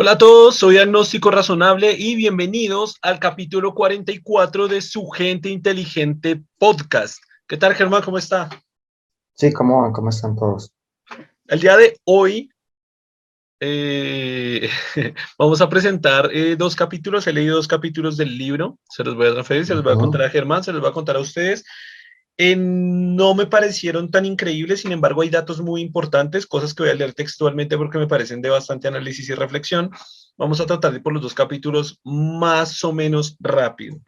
Hola a todos, soy Agnóstico Razonable y bienvenidos al capítulo 44 de Su Gente Inteligente Podcast. ¿Qué tal, Germán? ¿Cómo está? Sí, ¿cómo van? ¿Cómo están todos? El día de hoy vamos a presentar dos capítulos. He leído dos capítulos del libro, se los voy a transferir, se los voy a contar Ujú. a Germán, se los voy a contar a ustedes. No me parecieron tan increíbles, sin embargo hay datos muy importantes, cosas que voy a leer textualmente porque me parecen de bastante análisis y reflexión. Vamos a tratar de ir por los dos capítulos más o menos rápido.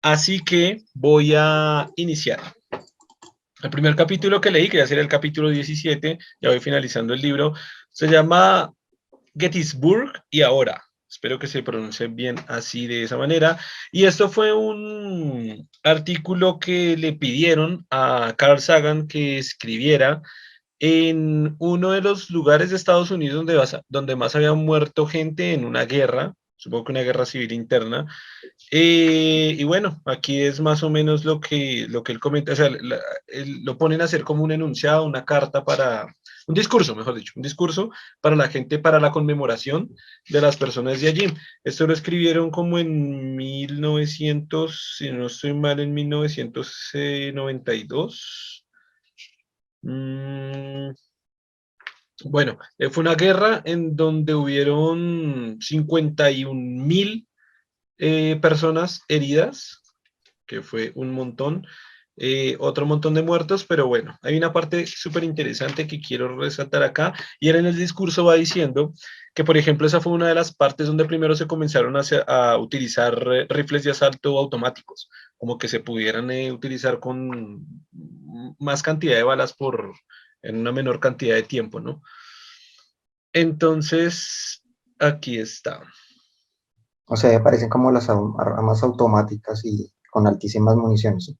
Así que voy a iniciar. El primer capítulo que leí, que ya sería el capítulo 17, ya voy finalizando el libro, se llama Gettysburg y ahora. Espero que se pronuncie bien así de esa manera. Y esto fue un artículo que le pidieron a Carl Sagan que escribiera en uno de los lugares de Estados Unidos donde más había muerto gente en una guerra, supongo que una guerra civil interna. Y bueno, aquí es más o menos lo que él comenta, o sea, lo ponen a hacer como un enunciado, una carta para, un discurso, mejor dicho, un discurso para la gente, para la conmemoración de las personas de allí. Esto lo escribieron como en 1900, si no estoy mal, en 1992. Mm, bueno, fue una guerra en donde hubieron 51.000 personas heridas, que fue un montón, otro montón de muertos, pero bueno, hay una parte súper interesante que quiero resaltar acá, y él en el discurso va diciendo que, por ejemplo, esa fue una de las partes donde primero se comenzaron a utilizar rifles de asalto automáticos, como que se pudieran utilizar con más cantidad de balas en una menor cantidad de tiempo, ¿no? Entonces, aquí está. O sea, aparecen como las armas automáticas y con altísimas municiones, ¿sí?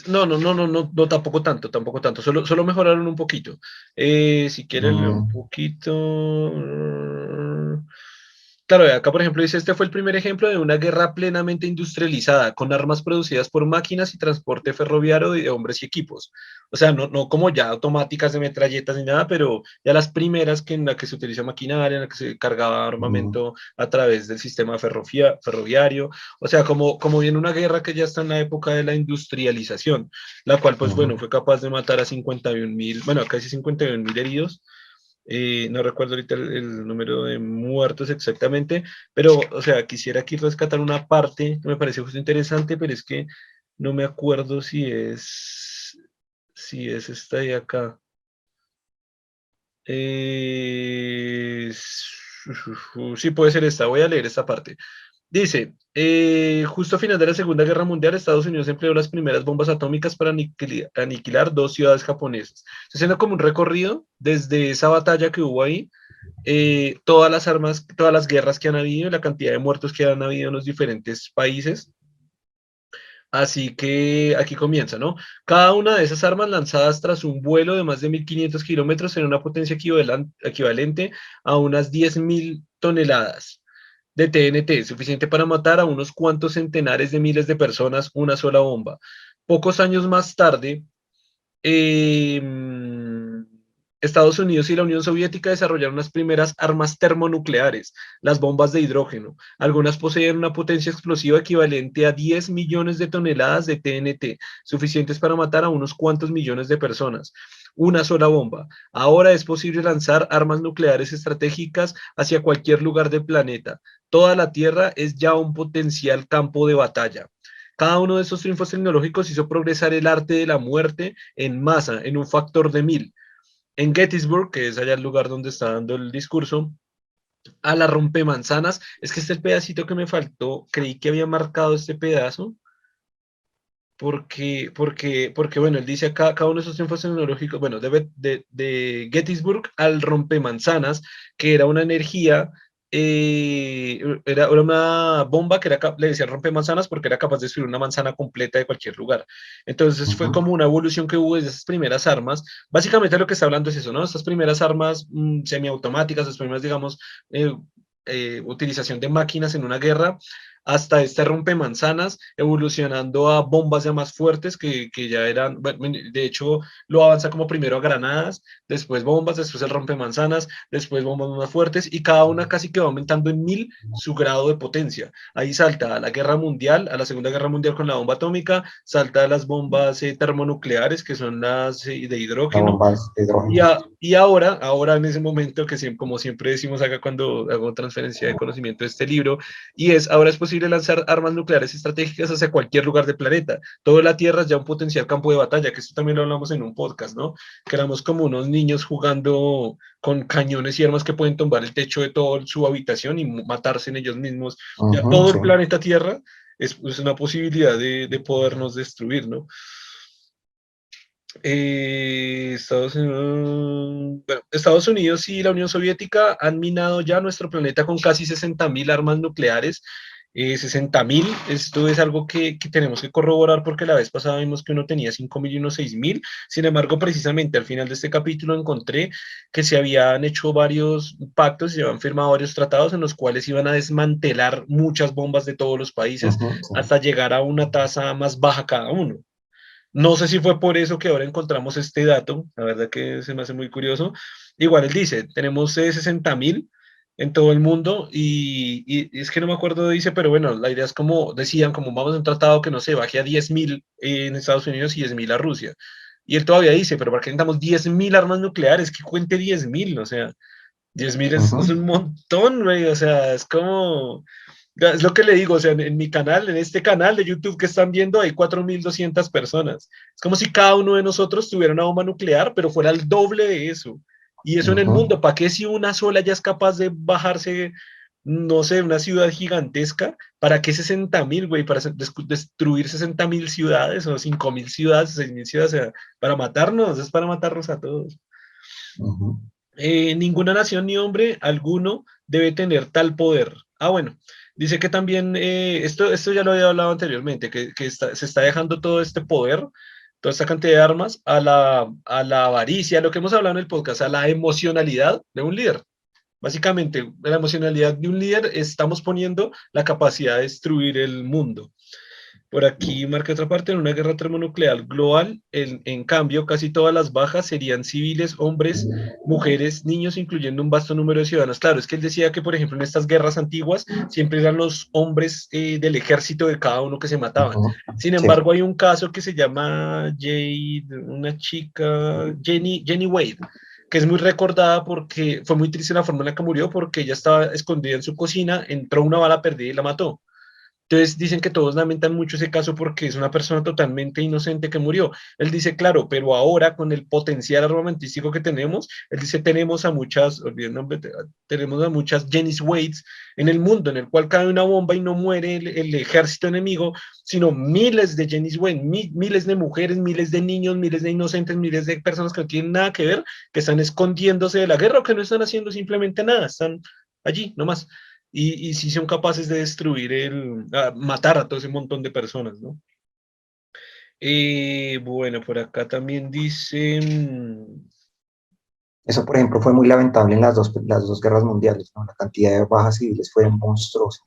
No, no, no, no, no, no, tampoco tanto, tampoco tanto. Solo mejoraron un poquito. Si quieres leer un Mm, poquito. Claro, acá por ejemplo dice, este fue el primer ejemplo de una guerra plenamente industrializada, con armas producidas por máquinas y transporte ferroviario de hombres y equipos. O sea, no como ya automáticas de metralletas ni nada, pero ya las primeras en la que se utiliza maquinaria, en la que se cargaba mm, armamento a través del sistema ferroviario. O sea, como viene una guerra que ya está en la época de la industrialización, la cual, pues bueno, ujú. fue capaz de matar a 51.000, bueno, casi 51.000 heridos. No recuerdo ahorita el número de muertos exactamente, pero, o sea, quisiera aquí rescatar una parte que me parece justo interesante, pero es que no me acuerdo si es esta de acá. Eh, sí, puede ser esta. Voy a leer esta parte. Dice, justo a final de la Segunda Guerra Mundial, Estados Unidos empleó las primeras bombas atómicas para aniquilar dos ciudades japonesas. Estoy haciendo como un recorrido desde esa batalla que hubo ahí, todas las armas, todas las guerras que han habido, la cantidad de muertos que han habido en los diferentes países. Así que aquí comienza, ¿no? Cada una de esas armas lanzadas tras un vuelo de más de 1.500 kilómetros en una potencia equivalente a unas 10.000 toneladas de TNT, suficiente para matar a unos cuantos centenares de miles de personas, una sola bomba. Pocos años más tarde, eh, Estados Unidos y la Unión Soviética desarrollaron las primeras armas termonucleares, las bombas de hidrógeno. Algunas poseen una potencia explosiva equivalente a 10 millones de toneladas de TNT, suficientes para matar a unos cuantos millones de personas. Una sola bomba. Ahora es posible lanzar armas nucleares estratégicas hacia cualquier lugar del planeta. Toda la Tierra es ya un potencial campo de batalla. Cada uno de esos triunfos tecnológicos hizo progresar el arte de la muerte en masa, en un factor de 1.000. En Gettysburg, que es allá el lugar donde está dando el discurso, a la rompemanzanas, es que este es el pedacito que me faltó, creí que había marcado este pedazo, porque bueno, él dice acá, cada uno de esos triunfos tecnológicos, bueno, de Gettysburg al rompemanzanas, que era una energía, era una bomba que le decían rompemanzanas porque era capaz de destruir una manzana completa de cualquier lugar. Entonces fue Ujú. como una evolución que hubo desde esas primeras armas. Básicamente lo que está hablando es eso, ¿no? Estas primeras armas semiautomáticas, las primeras, digamos, utilización de máquinas en una guerra hasta este rompemanzanas, evolucionando a bombas ya más fuertes que ya eran, bueno, de hecho, lo avanza como primero a granadas, después bombas, después el rompemanzanas, después bombas más fuertes, y cada una casi que va aumentando en 1000 su grado de potencia. Ahí salta a la guerra mundial, a la Segunda Guerra Mundial con la bomba atómica, salta a las bombas termonucleares, que son las de La hidrógeno, bomba de hidrógeno. y ahora en ese momento que como siempre decimos acá cuando hago transferencia de conocimiento de este libro, ahora es posible lanzar armas nucleares estratégicas hacia cualquier lugar del planeta. Toda la Tierra es ya un potencial campo de batalla, que esto también lo hablamos en un podcast, ¿no? Que éramos como unos niños jugando con cañones y armas que pueden tumbar el techo de toda su habitación y matarse en ellos mismos. Ya todo Sí. el planeta Tierra es una posibilidad de podernos destruir, ¿no? Estados Unidos y la Unión Soviética han minado ya nuestro planeta con casi 60.000 armas nucleares. 60.000, esto es algo que tenemos que corroborar porque la vez pasada vimos que uno tenía 5.000 y uno 6.000. Sin embargo, precisamente al final de este capítulo encontré que se habían hecho varios pactos y se habían firmado varios tratados en los cuales iban a desmantelar muchas bombas de todos los países Sí. hasta llegar a una tasa más baja cada uno. No sé si fue por eso que ahora encontramos este dato, la verdad que se me hace muy curioso. Igual él dice, tenemos 60.000 en todo el mundo y es que no me acuerdo, dice, pero bueno, la idea es como decían, como vamos a un tratado que no se baje a 10.000 en Estados Unidos y 10.000 a Rusia. Y él todavía dice, pero ¿por qué necesitamos 10.000 armas nucleares? Que cuente 10.000, o sea, 10.000 es un montón, güey, o sea, es como... Es lo que le digo, o sea, en mi canal, en este canal de YouTube que están viendo, hay 4.200 personas. Es como si cada uno de nosotros tuviera una bomba nuclear, pero fuera el doble de eso. Y eso en el mundo, ¿para qué si una sola ya es capaz de bajarse, no sé, una ciudad gigantesca? ¿Para qué 60.000, güey? ¿Para destruir 60.000 ciudades o 5.000 ciudades, 6.000 ciudades? O sea, para matarnos, es para matarnos a todos. Ninguna nación ni hombre alguno debe tener tal poder. Ah, bueno, dice que también, esto ya lo había hablado anteriormente, que se está dejando todo este poder, toda esta cantidad de armas a la avaricia, lo que hemos hablado en el podcast, a la emocionalidad de un líder. Básicamente, la emocionalidad de un líder estamos poniendo la capacidad de destruir el mundo. Por aquí marca otra parte, en una guerra termonuclear global, en cambio, casi todas las bajas serían civiles, hombres, mujeres, niños, incluyendo un vasto número de ciudadanos. Claro, es que él decía que, por ejemplo, en estas guerras antiguas siempre eran los hombres del ejército de cada uno que se mataban. Sin Sí. embargo, hay un caso que se llama Jade, una chica, Jenny Wade, que es muy recordada porque fue muy triste la forma en la que murió, porque ella estaba escondida en su cocina, entró una bala perdida y la mató. Entonces dicen que todos lamentan mucho ese caso porque es una persona totalmente inocente que murió. Él dice, claro, pero ahora con el potencial armamentístico que tenemos, él dice, tenemos a muchas, olvidé el nombre, tenemos a muchas Jenny Wades en el mundo, en el cual cae una bomba y no muere el ejército enemigo, sino miles de Jenny Wades, miles de mujeres, miles de niños, miles de inocentes, miles de personas que no tienen nada que ver, que están escondiéndose de la guerra o que no están haciendo simplemente nada, están allí nomás y si son capaces de destruir matar a todo ese montón de personas, ¿no? Bueno, por acá también dicen, Eso, por ejemplo, fue muy lamentable en las dos guerras mundiales, ¿no? La cantidad de bajas civiles fue monstruosa.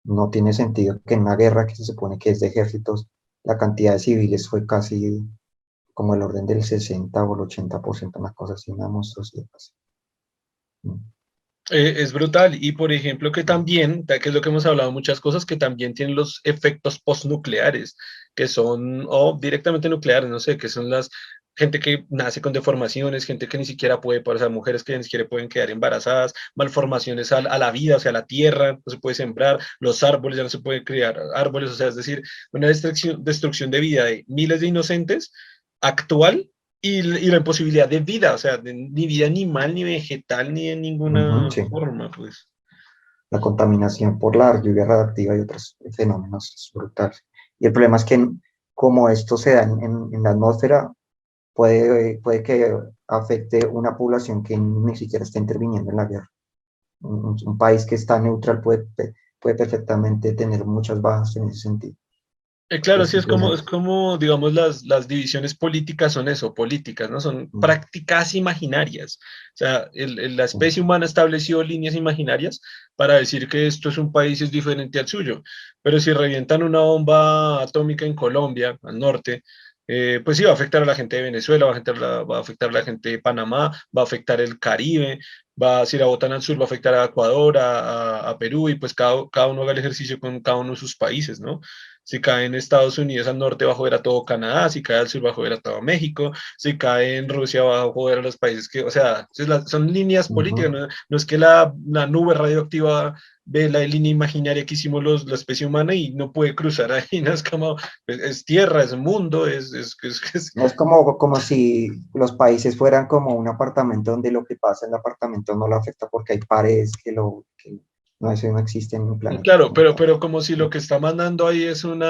No tiene sentido que en una guerra que se supone que es de ejércitos, la cantidad de civiles fue casi como el orden del 60 o el 80%, una cosa así, una monstruosidad. es brutal. Y por ejemplo, que también, que es lo que hemos hablado muchas cosas, que también tienen los efectos postnucleares, que son, o directamente nucleares, no sé, que son las gente que nace con deformaciones, gente que ni siquiera puede, o sea, mujeres que ni siquiera pueden quedar embarazadas, malformaciones a la vida, o sea, a la tierra, no se puede sembrar, los árboles, ya no se puede criar árboles, o sea, es decir, una destrucción de vida de miles de inocentes actual y la imposibilidad de vida, o sea, ni vida animal, ni vegetal, ni de ninguna Sí. forma, pues. La contaminación por la lluvia radiactiva y otros fenómenos es brutal. Y el problema es que como esto se da en la atmósfera, puede que afecte una población que ni siquiera está interviniendo en la guerra. Un país que está neutral puede perfectamente tener muchas bajas en ese sentido. Claro, sí, es Posiblemente. como, digamos, las divisiones políticas son eso, políticas, ¿no? Son Mm, prácticas imaginarias. O sea, la sí. especie humana estableció líneas imaginarias para decir que esto es un país es diferente al suyo. Pero si revientan una bomba atómica en Colombia, al norte, pues sí, va a afectar a la gente de Venezuela, va a afectar a la gente de Panamá, va a afectar el Caribe, si la botan al sur, va a afectar a Ecuador, a Perú, y pues cada uno haga el ejercicio con cada uno de sus países, ¿no? Si cae en Estados Unidos al norte va a joder a todo Canadá, si cae al sur va a joder a todo México, si cae en Rusia va a joder a los países que, o sea, son líneas políticas, Ujú. no es que la nube radioactiva ve la línea imaginaria que hicimos la especie humana y no puede cruzar ahí, no es como, es tierra, es mundo, Es como si los países fueran como un apartamento donde lo que pasa en el apartamento no lo afecta porque hay paredes que no, eso no existe en un planeta claro, como tal. pero como si lo que está mandando ahí es un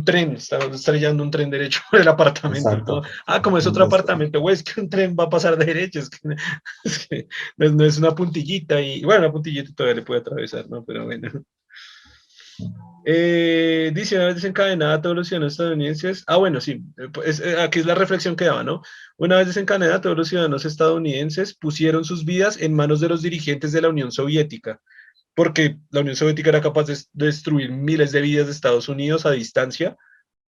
tren, está estrellando un tren derecho por el apartamento. Exacto. Como es otro Entonces, apartamento, güey, es que un tren va a pasar derecho, es que no es una puntillita y, bueno, una puntillita todavía le puede atravesar, ¿no? Pero bueno. Dice, una vez desencadenada todos los ciudadanos estadounidenses. Bueno, sí, aquí es la reflexión que daba, ¿no? Una vez desencadenada, todos los ciudadanos estadounidenses pusieron sus vidas en manos de los dirigentes de la Unión Soviética porque la Unión Soviética era capaz de destruir miles de vidas de Estados Unidos a distancia,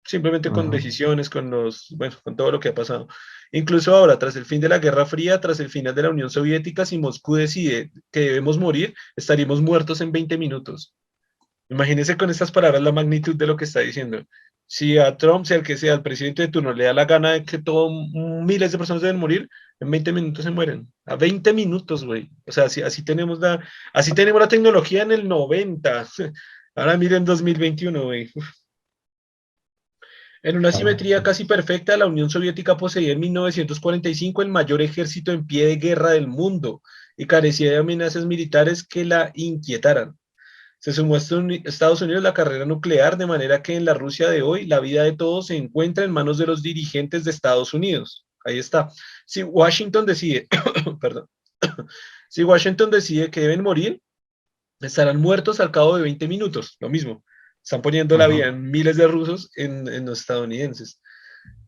simplemente con ujú. decisiones, bueno, con todo lo que ha pasado. Incluso ahora, tras el fin de la Guerra Fría, tras el final de la Unión Soviética, si Moscú decide que debemos morir, estaríamos muertos en 20 minutos. Imagínense con estas palabras la magnitud de lo que está diciendo. Si a Trump, sea el que sea el presidente de turno, le da la gana de que miles de personas deben morir, en 20 minutos se mueren. A 20 minutos, güey. O sea, así tenemos la tecnología en el 90. Ahora miren 2021, güey. En una Claro, simetría casi perfecta, la Unión Soviética poseía en 1945 el mayor ejército en pie de guerra del mundo y carecía de amenazas militares que la inquietaran. Se sumó a Estados Unidos la carrera nuclear, de manera que en la Rusia de hoy la vida de todos se encuentra en manos de los dirigentes de Estados Unidos. Ahí está. Si Washington decide, perdón, si Washington decide que deben morir, estarán muertos al cabo de 20 minutos. Lo mismo. Están poniendo la vida ujú. en miles de rusos en los estadounidenses.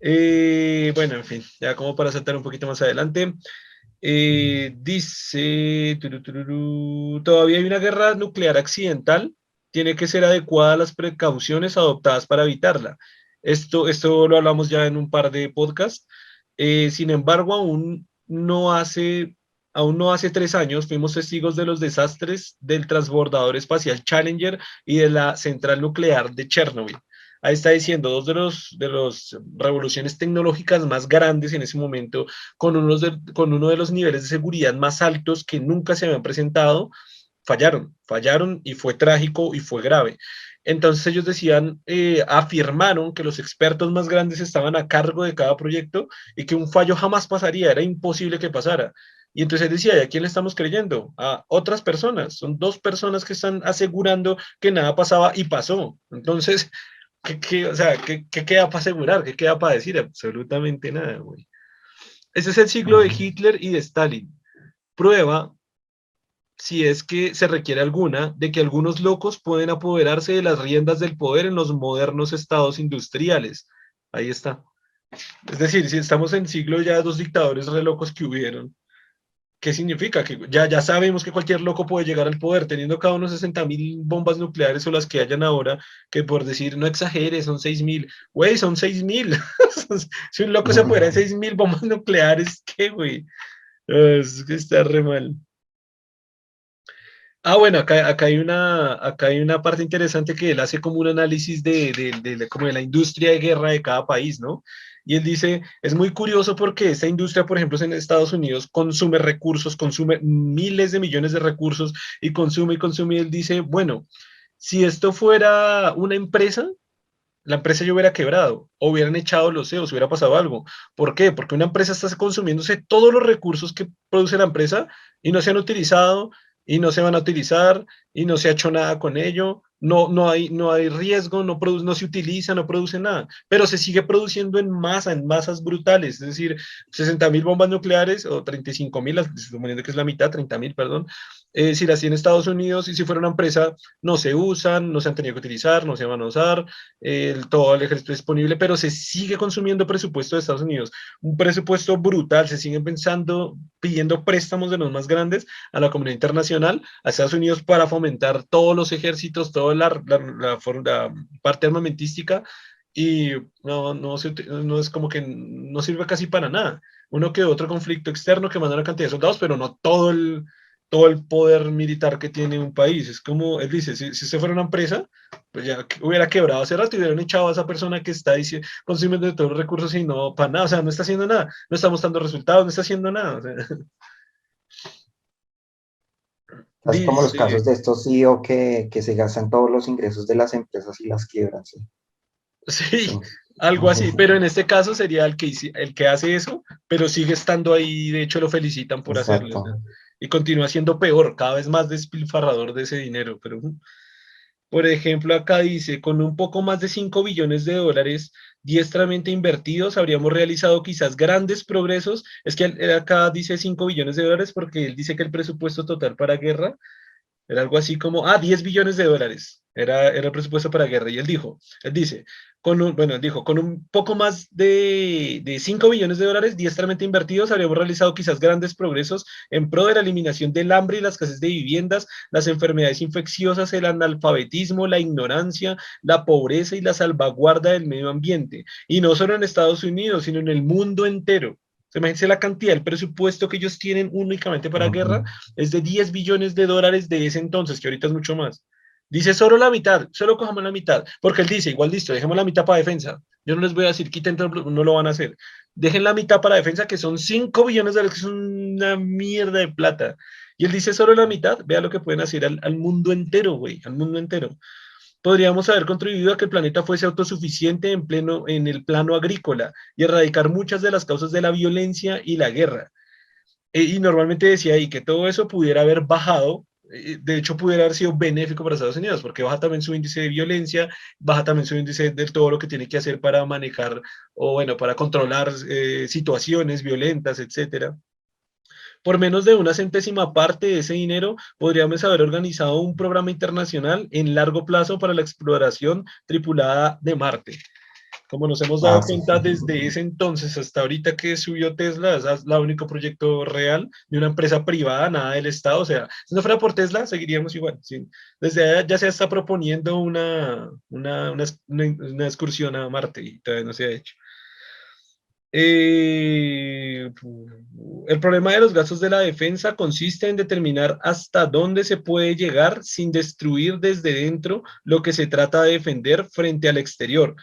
Bueno, en fin, ya como para saltar un poquito más adelante. Dice, todavía hay una guerra nuclear accidental, tiene que ser adecuada a las precauciones adoptadas para evitarla. Esto lo hablamos ya en un par de podcasts. Sin embargo, aún no hace 3 años fuimos testigos de los desastres del transbordador espacial Challenger y de la central nuclear de Chernobyl. Ahí está diciendo de los revoluciones tecnológicas más grandes en ese momento con uno de los niveles de seguridad más altos que nunca se habían presentado, fallaron y fue trágico y fue grave. Entonces ellos decían, afirmaron que los expertos más grandes estaban a cargo de cada proyecto y que un fallo jamás pasaría, era imposible que pasara. Y entonces él decía, ¿y a quién le estamos creyendo? A otras personas, son dos personas que están asegurando que nada pasaba y pasó. Entonces, o sea, ¿qué queda para asegurar? ¿Qué queda para decir? Absolutamente nada, güey. Ese es el siglo de Ujú. Hitler y de Stalin. Prueba, si es que se requiere alguna, de que algunos locos pueden apoderarse de las riendas del poder en los modernos estados industriales. Ahí está. Es decir, si estamos en siglo ya de dos dictadores re locos que hubieron, ¿qué significa? Que ya sabemos que cualquier loco puede llegar al poder, teniendo cada uno 60.000 bombas nucleares o las que hayan ahora, que por decir, no exageres, son 6.000. Güey, son 6.000. Si un loco se apodera de 6.000 bombas nucleares, ¿qué, güey? Es que está re mal. Bueno, acá hay una parte interesante que él hace como un análisis como de la industria de guerra de cada país, ¿no? Y él dice, es muy curioso porque esta industria, por ejemplo, en Estados Unidos consume recursos, consume miles de millones de recursos y consume. Y él dice, bueno, si esto fuera una empresa, la empresa ya hubiera quebrado, o hubieran echado los CEOs, hubiera pasado algo. ¿Por qué? Porque una empresa está consumiéndose todos los recursos que produce la empresa y no se han utilizado y no se van a utilizar y no se ha hecho nada con ello. No hay riesgo, no se utiliza, no produce nada, pero se sigue produciendo en masa, en masas brutales, es decir, 60.000 bombas nucleares o 35.000, suponiendo que es la mitad, 30.000, perdón, Si las tiene Estados Unidos y si fuera una empresa, no se usan, no se han tenido que utilizar, no se van a usar, todo el ejército es disponible, pero se sigue consumiendo presupuesto de Estados Unidos, un presupuesto brutal, se siguen pensando, pidiendo préstamos de los más grandes a la comunidad internacional, a Estados Unidos para fomentar todos los ejércitos, toda la parte armamentística, y no es como que no sirve casi para nada. Uno que otro conflicto externo que manda una cantidad de soldados, pero no todo el poder militar que tiene un país. Es como él dice, si usted fuera una empresa, pues ya hubiera quebrado hace rato y hubieran echado a esa persona que está diciendo, consumiendo de todos los recursos y no para nada, o sea, no está haciendo nada, no está mostrando resultados, no está haciendo nada. O sea, Así como los dice, casos de estos CEO que se gastan todos los ingresos de las empresas y las quiebran, sí. sí, Sí. algo así, pero en este caso sería el que hace eso, pero sigue estando ahí, de hecho lo felicitan por hacerlo, o sea, Exacto. y continúa siendo peor, cada vez más despilfarrador de ese dinero, pero por ejemplo, acá dice, con un poco más de 5 billones de dólares diestramente invertidos, habríamos realizado quizás grandes progresos. Es que acá dice 5 billones de dólares porque él dice que el presupuesto total para guerra era algo así como, 10 billones de dólares. Era el presupuesto para guerra. Y él dice, él dijo, con un poco más de 5 billones de dólares diestramente invertidos, habríamos realizado quizás grandes progresos en pro de la eliminación del hambre y la escasez de viviendas, las enfermedades infecciosas, el analfabetismo, la ignorancia, la pobreza y la salvaguarda del medio ambiente. Y no solo en Estados Unidos, sino en el mundo entero. Imagínense la cantidad, el presupuesto que ellos tienen únicamente para Ujú. guerra es de 10 billones de dólares de ese entonces, que ahorita es mucho más. Dice solo la mitad, solo cojamos la mitad, porque él dice, igual listo, dejemos la mitad para defensa. Yo no les voy a decir, quiten todo, no lo van a hacer. Dejen la mitad para defensa, que son 5 billones de dólares, que es una mierda de plata. Y él dice solo la mitad, vea lo que pueden hacer al mundo entero, güey, al mundo entero. Podríamos haber contribuido a que el planeta fuese autosuficiente en el plano agrícola y erradicar muchas de las causas de la violencia y la guerra. Y normalmente decía ahí que todo eso pudiera haber bajado, de hecho pudiera haber sido benéfico para Estados Unidos, porque baja también su índice de violencia, baja también su índice de todo lo que tiene que hacer para manejar o bueno, para controlar situaciones violentas, etcétera. Por menos de una centésima parte de ese dinero, podríamos haber organizado un programa internacional en largo plazo para la exploración tripulada de Marte. Como nos hemos Ah, dado sí, cuenta sí. desde ese entonces hasta ahorita que subió Tesla, es la único proyecto real de una empresa privada, nada del Estado. O sea, si no fuera por Tesla, seguiríamos igual. Sí. Desde allá ya se está proponiendo una excursión a Marte y todavía no se ha hecho. Eh, el problema de los gastos de la defensa consiste en determinar hasta dónde se puede llegar sin destruir desde dentro lo que se trata de defender frente al exterior,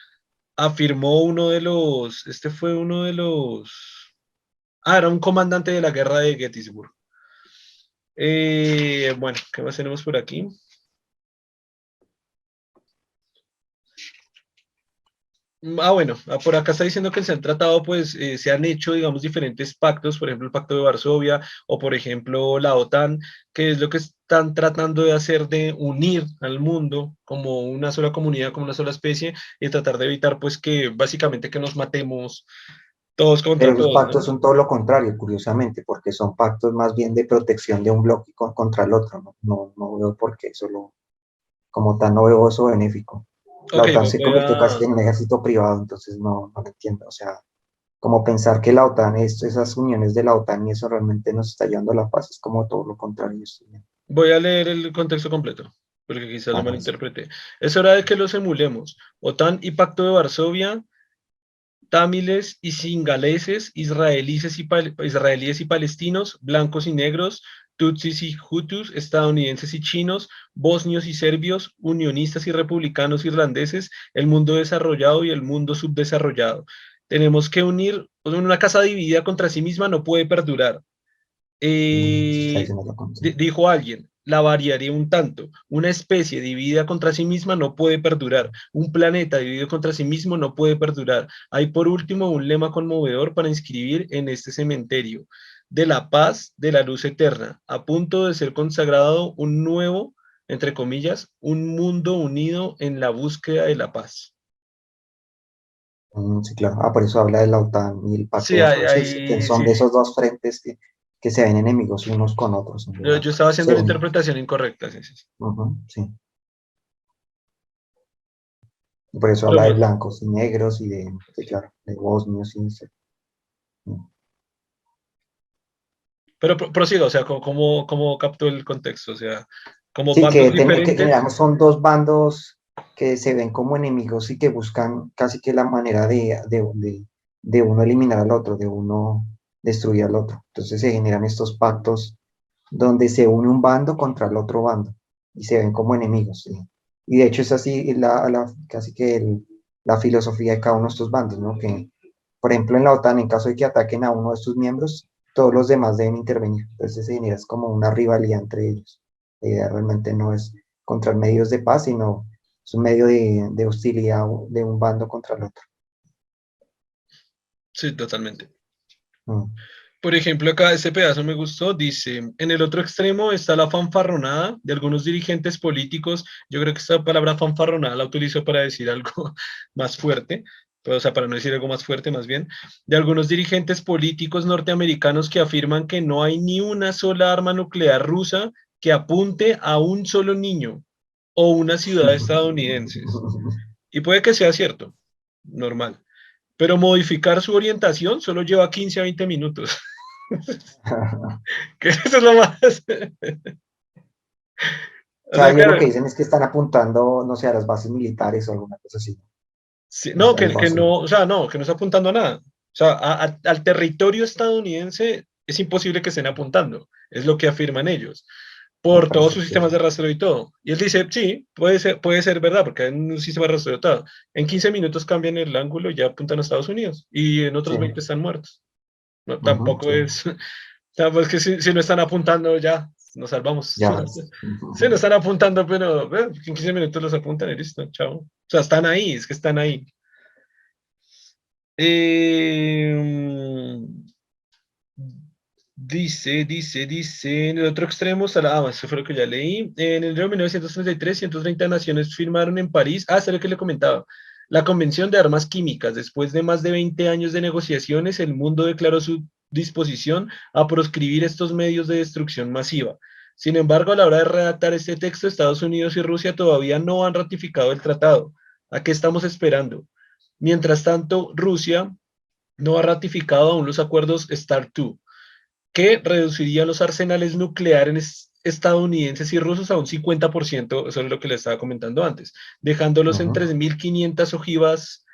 afirmó este fue uno de era un comandante de la guerra de Gettysburg. Bueno, ¿qué más tenemos por aquí? Bueno, por acá está diciendo que se han tratado, pues se han hecho, digamos, diferentes pactos, por ejemplo, el Pacto de Varsovia o, por ejemplo, la OTAN, que es lo que están tratando de hacer de unir al mundo como una sola comunidad, como una sola especie y tratar de evitar, pues, que básicamente que nos matemos todos Pero contra esos todos, pactos ¿no? son todo lo contrario, curiosamente, porque son pactos más bien de protección de un bloque contra el otro, ¿no? No veo por qué, solo como tan no veo eso benéfico. La Ok, OTAN se voy convirtió a, casi en un ejército privado, entonces no lo entiendo. O sea, como pensar que la OTAN, esas uniones de la OTAN y eso realmente nos está llevando a la paz, es como todo lo contrario. Voy a leer el contexto completo, porque quizás lo Bueno, eso. malinterpreté. Es hora de que los emulemos. OTAN y Pacto de Varsovia, tamiles y singaleses, israelíes y palestinos, blancos y negros, tutsis y hutus, estadounidenses y chinos, bosnios y serbios, unionistas y republicanos irlandeses, el mundo desarrollado y el mundo subdesarrollado. Tenemos que unir, una casa dividida contra sí misma no puede perdurar. Se está Eh, diciendo lo contrario. dijo alguien, la variaré un tanto. Una especie dividida contra sí misma no puede perdurar. Un planeta dividido contra sí mismo no puede perdurar. Hay por último un lema conmovedor para inscribir en este cementerio. De la paz, de la luz eterna, a punto de ser consagrado un nuevo, entre comillas, un mundo unido en la búsqueda de la paz. Sí, claro. Por eso habla de la OTAN y el Pacto Sí, de Varsovia. Sí, sí, que son sí. de esos dos frentes que se ven enemigos unos con otros. En verdad. Yo estaba haciendo Se la unen. interpretación incorrecta, sí, sí, sí. Ujú, sí. Por eso Pero habla de bueno, blancos y negros y de, claro, de bosnios y pero prosiga, o sea, ¿cómo captó el contexto? O sea, como sí, bandos que diferentes. digamos son dos bandos que se ven como enemigos y que buscan casi que la manera de uno eliminar al otro, de uno destruir al otro. Entonces se generan estos pactos donde se une un bando contra el otro bando y se ven como enemigos. ¿Sí? Y de hecho es así casi que la filosofía de cada uno de estos bandos, ¿no? Que, por ejemplo, en la OTAN, en caso de que ataquen a uno de sus miembros, todos los demás deben intervenir. Entonces se genera es como una rivalidad entre ellos. La idea realmente no es contra medios de paz, sino es un medio de hostilidad de un bando contra el otro. Sí, totalmente. Mm. Por ejemplo, acá este pedazo me gustó, dice, en el otro extremo está la fanfarronada de algunos dirigentes políticos. Yo creo que esta palabra fanfarronada la utilizo para decir algo más fuerte, pero, o sea, para no decir algo más fuerte, más bien, de algunos dirigentes políticos norteamericanos que afirman que no hay ni una sola arma nuclear rusa que apunte a un solo niño o una ciudad estadounidenses. Y puede que sea cierto, normal, pero modificar su orientación solo lleva 15 a 20 minutos. Que eso es lo más. O O sea, sea, ellos lo claro, que dicen es que están apuntando, no sé, a las bases militares o alguna cosa así. sí, O no, sea, algo que así. no, o sea, no, que no está apuntando a nada. O sea, al territorio estadounidense es imposible que estén apuntando, es lo que afirman ellos, Me por todos parece sus que sistemas de rastreo y todo. Y él dice, sí, puede ser verdad, porque hay un sistema de rastreo todo. En 15 minutos cambian el ángulo y ya apuntan a Estados Unidos, y en sí. otros 20 están muertos. No, Ujú, tampoco sí. es, o sea, pues que si no están apuntando ya, nos salvamos. Ya. Sí, no están apuntando, pero en 15 minutos los apuntan y listo, chao. O sea, están ahí, es que están ahí. Eh, dice, en el otro extremo está eso fue lo que ya leí. En el año 1933, 130 naciones firmaron en París, eso es lo que le comentaba, la Convención de Armas Químicas. Después de más de 20 años de negociaciones, el mundo declaró su disposición a proscribir estos medios de destrucción masiva. Sin embargo, a la hora de redactar este texto, Estados Unidos y Rusia todavía no han ratificado el tratado. ¿A qué estamos esperando? Mientras tanto, Rusia no ha ratificado aún los acuerdos START-2, que reducirían los arsenales nucleares estadounidenses y rusos a un 50%, eso es lo que le estaba comentando antes, dejándolos en Ujú. 3.500 ojivas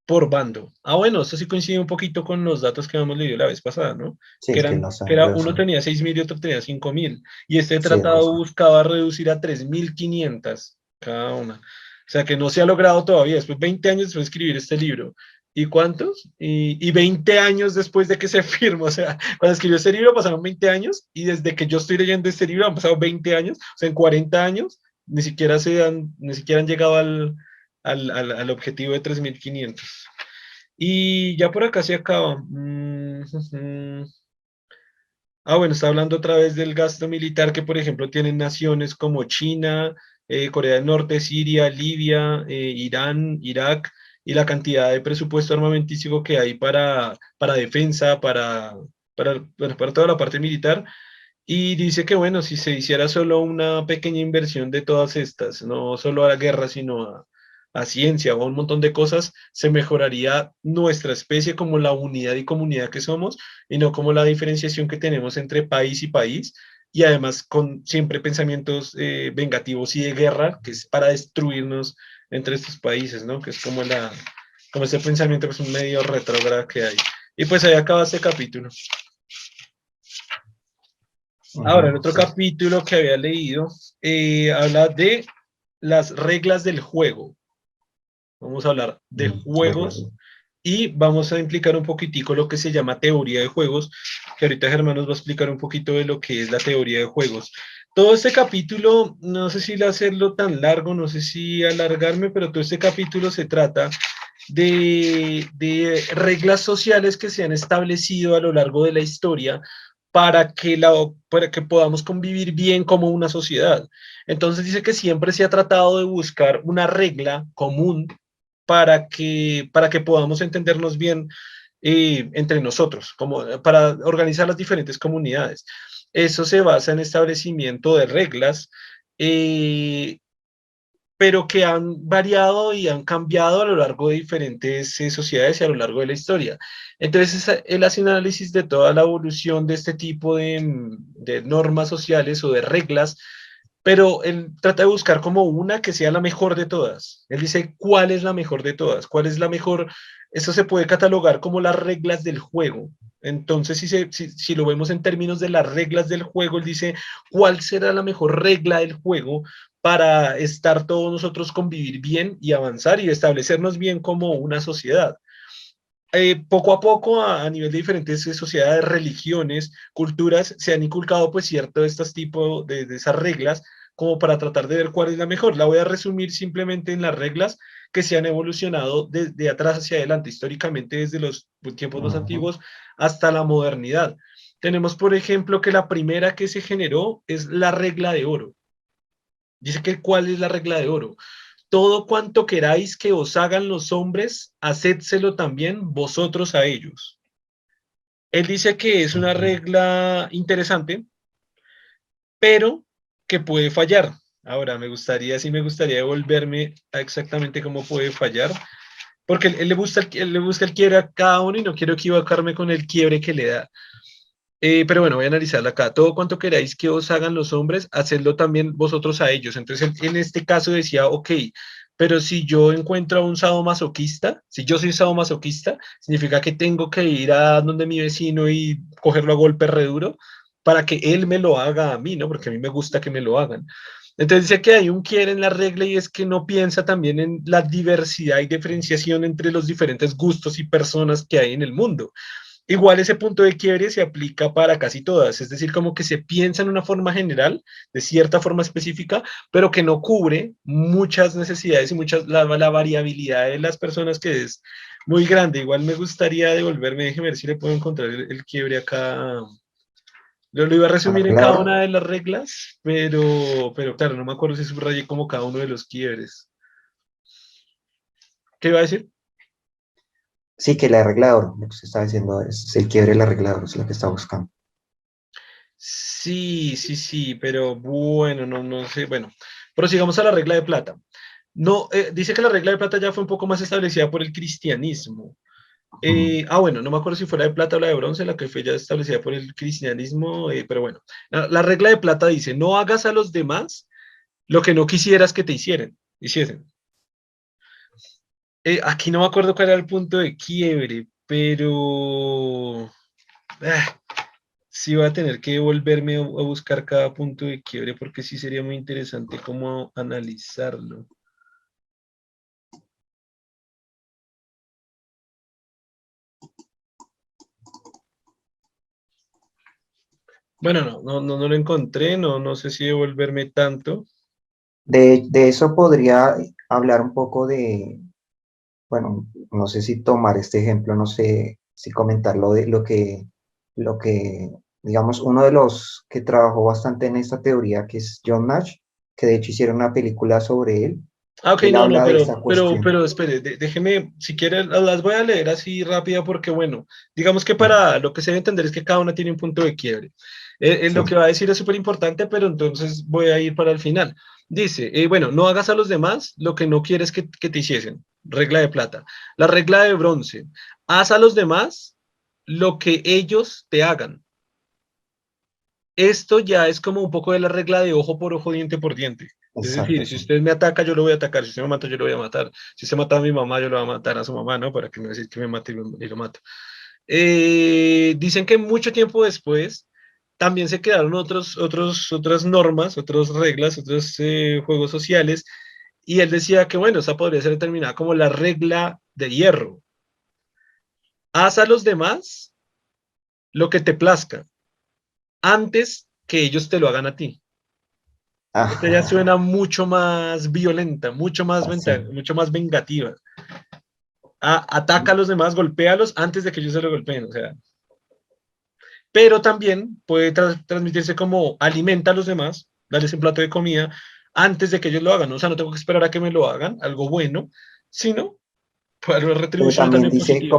por bando. Bueno, eso sí coincide un poquito con los datos que hemos leído la vez pasada, ¿no? Sí, Que es que eran, los que era, años uno son. tenía 6.000 y otro tenía 5.000. Y este Sí, tratado Rusia. buscaba reducir a 3.500 cada una. O sea que no se ha logrado todavía. Después, 20 años después de escribir este libro. ¿Y cuántos? Y 20 años después de que se firmó. O sea, cuando escribió este libro pasaron 20 años y desde que yo estoy leyendo este libro han pasado 20 años. O sea, en 40 años ni siquiera han llegado al objetivo de 3.500. Y ya por acá se acaba. Bueno, está hablando otra vez del gasto militar que, por ejemplo, tienen naciones como China, Corea del Norte, Siria, Libia, Irán, Irak, y la cantidad de presupuesto armamentístico que hay para defensa, bueno, para toda la parte militar. Y dice que, bueno, si se hiciera solo una pequeña inversión de todas estas, no solo a la guerra, sino a ciencia o a un montón de cosas, se mejoraría nuestra especie como la unidad y comunidad que somos, y no como la diferenciación que tenemos entre país y país, y además con siempre pensamientos vengativos y de guerra, que es para destruirnos entre estos países, ¿no? Que es como ese pensamiento que es un medio retrógrado que hay. Y pues ahí acaba este capítulo. Ahora, el Ujú, otro sí. capítulo que había leído habla de las reglas del juego. Vamos a hablar de Reglas. juegos y vamos a implicar un poquitico lo que se llama teoría de juegos, que ahorita Germán nos va a explicar un poquito de lo que es la teoría de juegos. Todo este capítulo, no sé si hacerlo tan largo, no sé si alargarme, pero todo este capítulo se trata de reglas sociales que se han establecido a lo largo de la historia para que podamos convivir bien como una sociedad. Entonces dice que siempre se ha tratado de buscar una regla común para que podamos entendernos bien entre nosotros, como para organizar las diferentes comunidades. Eso se basa en establecimiento de reglas, eh, pero que han variado y han cambiado a lo largo de diferentes sociedades y a lo largo de la historia. Entonces, él hace un análisis de toda la evolución de este tipo de normas sociales o de reglas, pero él trata de buscar como una que sea la mejor de todas. Él dice, ¿cuál es la mejor de todas? ¿Cuál es la mejor? Eso se puede catalogar como las reglas del juego. Entonces, si lo vemos en términos de las reglas del juego, él dice, ¿cuál será la mejor regla del juego para estar todos nosotros convivir bien y avanzar y establecernos bien como una sociedad? Poco a poco, a nivel de diferentes sociedades, religiones, culturas, se han inculcado pues cierto de estos tipos de esas reglas como para tratar de ver cuál es la mejor. La voy a resumir simplemente en las reglas que se han evolucionado desde atrás hacia adelante, históricamente desde los tiempos más Ujú. antiguos hasta la modernidad. Tenemos, por ejemplo, que la primera que se generó es la regla de oro. Dice que cuál es la regla de oro. Todo cuanto queráis que os hagan los hombres, hacédselo también vosotros a ellos. Él dice que es una Ujú. regla interesante, pero que puede fallar. Ahora, sí me gustaría devolverme a exactamente cómo puede fallar, porque él le busca el quiebre a cada uno y no quiero equivocarme con el quiebre que le da. Pero bueno, voy a analizarla acá. Todo cuanto queráis que os hagan los hombres, hacedlo también vosotros a ellos. Entonces, en este caso decía, ok, pero si yo encuentro a un sadomasoquista, si yo soy sadomasoquista, significa que tengo que ir a donde mi vecino y cogerlo a golpe re duro para que él me lo haga a mí, ¿no? Porque a mí me gusta que me lo hagan. Entonces dice que hay un quiere en la regla y es que no piensa también en la diversidad y diferenciación entre los diferentes gustos y personas que hay en el mundo. Igual ese punto de quiebre se aplica para casi todas, es decir, como que se piensa en una forma general, de cierta forma específica, pero que no cubre muchas necesidades y la variabilidad de las personas que es muy grande. Igual me gustaría devolverme, déjeme ver si le puedo encontrar el quiebre acá. Lo iba a A la resumir en regla de cada oro. una de las reglas, pero claro, no me acuerdo si subrayé como cada uno de los quiebres. ¿Qué iba a decir? Sí, que la regla de oro, lo que usted está diciendo es el quiebre de la regla de oro, es lo que está buscando. Sí, sí, sí, pero bueno, no sé. Bueno, prosigamos a la regla de plata. No, dice que la regla de plata ya fue un poco más establecida por el cristianismo. Ujú. Bueno, no me acuerdo si fue la de plata o la de bronce, la que fue ya establecida por el cristianismo, pero bueno, la regla de plata dice, no hagas a los demás lo que no quisieras que te hiciesen. Aquí no me acuerdo cuál era el punto de quiebre, pero sí voy a tener que volverme a buscar cada punto de quiebre porque sí sería muy interesante cómo analizarlo. Bueno, no lo encontré, no sé si devolverme tanto. De eso podría hablar un poco de, bueno, no sé si tomar este ejemplo, no sé si comentarlo de lo que, digamos, uno de los que trabajó bastante en esta teoría, que es John Nash, que de hecho hicieron una película sobre él. Ah, ok, Él no, habla de esta cuestión. pero espere, déjeme, si quiere, las voy a leer así rápida porque, bueno, digamos que Ujú. para lo que se debe entender es que cada una tiene un punto de quiebre. Lo que Sí, va a decir es súper importante, pero entonces voy a ir para el final. Dice, bueno, no hagas a los demás lo que no quieres que te hiciesen. Regla de plata. La regla de bronce, haz a los demás lo que ellos te hagan. Esto ya es como un poco de la regla de ojo por ojo, diente por diente. Es exacto, decir, si sí. usted me ataca, yo lo voy a atacar. Si usted me mata, yo lo voy a matar. Si usted mata a mi mamá, yo lo voy a matar a su mamá, ¿no? Para que me decir que me mate y lo mato. Dicen que mucho tiempo después también se crearon otras normas, otras reglas, otros juegos sociales. Y él decía que, bueno, esa podría ser determinada como la regla de hierro. Haz a los demás lo que te plazca antes que ellos te lo hagan a ti. Esta ya Ah, suena mucho más violenta, así. mucho más vengativa. Ataca a los demás, golpéalos antes de que ellos se lo golpeen, o sea. Pero también puede transmitirse como alimenta a los demás, darles un plato de comida antes de que ellos lo hagan, ¿no? O sea, no tengo que esperar a que me lo hagan, algo bueno, sino pues, algo de Pero retribución también también dice positiva.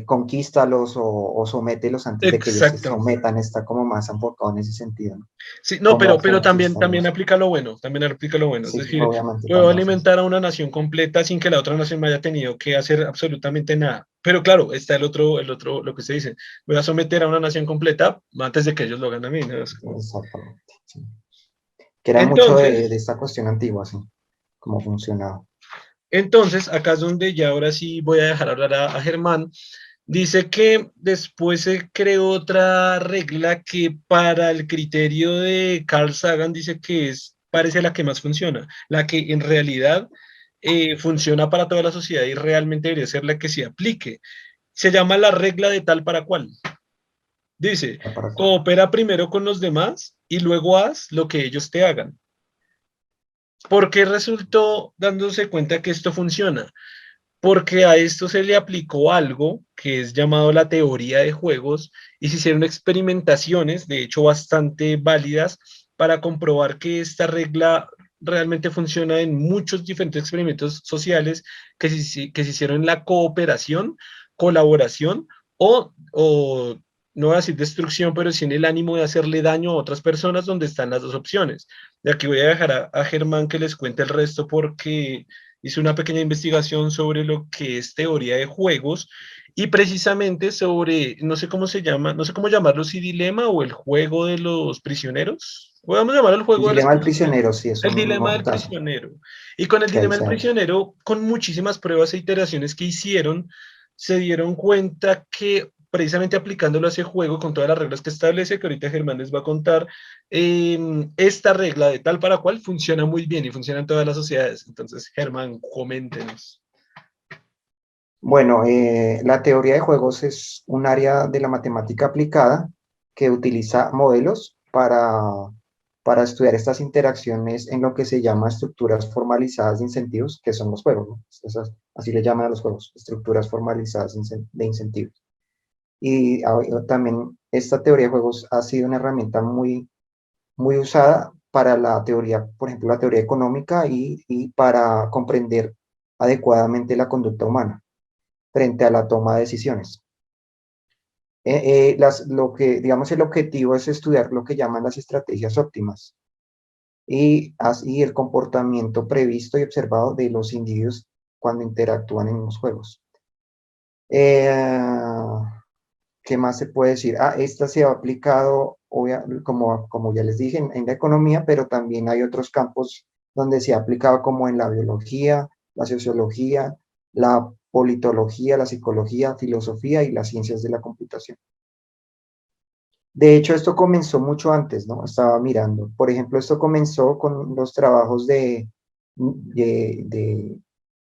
conquístalos o somételos antes de que ellos se Exacto. sometan, está como más enfocado en ese sentido, ¿no? Sí, no, Como pero también conquístalos. aplica lo bueno, también aplica lo bueno. Es Sí, decir, obviamente puedo también, sí. alimentar a una nación completa sin que la otra nación me haya tenido que hacer absolutamente nada. Pero claro, está el otro, lo que usted dice, voy a someter a una nación completa antes de que ellos lo hagan a mí, ¿no? Es como... Exactamente. Sí. Que era mucho de Entonces, esta cuestión antigua, así, como funcionaba. acá es donde ya ahora sí voy a dejar hablar a Germán. Dice que después se creó otra regla que para el criterio de Carl Sagan dice que parece la que más funciona, la que en realidad funciona para toda la sociedad y realmente debería ser la que se aplique. Se llama la regla de tal para cual. Dice, ¿Para cuál? coopera primero con los demás y luego haz lo que ellos te hagan. ¿Por qué resultó dándose cuenta que esto funciona? Porque a esto se le aplicó algo que es llamado la teoría de juegos y se hicieron experimentaciones, de hecho bastante válidas, para comprobar que esta regla realmente funciona en muchos diferentes experimentos sociales que se hicieron en la cooperación, colaboración o no voy a decir destrucción, pero sí en el ánimo de hacerle daño a otras personas donde están las dos opciones. Y aquí voy a dejar a Germán que les cuente el resto porque hice una pequeña investigación sobre lo que es teoría de juegos y precisamente sobre, no sé cómo se llama, no sé cómo llamarlo, si dilema o el juego de los prisioneros. Podemos llamarlo el El juego de los dilema del prisioneros. prisionero, sí, es El un dilema del montaje prisionero. Y con el que ahí dilema se del habla. prisionero, con muchísimas pruebas e iteraciones que hicieron, se dieron cuenta que precisamente aplicándolo a ese juego con todas las reglas que establece, que ahorita Germán les va a contar, esta regla de tal para cual funciona muy bien y funciona en todas las sociedades. Entonces, Germán, coméntenos. Bueno, la teoría de juegos es un área de la matemática aplicada que utiliza modelos para estudiar estas interacciones en lo que se llama estructuras formalizadas de incentivos, que son los juegos, ¿no? Así le llaman a los juegos, estructuras formalizadas de incentivos. Y también esta teoría de juegos ha sido una herramienta muy usada para la teoría, por ejemplo, la teoría económica y para comprender adecuadamente la conducta humana frente a la toma de decisiones. Lo que, digamos, el objetivo es estudiar lo que llaman las estrategias óptimas y así el comportamiento previsto y observado de los individuos cuando interactúan en los juegos. Eh, ¿Qué más se puede decir? Esta se ha aplicado, como ya les dije, en la economía, pero también hay otros campos donde se ha aplicado como en la biología, la sociología, la politología, la psicología, filosofía y las ciencias de la computación. De hecho, esto comenzó mucho antes, ¿no? Estaba mirando. Por ejemplo, esto comenzó con los trabajos de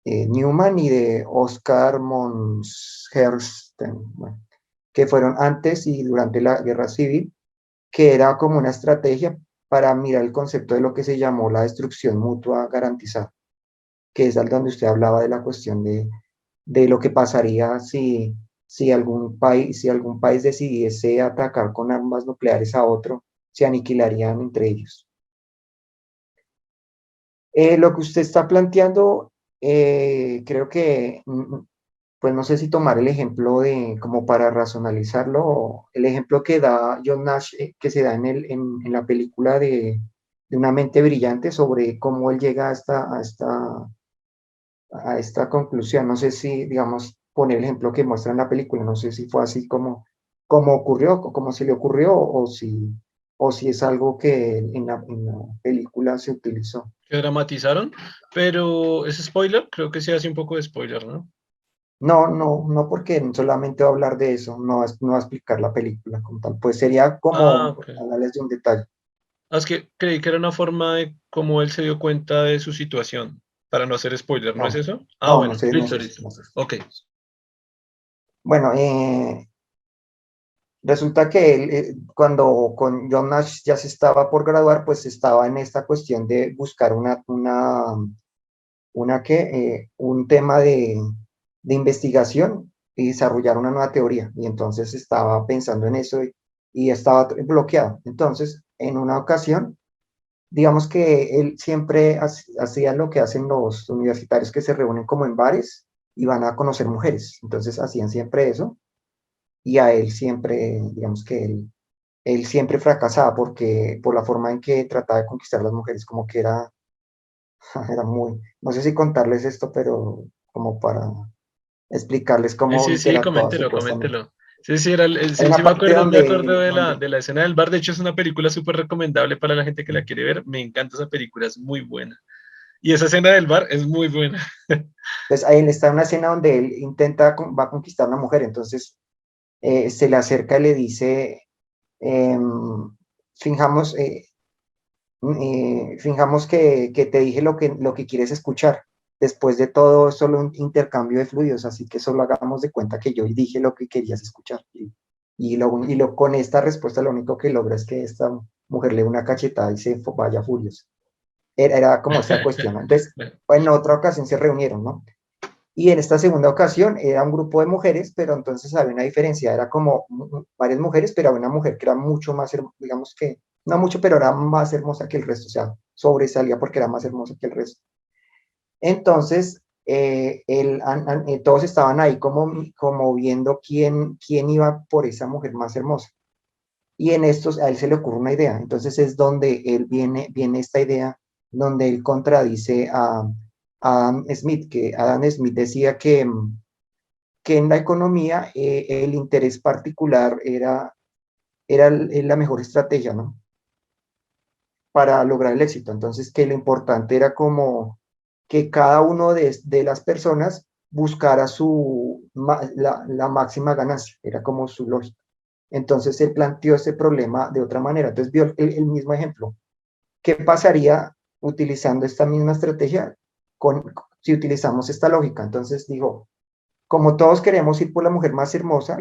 Newman y de Oscar Monshersten, bueno, que fueron antes y durante la Guerra Civil, que era como una estrategia para mirar el concepto de lo que se llamó la destrucción mutua garantizada, que es al donde usted hablaba de la cuestión de lo que pasaría si algún país decidiese atacar con armas nucleares a otro, se aniquilarían entre ellos. Lo que usted está planteando, creo que pues no sé si tomar el ejemplo como para racionalizarlo, el ejemplo que da John Nash, que se da en la película de Una mente brillante sobre cómo él llega a esta conclusión. No sé si, digamos, poner el ejemplo que muestra en la película, no sé si fue así como ocurrió, o como se le ocurrió, o si es algo que en la película se utilizó. Que dramatizaron, pero es spoiler, creo que sí hace un poco de spoiler, ¿no? No, no, no porque solamente va a hablar de eso, no va a explicar la película como tal, pues sería Ah, como ok. hablarles de un detalle. Es que creí que era una forma de cómo él se dio cuenta de su situación, para no hacer spoiler, ¿no es No, eso? Ah, no, no bueno, sé, no listo, sé, listo. no sé. Ok. Bueno, resulta que él, cuando con John Nash ya se estaba por graduar, pues estaba en esta cuestión de buscar un tema de investigación y desarrollar una nueva teoría. Y entonces estaba pensando en eso y estaba bloqueado. Entonces, en una ocasión, digamos que él siempre hacía lo que hacen los universitarios que se reúnen como en bares y van a conocer mujeres. Entonces hacían siempre eso y a él siempre, digamos que él siempre fracasaba porque por la forma en que trataba de conquistar a las mujeres, como que era, era muy, no sé si contarles esto, pero como para explicarles Sí, cómo sí, sí, interactuaba coméntelo, supuestamente. coméntelo. Sí, sí, Hay sí, una sí parte me acuerdo donde de la escena del bar. De hecho, es una película súper recomendable para la gente que la quiere ver. Me encanta esa película, es muy buena. Y esa escena del bar es muy buena. entonces ahí está una escena donde él intenta, va a conquistar a una mujer, entonces se le acerca y le dice, em, fijamos, fijamos que te dije lo que quieres escuchar. Después de todo, es solo un intercambio de fluidos, así que solo hagamos de cuenta que yo dije lo que querías escuchar. Con esta respuesta lo único que logra es que esta mujer le dé una cachetada y vaya furiosa. Era como esta cuestión, ¿no? Entonces, en otra ocasión se reunieron, ¿no? Y en esta segunda ocasión era un grupo de mujeres, pero entonces había una diferencia, era como varias mujeres, pero había una mujer que era mucho más, digamos que, no mucho, pero era más hermosa que el resto, o sea, sobresalía porque era más hermosa que el resto. Entonces, todos estaban ahí como viendo quién iba por esa mujer más hermosa. Y en estos, a él se le ocurre una idea. Entonces es donde viene esta idea, donde él contradice a Adam Smith, que Adam Smith decía que en la economía el interés particular era la mejor estrategia, ¿no? Para lograr el éxito. Entonces, que lo importante era como que cada uno de las personas buscara la máxima ganancia, era como su lógica. Entonces, él planteó ese problema de otra manera. Entonces, vio el mismo ejemplo. ¿Qué pasaría utilizando esta misma estrategia si utilizamos esta lógica? Entonces, dijo, como todos queremos ir por la mujer más hermosa,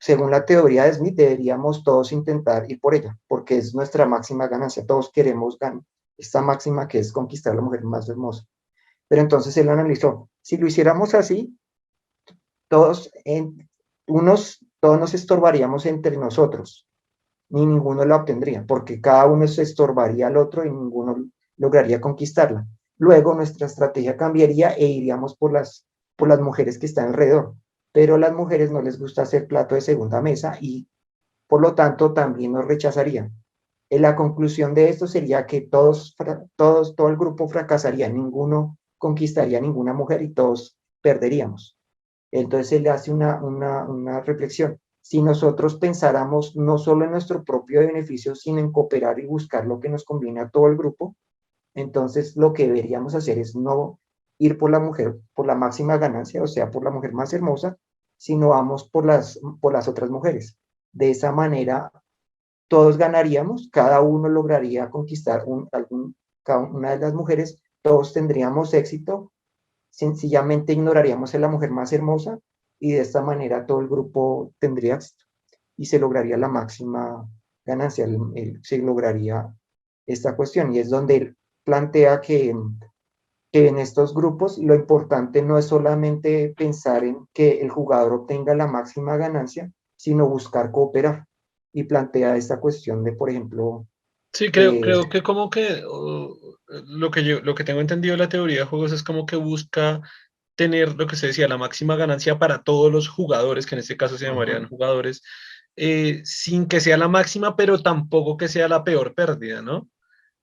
según la teoría de Smith, deberíamos todos intentar ir por ella, porque es nuestra máxima ganancia. Todos queremos ganar esta máxima que es conquistar a la mujer más hermosa. Pero entonces él analizó, si lo hiciéramos así, todos, todos nos estorbaríamos entre nosotros, ni ninguno la obtendría, porque cada uno se estorbaría al otro y ninguno lograría conquistarla. Luego nuestra estrategia cambiaría e iríamos por las mujeres que están alrededor, pero a las mujeres no les gusta hacer plato de segunda mesa y por lo tanto también nos rechazarían. La conclusión de esto sería que todo el grupo fracasaría, ninguno conquistaría a ninguna mujer y todos perderíamos. Entonces él hace una reflexión. Si nosotros pensáramos no solo en nuestro propio beneficio, sino en cooperar y buscar lo que nos conviene a todo el grupo, entonces lo que deberíamos hacer es no ir por la mujer, por la máxima ganancia, o sea, por la mujer más hermosa, sino vamos por las otras mujeres. De esa manera, todos ganaríamos, cada uno lograría conquistar cada una de las mujeres, todos tendríamos éxito, sencillamente ignoraríamos a la mujer más hermosa y de esta manera todo el grupo tendría éxito y se lograría la máxima ganancia, se lograría esta cuestión y es donde él plantea que en estos grupos lo importante no es solamente pensar en que el jugador obtenga la máxima ganancia, sino buscar cooperar y plantea esta cuestión de, por ejemplo, Sí, eh, creo que como que lo que tengo entendido de la teoría de juegos es como que busca tener lo que se decía, la máxima ganancia para todos los jugadores, que en este caso se llamarían uh-huh. jugadores, sin que sea la máxima, pero tampoco que sea la peor pérdida, ¿no?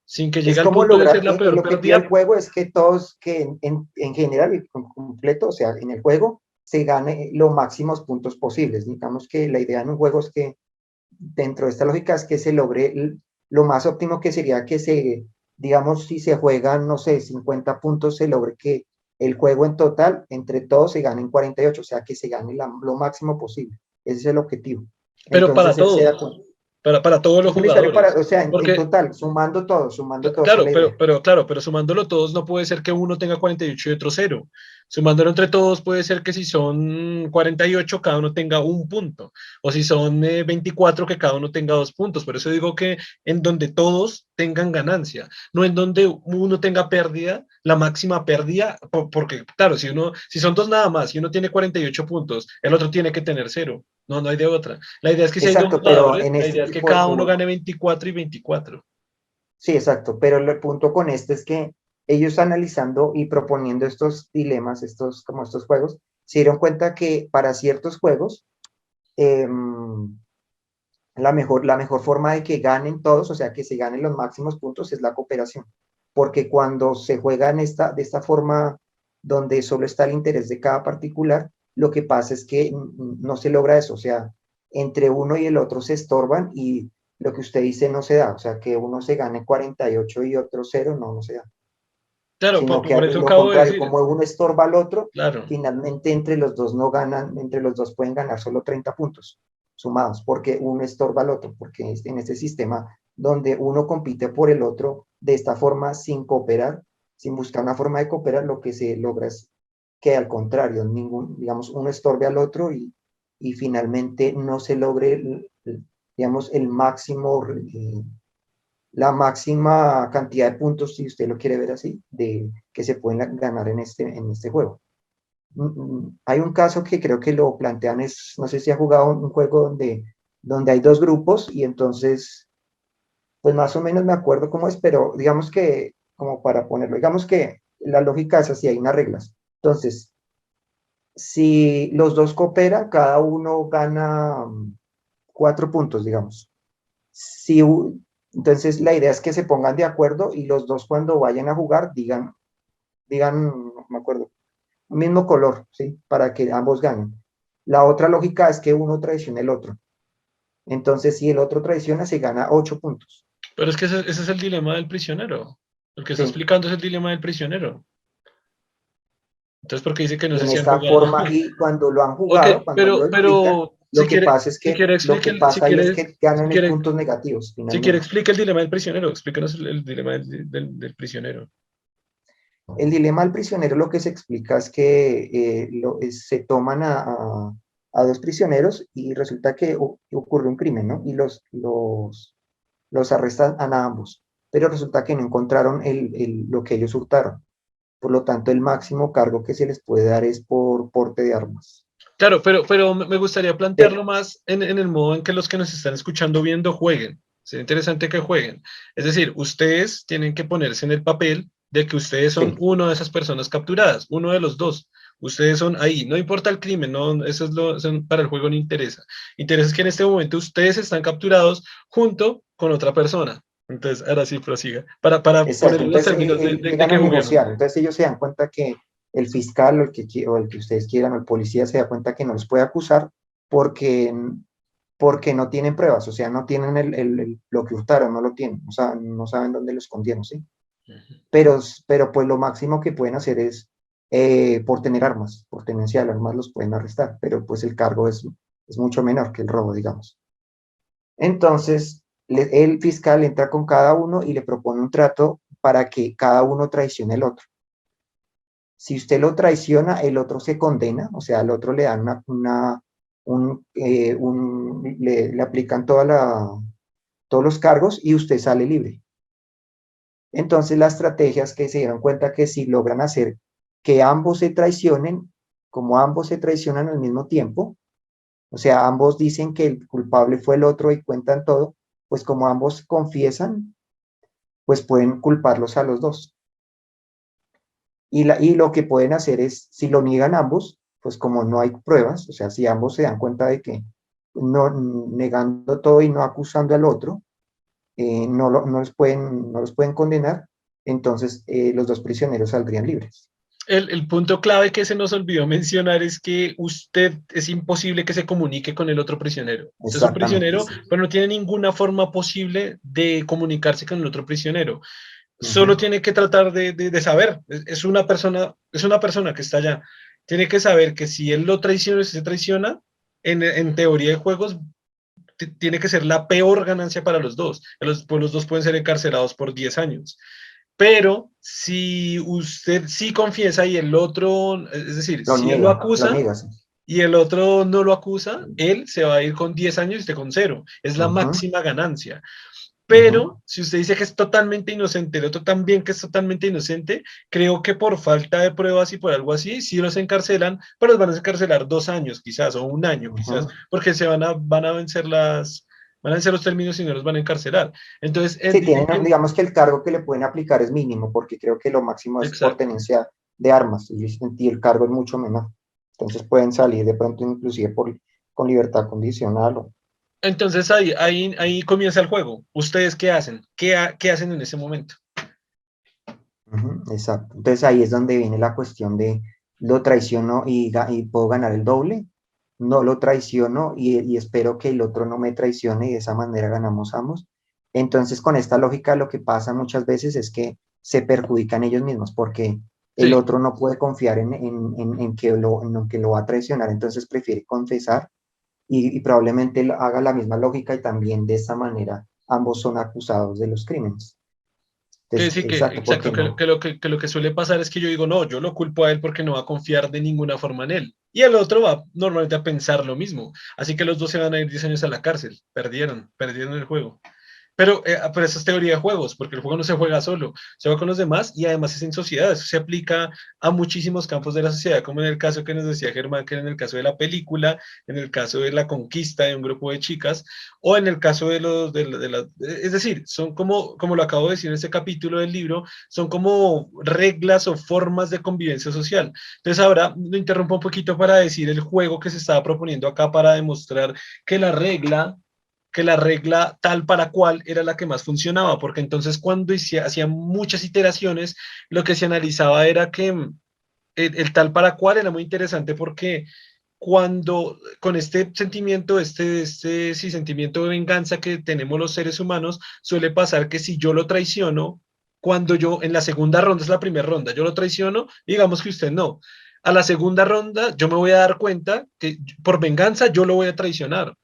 Sin que llegue Es al como punto de ser lograr, la el peor objetivo del pérdida. juego es que todos, que en general y completo, o sea, en el juego, se gane los máximos puntos posibles. Digamos que la idea en un juego es que dentro de esta lógica es que se logre lo más óptimo que sería que digamos, si se juegan, no sé, 50 puntos, se logre que el juego en total, entre todos, se ganen 48, o sea, que se gane lo máximo posible. Ese es el objetivo. Pero Entonces, él se da cuenta. para todos los No necesario jugadores. o sea, en Porque total, sumando todo, esa es Claro, la idea. pero sumándolo todos no puede ser que uno tenga 48 y otro cero. Sumándolo entre todos puede ser que si son 48 cada uno tenga un punto. O si son 24 que cada uno tenga dos puntos. Por eso digo que en donde todos tengan ganancia, no en donde uno tenga pérdida, la máxima pérdida, porque claro, si son dos nada más, y uno tiene 48 puntos, el otro tiene que tener cero. No, no hay de otra. La idea es que si hay dos Exacto, pero jugadores, en la este idea es que tipo de cada uno juego, gane 24 y 24. sí, exacto, pero el punto con este es que ellos analizando y proponiendo estos dilemas, como estos juegos, se dieron cuenta que para ciertos juegos, eh, la mejor forma de que ganen todos, o sea, que se ganen los máximos puntos, es la cooperación. Porque cuando se juega de esta forma, donde solo está el interés de cada particular, lo que pasa es que no se logra eso, o sea, entre uno y el otro se estorban y lo que usted dice no se da, o sea, que uno se gane 48 y otro cero, no se da. Claro, Sino que por eso lo acabo de contrario, decir, como uno estorba al otro, claro. finalmente entre los dos no ganan, entre los dos pueden ganar solo 30 puntos sumados, porque uno estorba al otro, porque en este sistema donde uno compite por el otro de esta forma sin cooperar, sin buscar una forma de cooperar, lo que se logra es que al contrario, digamos, uno estorbe al otro y finalmente no se logre, digamos, la máxima cantidad de puntos, si usted lo quiere ver así, que se pueden ganar en este juego. Hay un caso que creo que lo plantean, no sé si ha jugado un juego donde hay dos grupos y entonces, pues más o menos me acuerdo cómo es, pero digamos que, como para ponerlo, digamos que la lógica es así, hay unas reglas. Entonces, si los dos cooperan, cada uno gana 4 puntos, digamos. Si, entonces, la idea es que se pongan de acuerdo y los dos cuando vayan a jugar no me acuerdo, un mismo color, ¿sí? Para que ambos ganen. La otra lógica es que uno traicione el otro. Entonces, si el otro traiciona, se gana 8 puntos. Pero es que ese es el dilema del prisionero. Lo que está Sí. explicando es el dilema del prisionero. Entonces, ¿por qué dice que no sé En si han esta jugado? forma, y cuando lo han Ok, jugado, cuando lo explican, si lo que quiere, pasa es si que quiere lo que explique, pasa ahí es que si ganan es quiere, puntos negativos, si quiere finalmente. explique el dilema del prisionero, explícanos el dilema del prisionero. El dilema del prisionero lo que se explica es que se toman a dos prisioneros y resulta que ocurre un crimen, ¿no? Y los arrestan a ambos, pero resulta que no encontraron lo que ellos hurtaron. Por lo tanto, el máximo cargo que se les puede dar es por porte de armas. Claro, pero me gustaría Pe- plantearlo más en el modo en que los que nos están escuchando viendo jueguen. Sería interesante que jueguen. Es decir, ustedes tienen que ponerse en el papel de que ustedes son sí, uno de esas personas capturadas, uno de los dos. Ustedes son ahí, no importa el crimen, no, para el juego no interesa. Interesa es que en este momento ustedes están capturados junto con otra persona. Entonces, ahora sí prosiga. Para exacto. ponerlo en los Entonces, términos de llegan que a juguemos. negociar. Entonces, ellos se dan cuenta que el fiscal o el que ustedes quieran o el policía se da cuenta que no los puede acusar porque, porque no tienen pruebas, o sea, no tienen lo que hurtaron, no lo tienen, o sea, no saben dónde lo escondieron, ¿sí? Pero pues lo máximo que pueden hacer es por tener armas, por tenencia de armas los pueden arrestar, pero pues el cargo es mucho menor que el robo, digamos. Entonces, el fiscal entra con cada uno y le propone un trato para que cada uno traicione al otro. Si usted lo traiciona, el otro se condena, o sea, al otro le dan le aplican todos los cargos y usted sale libre. Entonces, la estrategia es que se dieron cuenta que si logran hacer que ambos se traicionen, como ambos se traicionan al mismo tiempo, o sea, ambos dicen que el culpable fue el otro y cuentan todo, pues como ambos confiesan, pues pueden culparlos a los dos. Y lo que pueden hacer es, si lo niegan ambos, pues como no hay pruebas, o sea, si ambos se dan cuenta de que no negando todo y no acusando al otro, no los pueden condenar, entonces los dos prisioneros saldrían libres. El punto clave que se nos olvidó mencionar es que usted es imposible que se comunique con el otro prisionero. Usted es un Exactamente, prisionero, sí. pero no tiene ninguna forma posible de comunicarse con el otro prisionero. Solo Ujú, tiene que tratar de saber. Es una persona que está allá. Tiene que saber que si él lo traiciona, si se traiciona, en teoría de juegos, tiene que ser la peor ganancia para los dos. Pues los dos pueden ser encarcelados por 10 años. Pero si usted sí confiesa y el otro, es decir, si él lo acusa niega, sí. y el otro no lo acusa, él se va a ir con 10 años y usted con cero. Es la Ujú, máxima ganancia. ujú. Pero si usted dice que es totalmente inocente, el otro también que es totalmente inocente, creo que por falta de pruebas y por algo así, sí los encarcelan, pero los van a encarcelar 2 años quizás o un año quizás, Ujú. porque van a vencer van a ser los términos y no los van a encarcelar. Entonces, él Sí, dice que, digamos que el cargo que le pueden aplicar es mínimo, porque creo que lo máximo es por exacto. tenencia de armas, y el cargo es mucho menor. Entonces pueden salir de pronto inclusive con libertad condicional. Entonces ahí comienza el juego. ¿Ustedes qué hacen? ¿Qué hacen en ese momento? Exacto. Entonces ahí es donde viene la cuestión de lo traiciono y puedo ganar el doble, no lo traiciono y espero que el otro no me traicione y de esa manera ganamos ambos. Entonces con esta lógica lo que pasa muchas veces es que se perjudican ellos mismos porque el Sí, otro no puede confiar en que lo va a traicionar, entonces prefiere confesar y probablemente haga la misma lógica y también de esa manera ambos son acusados de los crímenes. que Entonces, sí, que exacto, ¿por exacto, qué no? que lo que suele pasar es que yo digo, no, yo lo culpo a él porque no va a confiar de ninguna forma en él. Y el otro va normalmente a pensar lo mismo. Así que los dos se van a ir 10 años a la cárcel. Perdieron el juego. Pero eso es teoría de juegos, porque el juego no se juega solo, se juega con los demás y además es en sociedad. Eso se aplica a muchísimos campos de la sociedad, como en el caso que nos decía Germán, que era en el caso de la película, en el caso de la conquista de un grupo de chicas, o en el caso es decir, son como lo acabo de decir en este capítulo del libro, son como reglas o formas de convivencia social. Entonces ahora lo interrumpo un poquito para decir el juego que se estaba proponiendo acá para demostrar que la regla que la regla tal para cual era la que más funcionaba, porque entonces cuando hacía muchas iteraciones, lo que se analizaba era que el tal para cual era muy interesante porque cuando con este sentimiento, sí, sentimiento de venganza que tenemos los seres humanos, suele pasar que si yo lo traiciono, cuando yo en la segunda ronda, es la primera ronda, yo lo traiciono, digamos que usted no. A la segunda ronda, yo me voy a dar cuenta que por venganza yo lo voy a traicionar.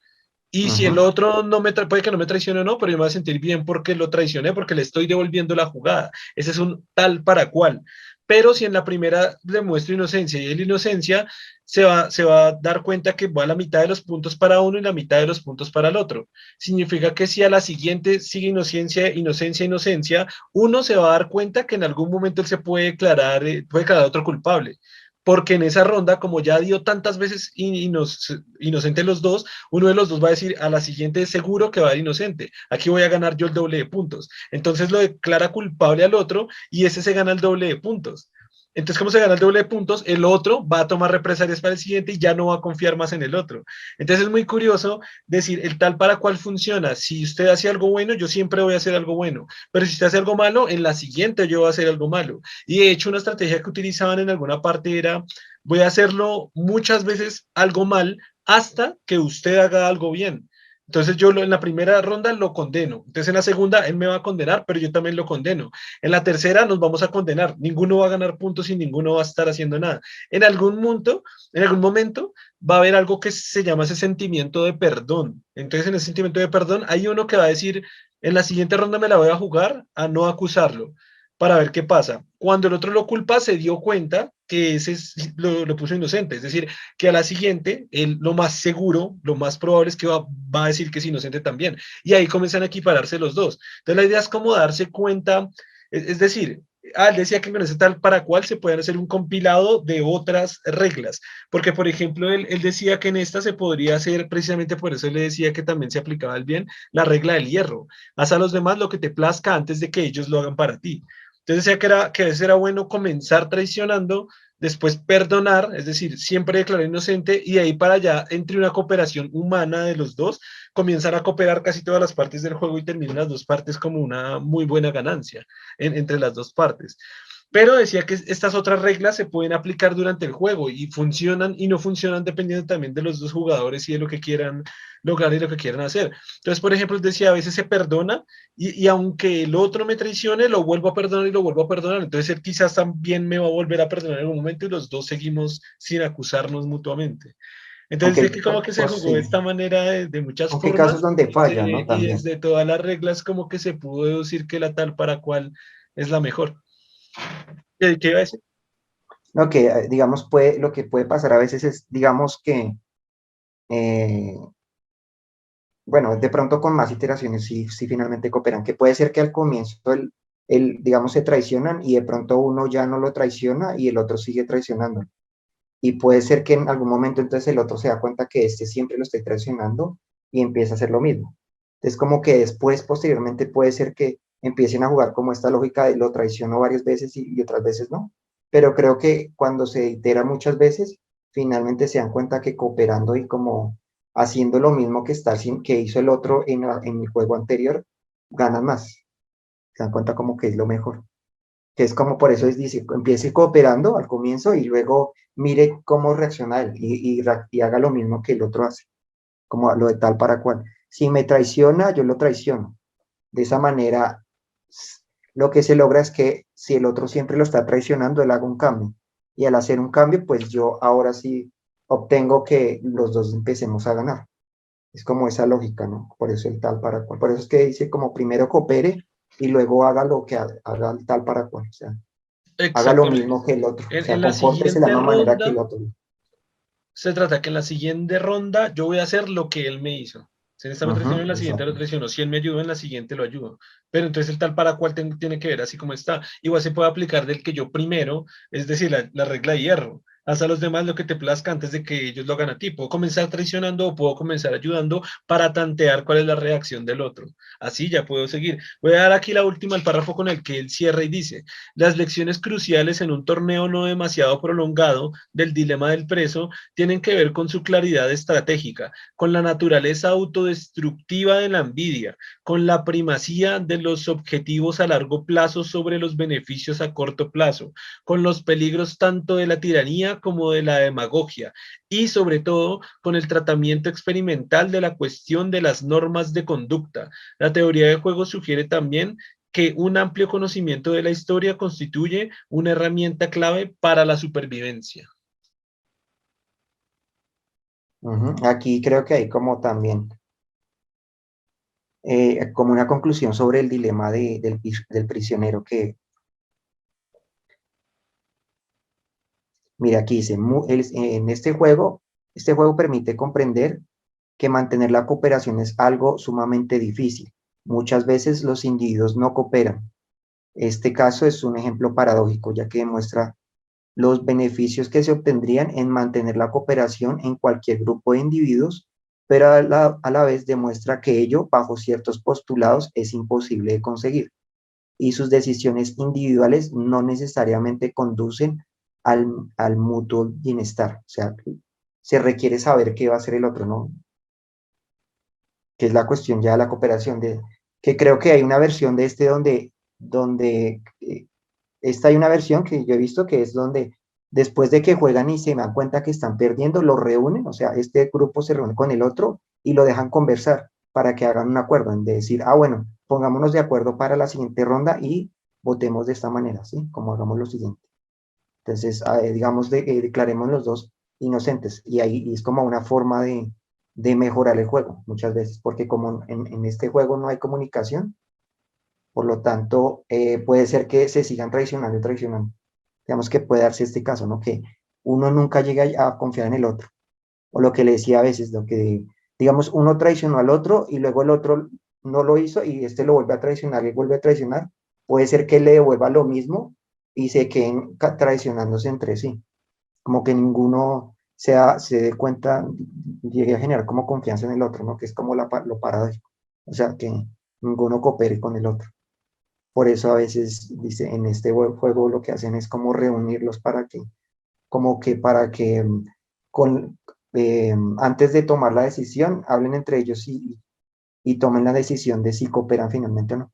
Y si el Ujú. otro no puede que no me traicione o no, pero yo me voy a sentir bien porque lo traicioné, porque le estoy devolviendo la jugada. Ese es un tal para cual. Pero si en la primera demuestro inocencia y él inocencia, se va a dar cuenta que va a la mitad de los puntos para uno y la mitad de los puntos para el otro. Significa que si a la siguiente sigue inocencia, inocencia, inocencia, uno se va a dar cuenta que en algún momento él se puede declarar otro culpable. Porque en esa ronda, como ya dio tantas veces inocente los dos, uno de los dos va a decir a la siguiente seguro que va a ser inocente. Aquí voy a ganar yo el doble de puntos. Entonces lo declara culpable al otro y ese se gana el doble de puntos. Entonces, como se gana el doble de puntos, el otro va a tomar represalias para el siguiente y ya no va a confiar más en el otro. Entonces es muy curioso decir el tal para cual funciona. Si usted hace algo bueno, yo siempre voy a hacer algo bueno. Pero si usted hace algo malo, en la siguiente yo voy a hacer algo malo. Y de hecho, una estrategia que utilizaban en alguna parte era, voy a hacerlo muchas veces algo mal hasta que usted haga algo bien. Entonces en la primera ronda lo condeno. Entonces en la segunda él me va a condenar, pero yo también lo condeno. En la tercera nos vamos a condenar. Ninguno va a ganar puntos y ninguno va a estar haciendo nada. En algún momento va a haber algo que se llama ese sentimiento de perdón. Entonces en ese sentimiento de perdón hay uno que va a decir, en la siguiente ronda me la voy a jugar a no acusarlo para ver qué pasa. Cuando el otro lo culpa, se dio cuenta que lo puso inocente. Es decir, que a la siguiente, lo más seguro, lo más probable es que va a decir que es inocente también. Y ahí comienzan a equipararse los dos. Entonces la idea es como darse cuenta, es decir, él decía que con ese tal para cual se pueden hacer un compilado de otras reglas, porque por ejemplo él decía que en esta se podría hacer, precisamente por eso le decía que también se aplicaba el bien, la regla del hierro, haz a los demás lo que te plazca antes de que ellos lo hagan para ti. Entonces decía que a veces era bueno comenzar traicionando, después perdonar, es decir, siempre declarar inocente y de ahí para allá, entre una cooperación humana de los dos, comienzan a cooperar casi todas las partes del juego y terminan las dos partes como una muy buena ganancia entre las dos partes. Pero decía que estas otras reglas se pueden aplicar durante el juego y funcionan y no funcionan dependiendo también de los dos jugadores y de lo que quieran lograr y lo que quieran hacer. Entonces, por ejemplo, decía, a veces se perdona y aunque el otro me traicione, lo vuelvo a perdonar y lo vuelvo a perdonar. Entonces, él quizás también me va a volver a perdonar en algún momento y los dos seguimos sin acusarnos mutuamente. Entonces, de Aunque, que como que se jugó de sí, esta manera de muchas aunque hay casos formas donde falla, ¿no? y También. desde todas las reglas como que se pudo deducir que la tal para cual es la mejor. ¿Qué iba a decir? Lo que, digamos, lo que puede pasar a veces es, digamos que, eh, bueno, de pronto con más iteraciones sí finalmente cooperan, que puede ser que al comienzo digamos, se traicionan y de pronto uno ya no lo traiciona y el otro sigue traicionando. Y puede ser que en algún momento entonces el otro se da cuenta que este siempre lo está traicionando y empieza a hacer lo mismo. Entonces, como que después, posteriormente, puede ser que empiecen a jugar como esta lógica de lo traiciono varias veces y otras veces no. Pero creo que cuando se itera muchas veces, finalmente se dan cuenta que cooperando y como haciendo lo mismo que hizo el otro en el juego anterior, ganan más. Se dan cuenta como que es lo mejor. Que es como por eso dice, empiece cooperando al comienzo y luego mire cómo reacciona él y haga lo mismo que el otro hace, como lo de tal para cual. Si me traiciona, yo lo traiciono. De esa manera, lo que se logra es que si el otro siempre lo está traicionando, él haga un cambio. Y al hacer un cambio, pues yo ahora sí obtengo que los dos empecemos a ganar. Es como esa lógica, ¿no? Por eso el tal para cual. Por eso es que dice como primero coopere y luego haga lo que haga el tal para cual. O sea, haga lo Exactamente. mismo que el otro. O sea, En la compórtese de la siguiente misma manera que el ronda otro. se trata que en la siguiente ronda yo voy a hacer lo que él me hizo. Si en esta me traicionó, en la siguiente lo Exacto. traicionó. Si él me ayudó, en la siguiente lo ayudo. Pero entonces el tal para cual tiene que ver así como está. Igual se puede aplicar del que yo primero, es decir, la regla de hierro. Haz a los demás lo que te plazca antes de que ellos lo hagan a ti. Puedo comenzar traicionando o puedo comenzar ayudando para tantear cuál es la reacción del otro. Así ya puedo seguir. Voy a dar aquí la última, el párrafo con el que él cierra y dice: las lecciones cruciales en un torneo no demasiado prolongado del dilema del preso tienen que ver con su claridad estratégica, con la naturaleza autodestructiva de la envidia, con la primacía de los objetivos a largo plazo sobre los beneficios a corto plazo, con los peligros tanto de la tiranía como de la demagogia y sobre todo con el tratamiento experimental de la cuestión de las normas de conducta. La teoría de juego sugiere también que un amplio conocimiento de la historia constituye una herramienta clave para la supervivencia. Aquí creo que hay como también, como una conclusión sobre el dilema del prisionero que, mira, aquí dice, en este juego permite comprender que mantener la cooperación es algo sumamente difícil. Muchas veces los individuos no cooperan. Este caso es un ejemplo paradójico, ya que demuestra los beneficios que se obtendrían en mantener la cooperación en cualquier grupo de individuos, pero a la vez demuestra que ello, bajo ciertos postulados, es imposible de conseguir y sus decisiones individuales no necesariamente conducen al mutuo bienestar. O sea, se requiere saber qué va a hacer el otro, ¿no? Que es la cuestión ya de la cooperación, que creo que hay una versión de este donde esta hay una versión que yo he visto que es donde después de que juegan y se dan cuenta que están perdiendo, lo reúnen, o sea, este grupo se reúne con el otro y lo dejan conversar para que hagan un acuerdo, en de decir, ah, bueno, pongámonos de acuerdo para la siguiente ronda y votemos de esta manera, ¿sí? Como hagamos lo siguiente. Entonces, digamos, declaremos los dos inocentes y ahí es como una forma de mejorar el juego muchas veces, porque como en este juego no hay comunicación, por lo tanto, puede ser que se sigan traicionando y traicionando. Digamos que puede darse este caso, ¿no? Que uno nunca llega a confiar en el otro. O lo que le decía a veces, lo que, digamos, uno traicionó al otro y luego el otro no lo hizo y este lo vuelve a traicionar y vuelve a traicionar. Puede ser que le devuelva lo mismo y se queden traicionándose entre sí. Como que ninguno se dé cuenta, llegue a generar como confianza en el otro, ¿no? Que es como lo paradójico. O sea, que ninguno coopere con el otro. Por eso a veces, dice, en este juego lo que hacen es como reunirlos para que con, antes de tomar la decisión, hablen entre ellos y tomen la decisión de si cooperan finalmente o no.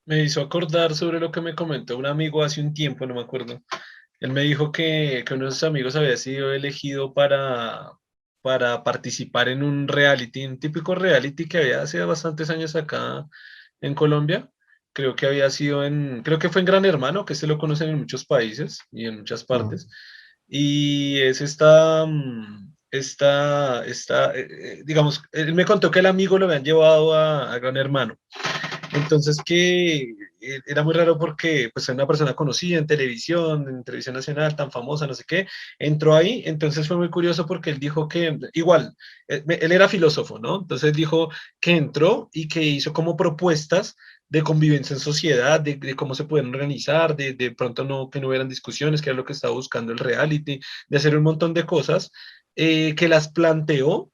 Me hizo acordar sobre lo que me comentó un amigo hace un tiempo, no me acuerdo. Él me dijo que uno de sus amigos había sido elegido para participar en un reality, un típico reality que había hace bastantes años acá en Colombia. Creo que fue en Gran Hermano, que se lo conocen en muchos países y en muchas Mm. partes. Y es digamos, él me contó que el amigo lo habían llevado a Gran Hermano. Entonces que era muy raro porque pues era una persona conocida en televisión nacional, tan famosa, no sé qué, entró ahí, entonces fue muy curioso porque él dijo que, igual, él era filósofo, ¿no? Entonces dijo que entró y que hizo como propuestas de convivencia en sociedad, de cómo se pueden organizar, de pronto no, que no hubieran discusiones, que era lo que estaba buscando el reality, de hacer un montón de cosas que las planteó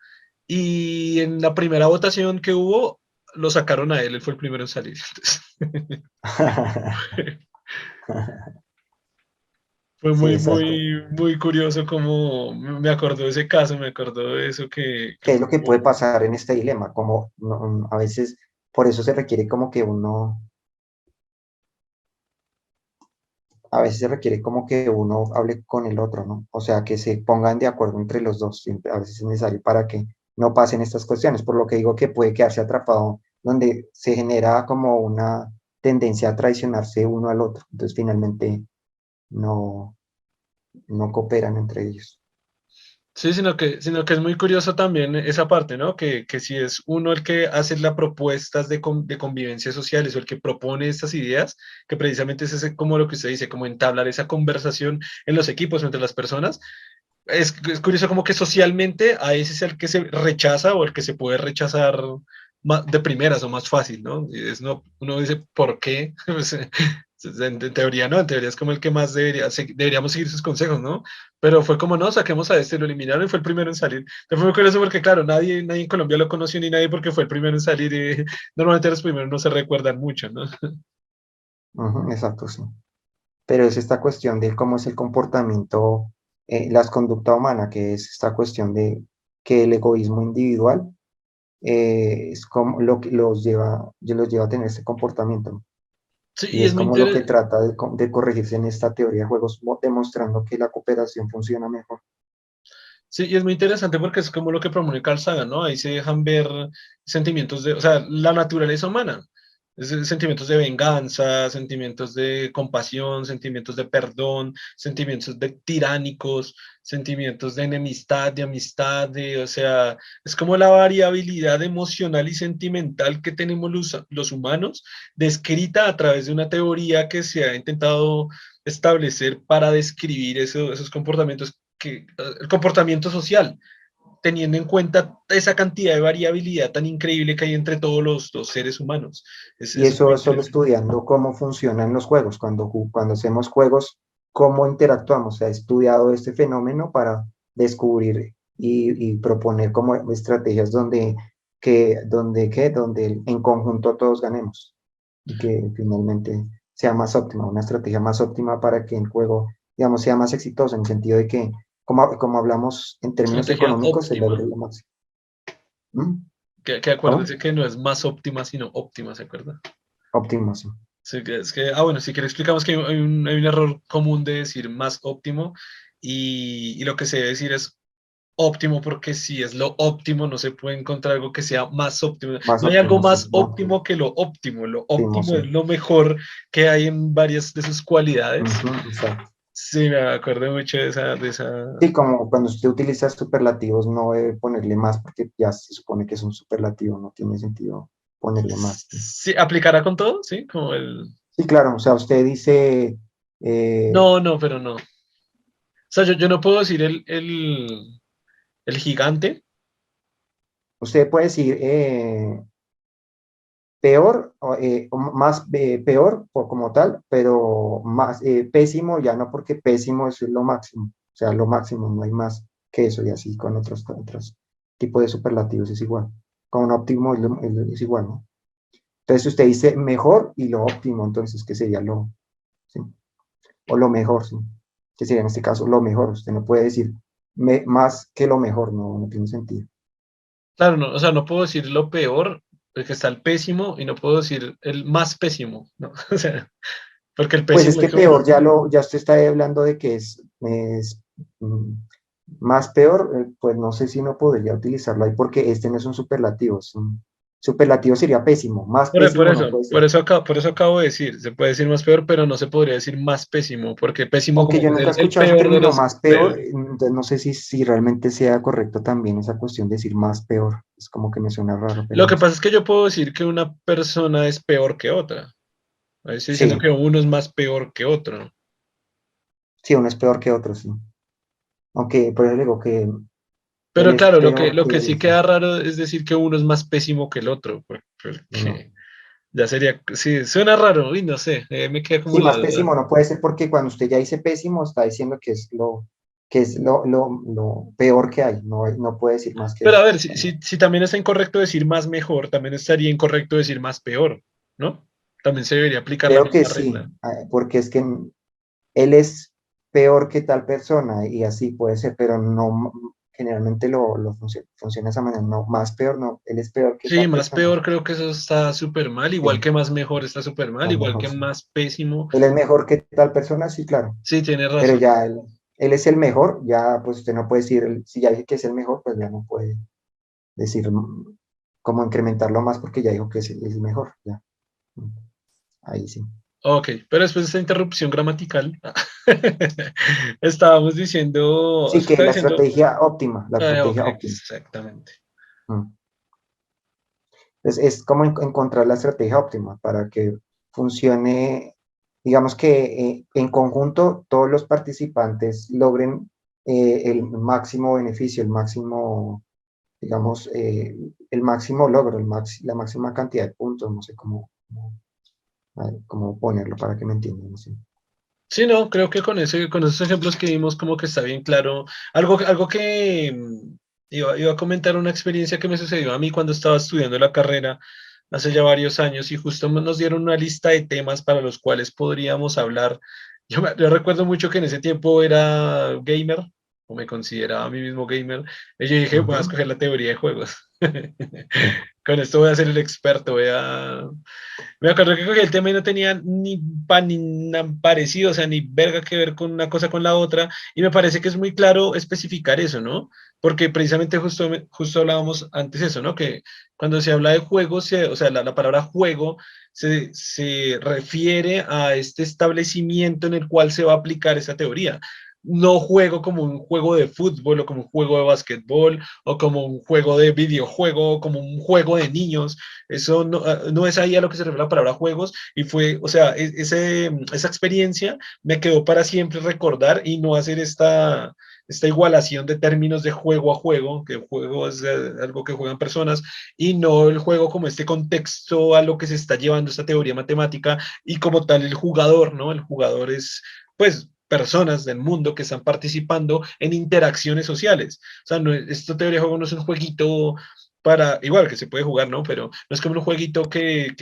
y en la primera votación que hubo, lo sacaron a él, él fue el primero en salir. Fue Sí, muy, exacto. muy, muy curioso como me acordó de ese caso, me acordó de eso que ¿Qué es fue lo que puede como... pasar en este dilema? Como a veces, por eso se requiere como que uno, a veces se requiere como que uno hable con el otro, ¿no? O sea, que se pongan de acuerdo entre los dos, siempre, a veces es necesario para que no pasen estas cuestiones, por lo que digo que puede quedarse atrapado, donde se genera como una tendencia a traicionarse uno al otro, entonces finalmente no, no cooperan entre ellos. Sí, sino que es muy curioso también esa parte, ¿no? Que si es uno el que hace las propuestas de convivencia sociales o el que propone estas ideas, que precisamente es ese, como lo que usted dice, como entablar esa conversación en los equipos o entre las personas, es curioso como que socialmente a ese es el que se rechaza o el que se puede rechazar de primeras o más fácil, ¿no? Y es, no uno dice, ¿por qué? Pues, en teoría no, en teoría es como el que más deberíamos seguir sus consejos, ¿no? Pero fue como, no, saquemos a este, lo eliminaron y fue el primero en salir. Fue muy curioso porque, claro, nadie en Colombia lo conoció ni nadie porque fue el primero en salir y normalmente los primeros no se recuerdan mucho, ¿no? Ujú, exacto, sí. Pero es esta cuestión de cómo es el comportamiento, la conducta humana, que es esta cuestión de que el egoísmo individual es como lo que los lleva a tener este comportamiento, ¿no? Sí, Y y es es muy como lo que interesante. trata de corregirse en esta teoría de juegos, demostrando que la cooperación funciona mejor. Sí, y es muy interesante porque es como lo que propone Carl Sagan, ¿no? Ahí se dejan ver sentimientos de, o sea, la naturaleza humana, sentimientos de venganza, sentimientos de compasión, sentimientos de perdón, sentimientos de tiránicos, sentimientos de enemistad, de amistad, o sea, es como la variabilidad emocional y sentimental que tenemos los humanos, descrita a través de una teoría que se ha intentado establecer para describir esos comportamientos el comportamiento social, teniendo en cuenta esa cantidad de variabilidad tan increíble que hay entre todos los seres humanos. Y Es eso muy es solo interesante. estudiando cómo funcionan los juegos. Cuando hacemos juegos, cómo interactuamos. Se ha estudiado este fenómeno para descubrir y proponer como estrategias donde en conjunto todos ganemos y que finalmente sea más óptima, una estrategia más óptima para que el juego, digamos, sea más exitoso en el sentido de que, como hablamos en términos Estrategia económicos, se óptima. logre lo máximo. ¿Mm? Que ¿Cómo? acuérdese que no es más óptima, sino óptima, ¿se acuerda? Óptimo, sí. Sí, es que, bueno, si quiere explicamos que hay un error común de decir más óptimo y lo que se debe decir es óptimo porque si es lo óptimo no se puede encontrar algo que sea más óptimo. Más No hay algo óptimo, sí. más óptimo que lo óptimo. Lo Óptimo, óptimo sí. es lo mejor que hay en varias de sus cualidades. Ujú, exacto. Sí, me acuerdo mucho de esa. Sí, como cuando usted utiliza superlativos, no debe ponerle más porque ya se supone que es un superlativo, no tiene sentido ponerle más. Sí, Sí, aplicará con todo, ¿sí? Como el... sí, claro, o sea, usted dice, No, no, pero no. O sea, yo no puedo decir el gigante. usted puede decir peor, o más peor como tal, pero más pésimo ya no, porque pésimo es lo máximo, o sea, lo máximo, no hay más que eso, y así con otros tipos de superlativos es igual. Con un óptimo es igual, ¿no? Entonces usted dice mejor y lo óptimo, entonces, ¿qué sería lo, sí? O lo mejor, ¿sí? ¿Qué sería en este caso lo mejor? Usted no puede decir más que lo mejor, no, no tiene sentido. Claro, no, o sea, no puedo decir lo peor, porque está el pésimo, y no puedo decir el más pésimo, ¿no? O sea, porque el Pues es pésimo que es uno. peor, ya usted está hablando de que es mm, más peor, pues no sé si no podría utilizarlo ahí porque este no es un superlativo, superlativo sería pésimo, más Por pésimo no eso, puede ser. por eso acabo de decir, se puede decir más peor, pero no se podría decir más pésimo, porque pésimo Aunque como yo que es nunca he el escuchado ese peor de término los más peor, peores. entonces no sé si realmente sea correcto también esa cuestión de decir más peor. Es como que me suena raro, pero Lo que no sé. pasa es que yo puedo decir que una persona es peor que otra. Ahí estoy diciendo que Sí, uno es más peor que otro. sí, uno es peor que otro, sí. Aunque por eso digo que él Pero es claro, peor lo que que sí sí. queda raro es decir que uno es más pésimo que el otro, No. porque ya sería, sí, suena raro, y no sé, me queda como Sí, la más duda. pésimo no puede ser porque cuando usted ya dice pésimo está diciendo que es lo que es lo peor que hay, no puede decir más que Pero eso. a ver, si también está incorrecto decir más mejor, también estaría incorrecto decir más peor, ¿no? También se debería aplicar la Creo que misma sí, regla. porque es que él es peor que tal persona y así puede ser, pero no, generalmente funciona de esa manera, no, más peor, no, él es peor que Sí, tal más persona, peor creo que eso está súper mal, igual sí, que más mejor está súper mal, más igual mejor, que sí. más pésimo. Él es mejor que tal persona, sí, claro, Sí, tiene pero razón. ya él es el mejor, ya pues usted no puede decir, si ya dije que es el mejor, pues ya no puede decir cómo incrementarlo más porque ya dijo que es el mejor, ya, ahí sí. Ok, pero después de esta interrupción gramatical, estábamos diciendo, Sí, usted que está diciendo, la estrategia ok, óptima. exactamente. Mm. Entonces, es como encontrar la estrategia óptima para que funcione, digamos que en conjunto todos los participantes logren el máximo beneficio, el máximo, digamos, el máximo logro, la máxima cantidad de puntos, no sé cómo ponerlo para que me entiendan. No sé. Sí, no, creo que con esos ejemplos que vimos, como que está bien claro. Algo que iba a comentar una experiencia que me sucedió a mí cuando estaba estudiando la carrera hace ya varios años y justo nos dieron una lista de temas para los cuales podríamos hablar. Yo recuerdo mucho que en ese tiempo era gamer, o me consideraba a mí mismo gamer, y yo dije, voy a Ujú, escoger la teoría de juegos. sí. Con esto voy a ser el experto, voy a... Me acuerdo que cogí el tema y no tenía ni pan ni nada parecido, o sea, ni verga que ver con una cosa con la otra, y me parece que es muy claro especificar eso, ¿no? Porque precisamente justo hablábamos antes eso, ¿no? Que cuando se habla de juegos, o sea, la palabra juego se refiere a este establecimiento en el cual se va a aplicar esa teoría. No juego como un juego de fútbol o como un juego de básquetbol o como un juego de videojuego o como un juego de niños. Eso no, no es ahí a lo que se refiere la palabra juegos y fue, o sea, esa experiencia me quedó para siempre recordar y no hacer esta igualación de términos de juego a juego, que juego es algo que juegan personas, y no el juego como este contexto a lo que se está llevando esta teoría matemática y como tal el jugador, ¿no? El jugador es, pues, personas del mundo que están participando en interacciones sociales. O sea, no, esta teoría de juego no es un jueguito para, igual que se puede jugar, ¿no? Pero no es como un jueguito que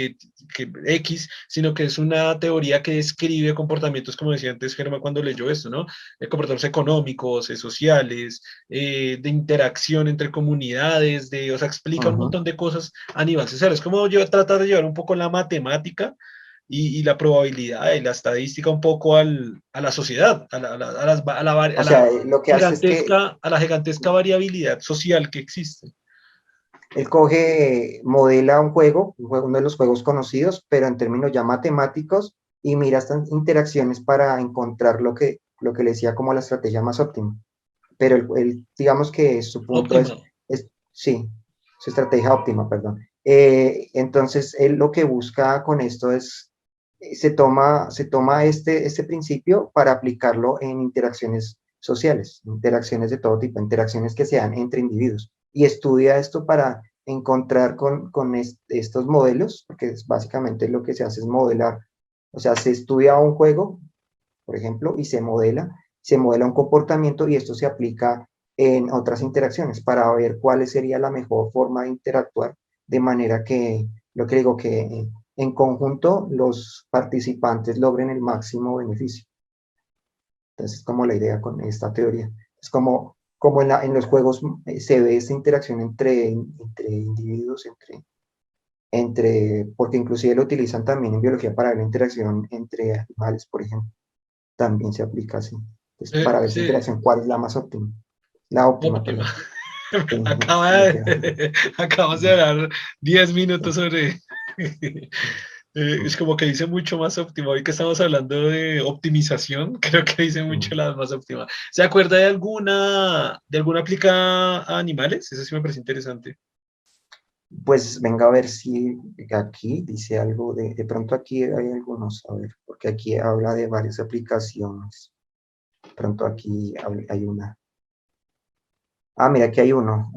X, sino que es una teoría que describe comportamientos, como decía antes Germán cuando leyó esto, ¿no? Comportamientos económicos, sociales, de interacción entre comunidades, o sea, explica un Ujú. montón de cosas a nivel social. Es como yo tratar de llevar un poco la matemática y la probabilidad y la estadística un poco a la sociedad, O sea, lo que hace es que a la gigantesca variabilidad social que existe. él coge, modela uno de los juegos conocidos, pero en términos ya matemáticos, y mira estas interacciones para encontrar lo que le decía como la estrategia más óptima. Pero digamos que su punto Óptima. sí, su estrategia óptima, perdón. Entonces, él lo que busca con esto es, se toma este principio para aplicarlo en interacciones sociales, interacciones de todo tipo, interacciones que sean entre individuos. Y estudia esto para encontrar con estos modelos, porque básicamente lo que se hace es modelar, o sea, se estudia un juego, por ejemplo, y se modela un comportamiento y esto se aplica en otras interacciones para ver cuál sería la mejor forma de interactuar de manera que, lo que digo, que en conjunto los participantes logren el máximo beneficio. Entonces, es como la idea con esta teoría. Es como en los juegos se ve esta interacción entre individuos, porque inclusive lo utilizan también en biología para ver la interacción entre animales, por ejemplo. También se aplica así. Entonces, para ver esa Sí, interacción, ¿cuál es la más óptima? La óptima, óptima. perdón. Sí, Acaba queda bien. acabas de Ujú, hablar 10 sí. minutos sobre... es como que dice mucho más óptima. Hoy que estamos hablando de optimización, creo que dice mucho Mm. la más óptima. ¿Se acuerda de alguna aplica a animales? Eso sí me parece interesante. Pues venga a ver si aquí dice algo de pronto aquí hay algunos, a ver, porque aquí habla de varias aplicaciones. De pronto aquí hay una. Ah, mira, aquí hay uno,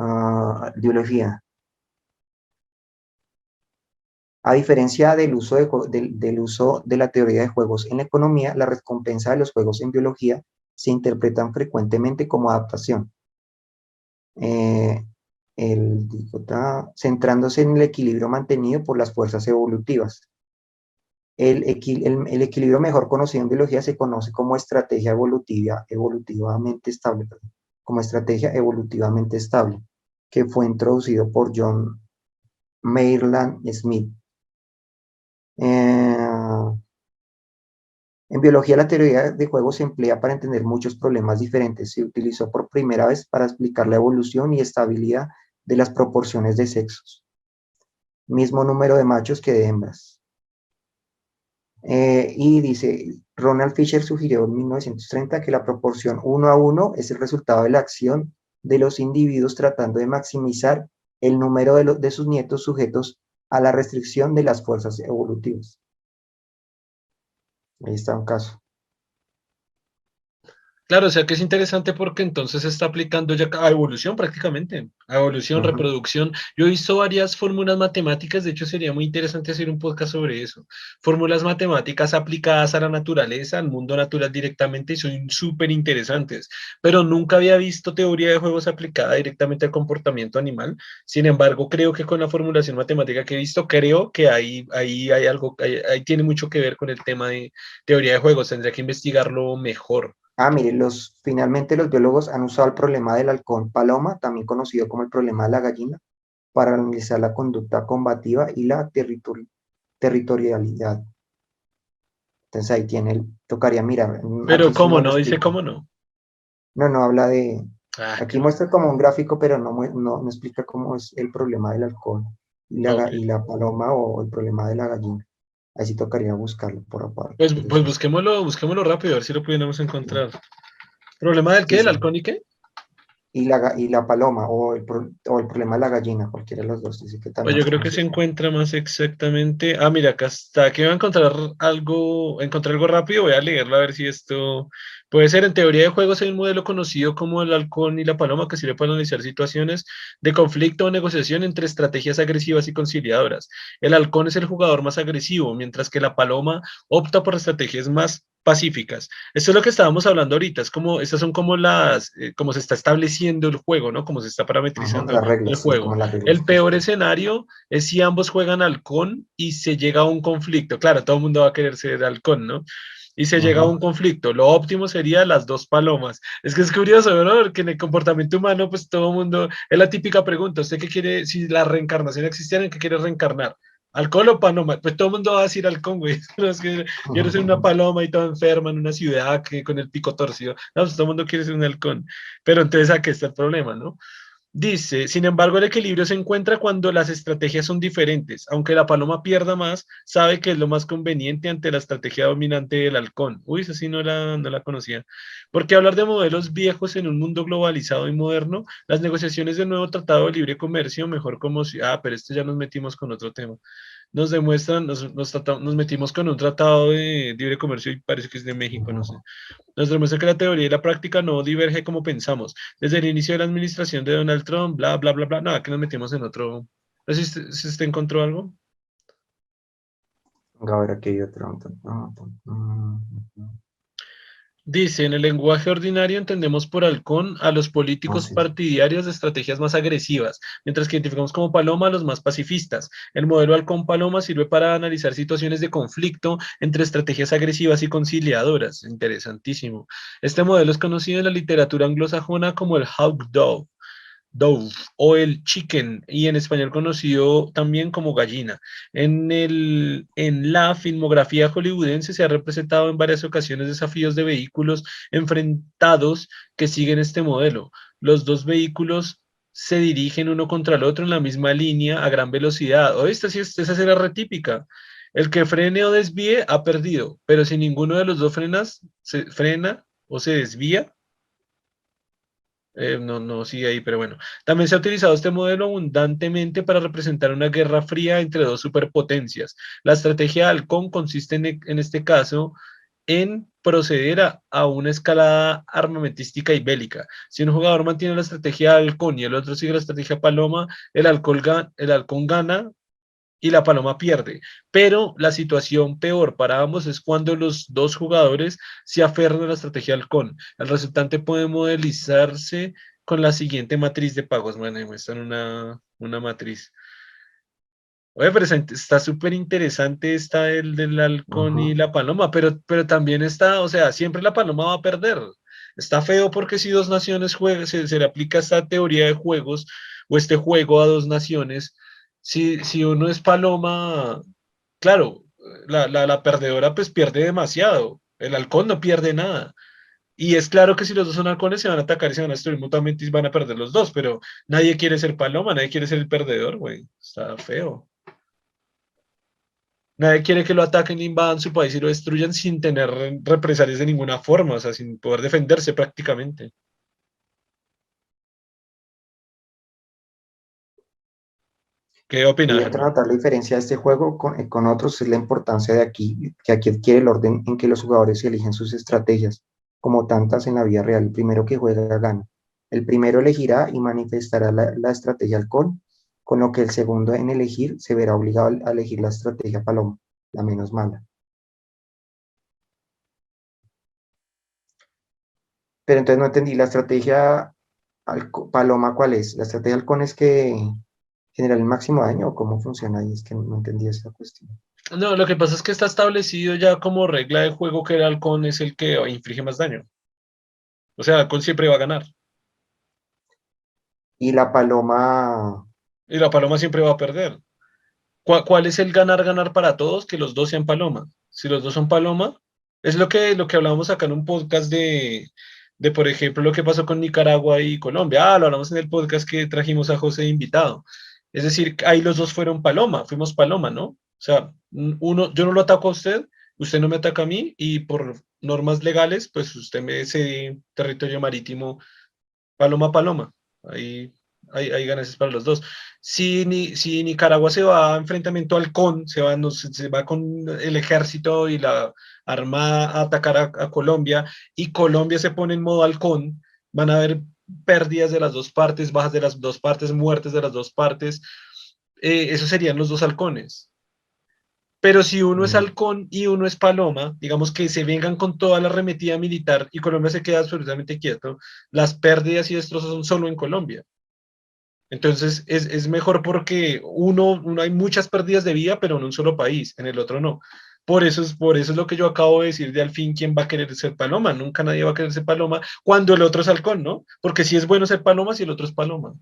biología. A diferencia del uso de la teoría de juegos en la economía, la recompensa de los juegos en biología se interpretan frecuentemente como adaptación, eh, centrándose en el equilibrio mantenido por las fuerzas evolutivas. El equilibrio mejor conocido en biología se conoce como estrategia evolutivamente estable, perdón, como estrategia evolutivamente estable, que fue introducido por John Maitland Smith. En biología, la teoría de juegos se emplea para entender muchos problemas diferentes. Se utilizó por primera vez para explicar la evolución y estabilidad de las proporciones de sexos, mismo número de machos que de hembras. Y dice, Ronald Fisher sugirió en 1930 que la proporción 1:1 es el resultado de la acción de los individuos tratando de maximizar el número de sus nietos sujetos a la restricción de las fuerzas evolutivas. Ahí está un caso. Claro, o sea que es interesante porque entonces se está aplicando ya a evolución prácticamente, a evolución, reproducción. Yo he visto varias fórmulas matemáticas, de hecho sería muy interesante hacer un podcast sobre eso. Fórmulas matemáticas aplicadas a la naturaleza, al mundo natural directamente, y son súper interesantes, pero nunca había visto teoría de juegos aplicada directamente al comportamiento animal. Sin embargo, creo que con la formulación matemática que he visto, creo que ahí hay algo, ahí tiene mucho que ver con el tema de teoría de juegos, tendría que investigarlo mejor. Mire, finalmente los biólogos han usado el problema del halcón paloma, también conocido como el problema de la gallina, para analizar la conducta combativa y la territorialidad. Entonces ahí tocaría mirar, Pero aquí sí cómo no lo no, dice explica. cómo no. No habla de, Ah, aquí muestra como un gráfico, pero no explica cómo es el problema del halcón ok. y la paloma o el problema de la gallina. Ahí sí tocaría buscarlo por aparte, pero Pues sí, busquémoslo rápido, a ver si lo pudiéramos encontrar. ¿Problema del qué? sí, ¿Del sí. halcón y qué? Y la paloma o el problema de la gallina, cualquiera de los dos, dice que Pues también yo es creo que se conocido. encuentra más exactamente. Ah, mira, acá está. Aquí voy a encontrar algo rápido. Voy a leerlo a ver si esto puede ser. En teoría de juegos hay un modelo conocido como el halcón y la paloma que sirve para analizar situaciones de conflicto o negociación entre estrategias agresivas y conciliadoras. El halcón es el jugador más agresivo, mientras que la paloma opta por estrategias más pacíficas. Esto es lo que estábamos hablando ahorita. Estas son como como se está estableciendo el juego, ¿no? Como se está parametrizando Las el reglas, sí, juego. como las reglas El que peor usted. escenario es si ambos juegan halcón y se llega a un conflicto. Claro, todo el mundo va a querer ser halcón, ¿no? Y se llega a un conflicto. Lo óptimo sería las dos palomas. Es que es curioso, ¿no? Porque en el comportamiento humano, pues todo el mundo, es la típica pregunta, ¿usted qué quiere, si la reencarnación existiera, en qué quiere reencarnar? ¿Halcón o paloma? Pues todo el mundo va a decir halcón, güey. No, es que quiero ser una paloma y toda enferma en una ciudad que, con el pico torcido. No, pues todo el mundo quiere ser un halcón. Pero entonces aquí está el problema, ¿no? Dice, sin embargo, el equilibrio se encuentra cuando las estrategias son diferentes. Aunque la paloma pierda más, sabe que es lo más conveniente ante la estrategia dominante del halcón. Uy, esa sí no la conocía. Porque hablar de modelos viejos en un mundo globalizado y moderno, las negociaciones del nuevo tratado de libre comercio, mejor como si... Ah, pero esto ya nos metimos con otro tema. Nos demuestran, nos metimos con un tratado de libre comercio y parece que es de México, no sé. Nos demuestra que la teoría y la práctica no diverge como pensamos. Desde el inicio de la administración de Donald Trump, bla, bla, bla, bla. Nada, que nos metimos en otro. No sé si usted encontró algo. A ver, aquí hay otro. Dice, en el lenguaje ordinario entendemos por halcón a los No, políticos sí, sí. partidarios de estrategias más agresivas, mientras que identificamos como paloma a los más pacifistas. El modelo halcón-paloma sirve para analizar situaciones de conflicto entre estrategias agresivas y conciliadoras. Interesantísimo. Este modelo es conocido en la literatura anglosajona como el hawk dove o el chicken y en español conocido también como gallina. En la filmografía hollywoodense se ha representado en varias ocasiones desafíos de vehículos enfrentados que siguen este modelo. Los dos vehículos se dirigen uno contra el otro en la misma línea a gran velocidad. O esta sí era retípica. El que frene o desvíe ha perdido, pero si ninguno de los dos frena o se desvía, no sigue ahí, pero bueno. También se ha utilizado este modelo abundantemente para representar una guerra fría entre dos superpotencias. La estrategia de Halcón consiste en este caso en proceder a una escalada armamentística y bélica. Si un jugador mantiene la estrategia de Halcón y el otro sigue la estrategia Paloma, el halcón gana y la paloma pierde. Pero la situación peor para ambos es cuando los dos jugadores se aferran a la estrategia halcón. El resultante puede modelizarse con la siguiente matriz de pagos. Bueno, me muestran una matriz. Oye, pero está súper interesante está el del halcón y Ujú. la paloma, pero también está, o sea, siempre la paloma va a perder. Está feo porque si dos naciones juegan, se le aplica esta teoría de juegos o este juego a dos naciones, si uno es paloma, claro, la perdedora pues pierde demasiado. El halcón no pierde nada. Y es claro que si los dos son halcones se van a atacar y se van a destruir mutuamente y van a perder los dos, pero nadie quiere ser paloma, nadie quiere ser el perdedor, güey. Está feo. Nadie quiere que lo ataquen, invadan su país y lo destruyan sin tener represalias de ninguna forma, o sea, sin poder defenderse prácticamente. ¿Qué Y opinas, otra Germán? notable diferencia de este juego con otros es la importancia de aquí, que aquí adquiere el orden en que los jugadores eligen sus estrategias, como tantas en la vida real. El primero que juega gana. El primero elegirá y manifestará la estrategia halcón, con lo que el segundo en elegir se verá obligado a elegir la estrategia paloma, la menos mala. Pero entonces no entendí, la estrategia paloma, ¿cuál es? ¿La estrategia halcón es que genera el máximo daño o cómo funciona ahí? Es que no entendí esa cuestión. No, lo que pasa es que está establecido ya como regla de juego que el halcón es el que inflige más daño. O sea, el halcón siempre va a ganar Y la paloma, y la paloma siempre va a perder. ¿Cuál es el ganar-ganar para todos? Que los dos sean paloma. Si los dos son paloma, es lo que hablábamos acá en un podcast de, por ejemplo, lo que pasó con Nicaragua y Colombia. Ah, lo hablamos en el podcast que trajimos a José de invitado. Es decir, ahí los dos fueron paloma, fuimos paloma, ¿no? O sea, uno, yo no lo ataco a usted, usted no me ataca a mí y por normas legales, pues usted me cede territorio marítimo paloma, paloma. Ahí hay ganancias para los dos. Si Nicaragua se va a enfrentamiento al CON, se va con el ejército y la armada a atacar a Colombia, y Colombia se pone en modo halcón, van a haber pérdidas de las dos partes, bajas de las dos partes, muertes de las dos partes. Esos serían los dos halcones. Pero si uno es mm, halcón y uno es paloma, digamos que se vengan con toda la arremetida militar y Colombia se queda absolutamente quieto, las pérdidas y destrozos son solo en Colombia. Entonces es mejor porque uno hay muchas pérdidas de vida, pero en un solo país, en el otro no. Por eso es lo que yo acabo de decir de al fin quién va a querer ser paloma. Nunca nadie va a querer ser paloma cuando el otro es halcón, ¿no? Porque si es bueno ser paloma si el otro es paloma.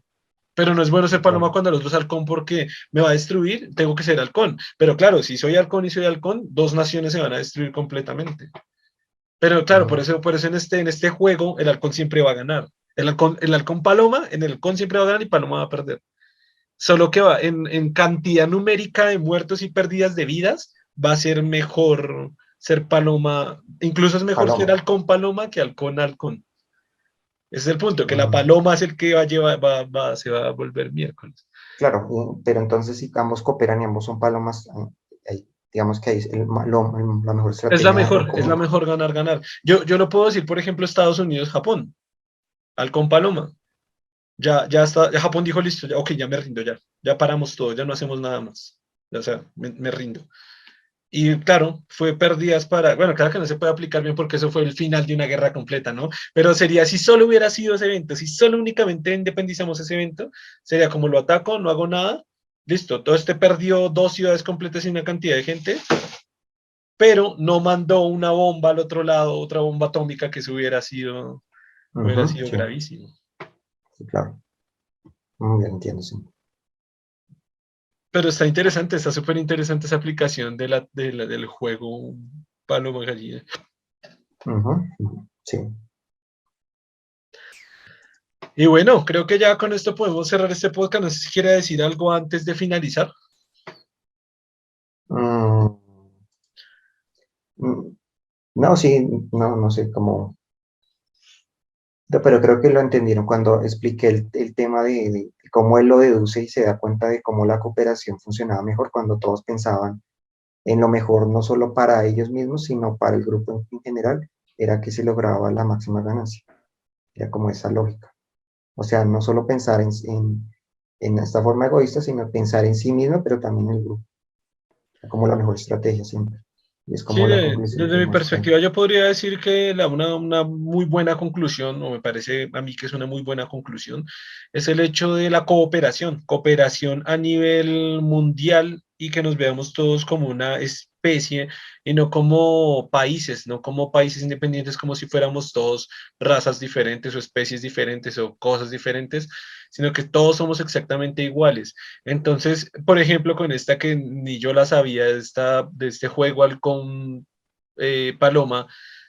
Pero no es bueno ser paloma claro, cuando el otro es halcón porque me va a destruir, tengo que ser halcón. Pero claro, si soy halcón y soy halcón, dos naciones se van a destruir completamente. Pero claro, por mm, eso, por eso en este juego el halcón siempre va a ganar. El halcón paloma, en el halcón siempre va a ganar y paloma va a perder. Solo que va en cantidad numérica de muertos y pérdidas de vidas, va a ser mejor ser paloma. Incluso es mejor ser paloma. halcón paloma que halcón halcón. Ese es el punto, que la Mm, paloma es el que va a llevar, se va a volver miércoles. claro, pero entonces si ambos cooperan y ambos son palomas, digamos que ahí es la mejor estrategia o Es la cómo. mejor ganar, ganar. Yo no puedo decir, por ejemplo, Estados Unidos, Japón, halcón paloma. Ya está, ya Japón dijo listo, ya, ok, ya me rindo, ya paramos todo, ya no hacemos nada más. O sea, me rindo. Y claro, fue pérdidas bueno, claro que no se puede aplicar bien porque eso fue el final de una guerra completa, ¿no? Pero sería, si solo hubiera sido ese evento, si solo únicamente independizamos ese evento, sería como lo ataco, no hago nada, listo, todo este perdió dos ciudades completas y una cantidad de gente, pero no mandó una bomba al otro lado, otra bomba atómica que eso hubiera Ujú, sido sí, gravísimo. sí, claro. Ya entiendo, sí. Pero está interesante, está súper interesante esa aplicación del juego Paloma Gallina. Ujú, ujú, sí. Y bueno, creo que ya con esto podemos cerrar este podcast. No sé si quiere decir algo antes de finalizar. Mm, mm, no, sí, no sé cómo, pero creo que lo entendieron cuando expliqué el tema de cómo él lo deduce y se da cuenta de cómo la cooperación funcionaba mejor cuando todos pensaban en lo mejor no solo para ellos mismos, sino para el grupo en general, era que se lograba la máxima ganancia. Era como esa lógica. O sea, no solo pensar en esta forma egoísta, sino pensar en sí mismo, pero también en el grupo, como la mejor estrategia siempre. Y es Sí, como la conclusión desde que mi hemos traído. perspectiva yo podría decir que una muy buena conclusión, o me parece a mí que es una muy buena conclusión, es el hecho de la cooperación, cooperación a nivel mundial y que nos veamos todos como una especie y no como países, no como países independientes, como si fuéramos todos razas diferentes o especies diferentes o cosas diferentes, sino que todos somos exactamente iguales. Entonces, por ejemplo, con esta que ni yo la sabía, de este juego Halcón Paloma,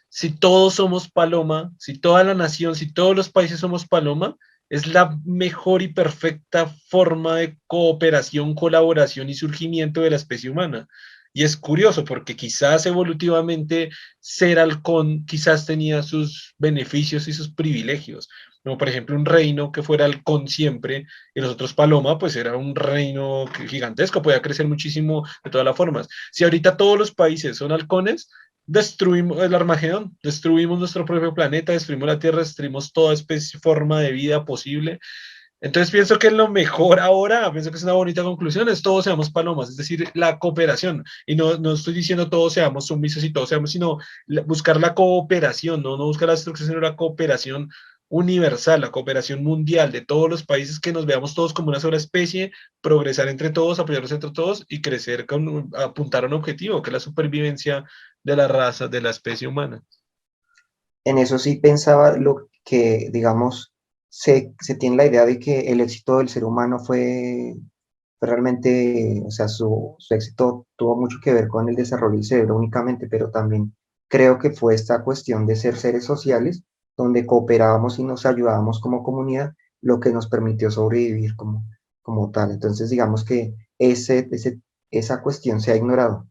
si todos somos Paloma, si toda la nación, si todos los países somos Paloma, es la mejor y perfecta forma de cooperación, colaboración y surgimiento de la especie humana. Y es curioso porque quizás evolutivamente ser halcón quizás tenía sus beneficios y sus privilegios, como por ejemplo un reino que fuera halcón siempre y los otros paloma, pues era un reino gigantesco, podía crecer muchísimo de todas las formas. Si ahorita todos los países son halcones, destruimos el Armagedón, destruimos nuestro propio planeta, destruimos la Tierra, destruimos toda especie, forma de vida posible. Entonces pienso que lo mejor ahora, pienso que es una bonita conclusión, es todos seamos palomas, es decir, la cooperación. Y no estoy diciendo todos seamos sumisos y todos seamos, sino buscar la cooperación, no buscar la destrucción, sino la cooperación universal, la cooperación mundial de todos los países, que nos veamos todos como una sola especie, progresar entre todos, apoyarnos entre todos y crecer con apuntar a un objetivo, que es la supervivencia de la raza, de la especie humana. En eso sí pensaba lo que, digamos, se tiene la idea de que el éxito del ser humano fue realmente, o sea, su éxito tuvo mucho que ver con el desarrollo del cerebro únicamente, pero también creo que fue esta cuestión de ser seres sociales, donde cooperábamos y nos ayudábamos como comunidad, lo que nos permitió sobrevivir como tal. Entonces, digamos que esa cuestión se ha ignorado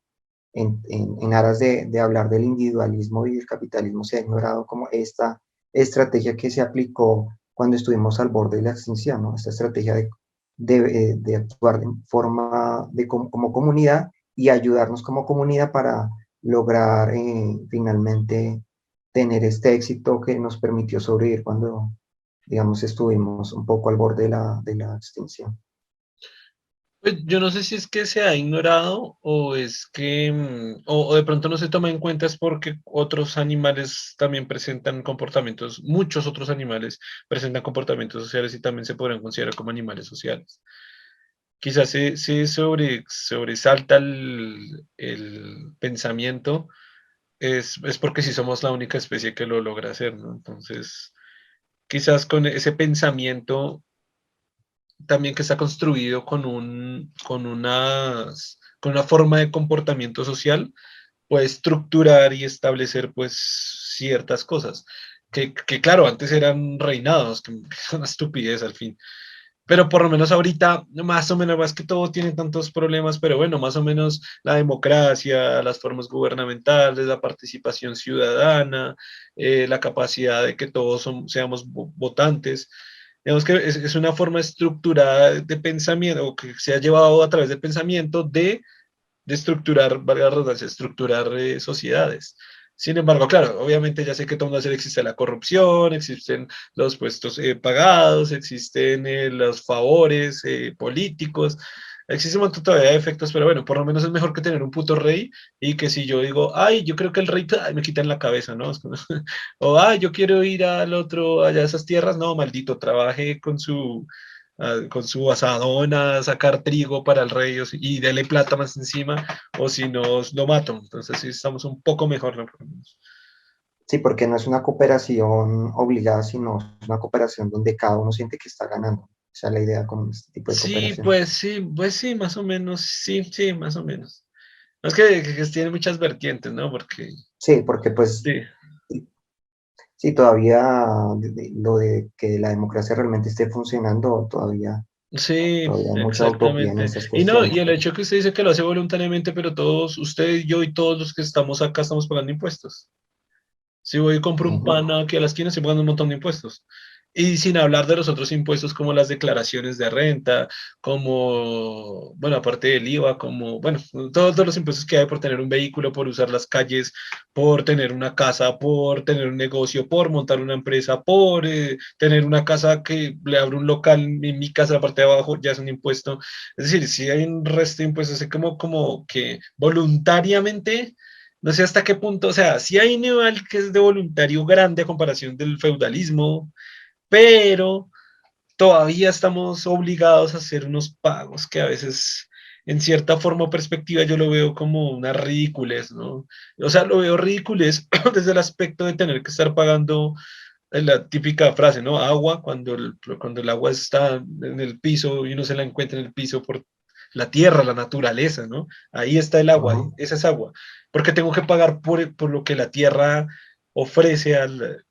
en aras de hablar del individualismo y del capitalismo, se ha ignorado como esta estrategia que se aplicó cuando estuvimos al borde de la extinción, ¿no? Esta estrategia de actuar de forma como comunidad y ayudarnos como comunidad para lograr finalmente tener este éxito que nos permitió sobrevivir cuando, digamos, estuvimos un poco al borde de la extinción. Pues yo no sé si es que se ha ignorado o es que, o de pronto no se toma en cuenta es porque otros animales también presentan comportamientos, muchos otros animales presentan comportamientos sociales y también se podrían considerar como animales sociales. Quizás se sobresalta el pensamiento, es porque si somos la única especie que lo logra hacer, ¿no? Entonces, quizás con ese pensamiento también que está construido con una forma de comportamiento social, puede estructurar y establecer pues ciertas cosas. Que claro, antes eran reinados, que es una estupidez al fin. Pero por lo menos ahorita, más o menos, más que todo tiene tantos problemas, pero bueno, más o menos la democracia, las formas gubernamentales, la participación ciudadana, la capacidad de que todos seamos votantes. Digamos que es una forma estructurada de pensamiento, o que se ha llevado a través del pensamiento de estructurar, valga la redundancia, estructurar sociedades. Sin embargo, claro, obviamente ya sé que todo mundo existe la corrupción, existen los puestos pagados, existen los favores políticos, existe un montón todavía de efectos, pero bueno, por lo menos es mejor que tener un puto rey y que si yo digo, ay, yo creo que el rey ay, me quita en la cabeza, ¿no? O, ay, yo quiero ir al otro, allá a esas tierras, no, maldito, trabaje con su asadón a sacar trigo para el rey y dele plata más encima, o si no, lo mato. Entonces sí estamos un poco mejor, ¿no? Sí, porque no es una cooperación obligada, sino es una cooperación donde cada uno siente que está ganando. Esa es la idea con este tipo de cooperación. Pues sí, más o menos, sí, más o menos. No es que tiene muchas vertientes, ¿no? Porque, Sí, porque pues sí, sí, todavía lo de que la democracia realmente esté funcionando, sí, todavía hay mucha utopía en exactamente. estas Y no, cuestiones. y el hecho que usted dice que lo hace voluntariamente, pero todos, usted y yo y todos los que estamos acá estamos pagando impuestos. Si voy y compro un Ujú. pan aquí a la esquina, estoy pagando un montón de impuestos. Y sin hablar de los otros impuestos como las declaraciones de renta, como, bueno, aparte del IVA, como, bueno, todos los impuestos que hay por tener un vehículo, por usar las calles, por tener una casa, por tener un negocio, por montar una empresa, por tener una casa que le abro un local en mi casa, la parte de abajo, ya es un impuesto. Es decir, si hay un resto de impuestos, es como que voluntariamente, no sé hasta qué punto, o sea, si hay un nivel que es de voluntario grande a comparación del feudalismo, pero todavía estamos obligados a hacer unos pagos que a veces, en cierta forma o perspectiva, yo lo veo como una ridiculez, ¿no? O sea, lo veo ridiculez desde el aspecto de tener que estar pagando la típica frase, ¿no? Agua, cuando el agua está en el piso y uno se la encuentra en el piso por la tierra, la naturaleza, ¿no? Ahí está el agua, Ujú. esa es agua. Porque tengo que pagar por lo que la tierra ofrece al...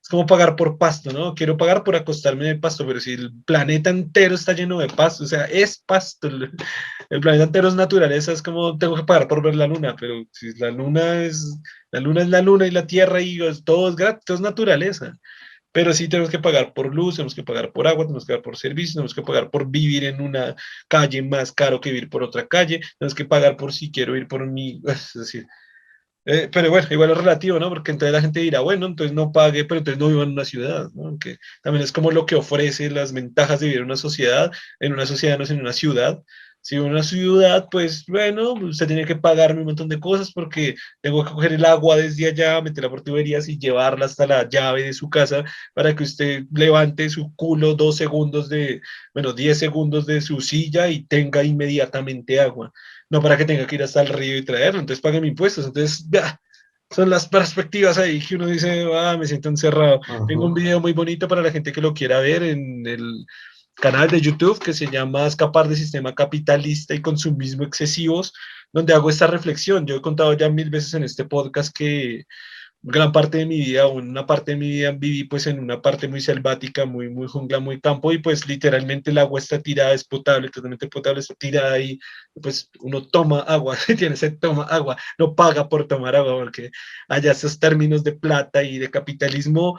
Es como pagar por pasto, ¿no? Quiero pagar por acostarme en el pasto, pero si el planeta entero está lleno de pasto, o sea, es pasto, el planeta entero es naturaleza, es como tengo que pagar por ver la luna, pero si la luna es la luna y la tierra y todo es gratis, todo es naturaleza. Pero sí tenemos que pagar por luz, tenemos que pagar por agua, tenemos que pagar por servicios, tenemos que pagar por vivir en una calle más caro que vivir por otra calle, tenemos que pagar por si quiero ir por mi, es decir, pero bueno, igual es relativo, ¿no? Porque entonces la gente dirá, bueno, entonces no pague, pero entonces no viva en una ciudad, ¿no? Que también es como lo que ofrece las ventajas de vivir en una sociedad no es en una ciudad. Si vive en una ciudad, pues bueno, usted tiene que pagarme un montón de cosas porque tengo que coger el agua desde allá, meterla por tuberías y llevarla hasta la llave de su casa para que usted levante su culo 2 segundos bueno, 10 segundos de su silla y tenga inmediatamente agua, no para que tenga que ir hasta el río y traerlo, entonces paguen impuestos, entonces, ya, son las perspectivas ahí que uno dice, ah, me siento encerrado. Tengo un Ujú. video muy bonito para la gente que lo quiera ver en el canal de YouTube que se llama Escapar del sistema capitalista y consumismo excesivos, donde hago esta reflexión. Yo he contado ya 1000 veces en este podcast que gran parte de mi vida, o en una parte de mi vida viví pues en una parte muy selvática, muy jungla, muy campo, y pues literalmente el agua está tirada, es potable, totalmente potable, está tirada ahí, pues uno toma agua, si tiene sed, toma agua, no paga por tomar agua, porque allá esos términos de plata y de capitalismo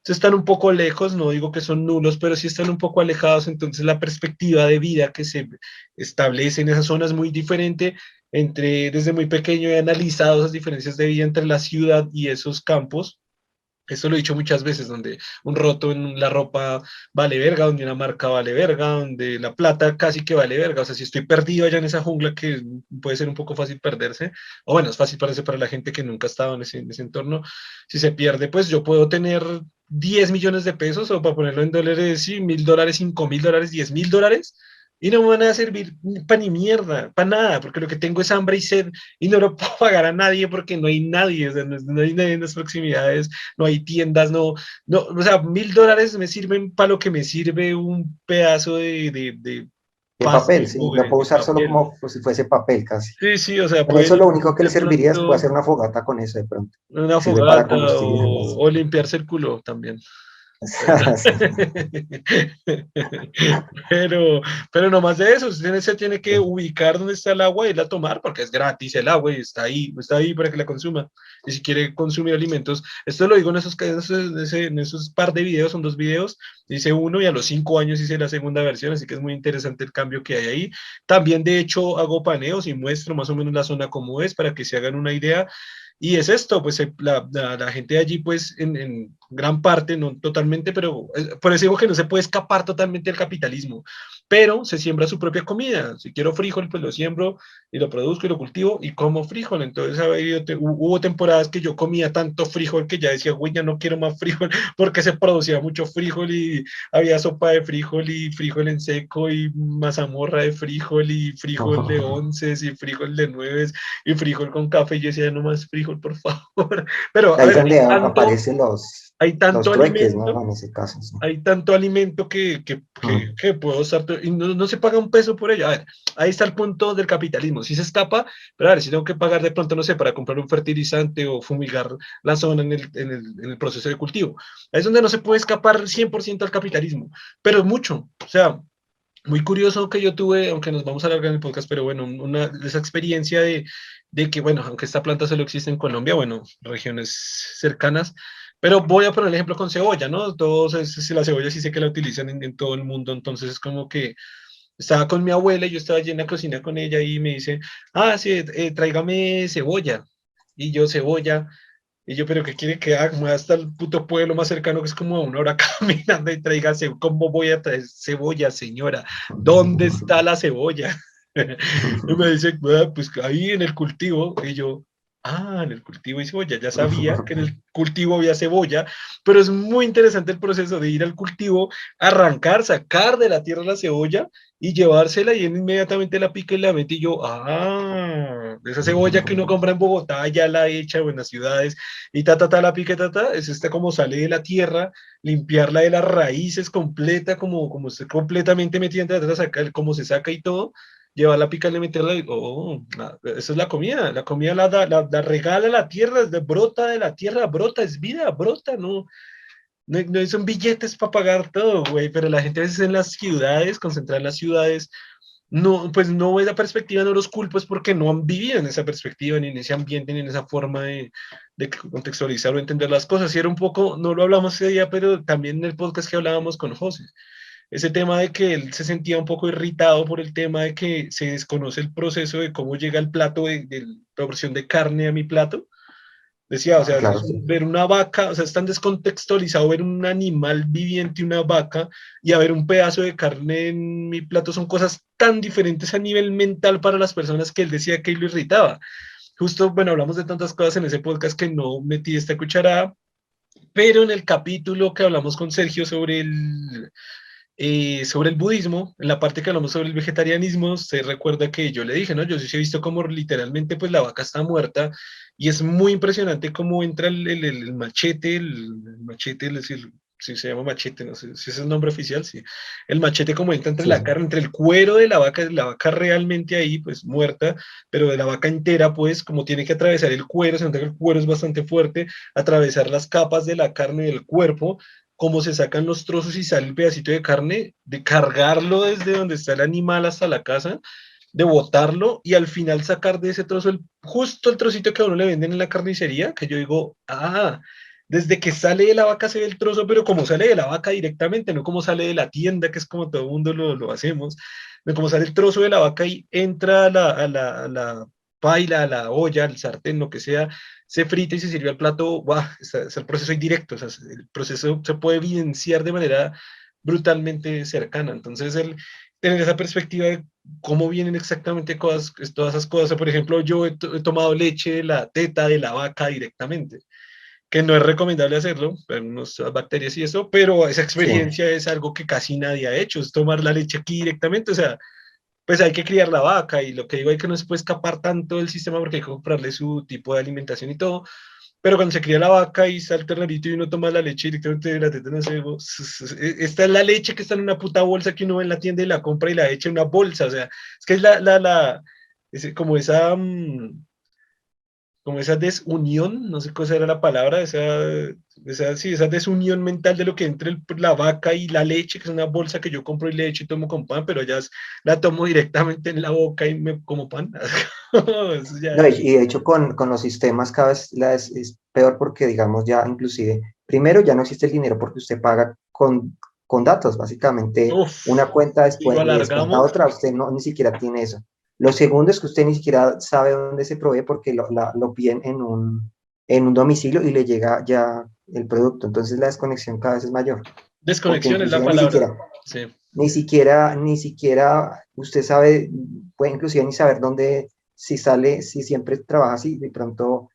están un poco lejos, no digo que son nulos, pero sí están un poco alejados, entonces la perspectiva de vida que se establece en esas zonas es muy diferente. Desde muy pequeño he analizado esas diferencias de vida entre la ciudad y esos campos. Esto lo he dicho muchas veces, donde un roto en la ropa vale verga, donde una marca vale verga, donde la plata casi que vale verga. O sea, si estoy perdido allá en esa jungla, que puede ser un poco fácil perderse, o bueno, es fácil perderse para la gente que nunca ha estado en ese entorno. Si se pierde, pues yo puedo tener 10 millones de pesos, o para ponerlo en dólares, sí, $1000, $5000, $10000, y no me van a servir para ni mierda, para nada, porque lo que tengo es hambre y sed, y no lo puedo pagar a nadie porque no hay nadie, o sea, no hay nadie en las proximidades, no hay tiendas, no, o sea, $1000 me sirven para lo que me sirve un pedazo de De papel, pasto sí, lo pobre, puedo de usar solo papel. como pues, si fuese papel casi. Sí, sí, o sea, Con eso pueden lo único que le de serviría es puede pronto hacer una fogata con eso de pronto. una Sirve para fogata combustible y demás. o limpiarse el culo también. Sí. Pero, pero no más de eso, usted se tiene que ubicar donde está el agua y irla a tomar porque es gratis el agua y está ahí para que la consuma. Y si quiere consumir alimentos, esto lo digo en esos par de videos, son 2 videos, hice uno y a los 5 años hice la segunda versión, así que es muy interesante el cambio que hay ahí. También, de hecho, hago paneos y muestro más o menos la zona como es para que se hagan una idea. Y es esto, pues la gente de allí, pues en gran parte, no totalmente, pero por eso digo que no se puede escapar totalmente del capitalismo, pero se siembra su propia comida. Si quiero frijol, pues lo siembro y lo produzco y lo cultivo y como frijol. Entonces hubo temporadas que yo comía tanto frijol que ya decía, güey, ya no quiero más frijol porque se producía mucho frijol y había sopa de frijol y frijol en seco y mazamorra de frijol y frijol de onces y frijol de nueves y frijol con café. Y yo decía, no más frijol, por favor. Pero, a Ahí es ver, donde aparecen hay tanto los trueques, ¿no? alimento, En ese caso, sí. hay tanto alimento que, que, que, Mm. que puedo usar y no se paga un peso por ello. A ver, ahí está el punto del capitalismo. Si se escapa, pero a ver, si tengo que pagar de pronto, no sé, para comprar un fertilizante o fumigar la zona en el proceso de cultivo. Ahí es donde no se puede escapar 100% al capitalismo, pero mucho. O sea, muy curioso que yo tuve, aunque nos vamos a alargar en el podcast, pero bueno, esa experiencia de que, bueno, aunque esta planta solo existe en Colombia, bueno, regiones cercanas, Pero voy a poner el ejemplo con cebolla, ¿no? Todos, la cebolla sí sé que la utilizan en todo el mundo, entonces es como que estaba con mi abuela y yo estaba allí en la cocina con ella y me dice, ah, sí, tráigame cebolla. Y yo, cebolla. Y yo, pero ¿qué quiere que haga? Me voy hasta el puto pueblo más cercano, que es como a 1 hora caminando y traiga cebolla. ¿Cómo voy a traer cebolla, señora? ¿Dónde está la cebolla? Y me dice, "Ah, pues ahí en el cultivo". Y yo, ah, en el cultivo hay cebolla. Ya sabía que en el cultivo había cebolla, pero es muy interesante el proceso de ir al cultivo, arrancar, sacar de la tierra la cebolla y llevársela y él inmediatamente la pica y la mete y yo, ah, esa cebolla que uno compra en Bogotá ya la hecha o en las ciudades y la pica, es esta como sale de la tierra, limpiarla de las raíces completa, como está completamente metida entre la saca, como se saca y todo, llevarla, picarla y meterla y, oh, esa es la comida la regala la tierra, brota de la tierra, brota, es vida, brota, no, no son billetes para pagar todo, güey, pero la gente a veces en las ciudades, concentrada en las ciudades, no, pues no ve la perspectiva, no los culpo, es porque no han vivido en esa perspectiva, ni en ese ambiente, ni en esa forma de contextualizar o entender las cosas. Y era un poco, no lo hablamos ese día, pero también en el podcast que hablábamos con José, ese tema de que él se sentía un poco irritado por el tema de que se desconoce el proceso de cómo llega el plato de la porción de carne a mi plato. Decía, o sea, Claro, sí. ver una vaca, o sea, es tan descontextualizado ver un animal viviente, una vaca, y a ver un pedazo de carne en mi plato, son cosas tan diferentes a nivel mental para las personas que él decía que lo irritaba. Justo, bueno, hablamos de tantas cosas en ese podcast que no metí esta cucharada, pero en el capítulo que hablamos con Sergio sobre el budismo, en la parte que hablamos sobre el vegetarianismo, se recuerda que yo le dije, ¿no? Yo sí he visto como literalmente pues la vaca está muerta y es muy impresionante cómo entra el machete, el machete, si se llama machete, no sé si es el nombre oficial, sí. El machete como entra entre Sí, la sí. carne, entre el cuero de la vaca realmente ahí, pues muerta, pero de la vaca entera, pues como tiene que atravesar el cuero, se nota que el cuero es bastante fuerte, atravesar las capas de la carne del cuerpo, cómo se sacan los trozos y sale el pedacito de carne, de cargarlo desde donde está el animal hasta la casa, de botarlo y al final sacar de ese trozo justo el trocito que a uno le venden en la carnicería, que yo digo, ah, desde que sale de la vaca se ve el trozo, pero como sale de la vaca directamente, no como sale de la tienda, que es como todo el mundo lo hacemos, de como sale el trozo de la vaca y entra a la paila, a la olla, al sartén, lo que sea, se frita y se sirve al plato, ¡guau! Es el proceso indirecto, o sea, el proceso se puede evidenciar de manera brutalmente cercana. Entonces, tener esa perspectiva de cómo vienen exactamente todas esas cosas. Por ejemplo, yo he tomado leche de la teta de la vaca directamente, que no es recomendable hacerlo, para unas bacterias y eso, pero esa Sí. experiencia es algo que casi nadie ha hecho, es tomar la leche aquí directamente, o sea, pues hay que criar la vaca y lo que digo hay que no se puede escapar tanto del sistema porque hay que comprarle su tipo de alimentación y todo, pero cuando se cría la vaca y está el ternerito y uno toma la leche directamente de la teta, no sé, esta es la leche que está en una puta bolsa que uno ve en la tienda y la compra y la echa en una bolsa, o sea, es que es como esa desunión, no sé cuál era la palabra, sí, esa desunión mental de lo que entre la vaca y la leche, que es una bolsa que yo compro y leche y tomo con pan, pero ya la tomo directamente en la boca y me como pan. Eso ya No, es. y de hecho con los sistemas cada vez es peor porque, digamos, ya inclusive, primero ya no existe el dinero porque usted paga con datos, básicamente Uf, una cuenta y lo después le descuenta alargamos. otra, usted no, ni siquiera tiene eso. Lo segundo es que usted ni siquiera sabe dónde se provee porque lo piden en un domicilio y le llega ya el producto, entonces la desconexión cada vez es mayor, porque Desconexión es la inclusive palabra. Sí. ni siquiera usted sabe, puede inclusive ni saber dónde, si sale, si siempre trabaja así, de pronto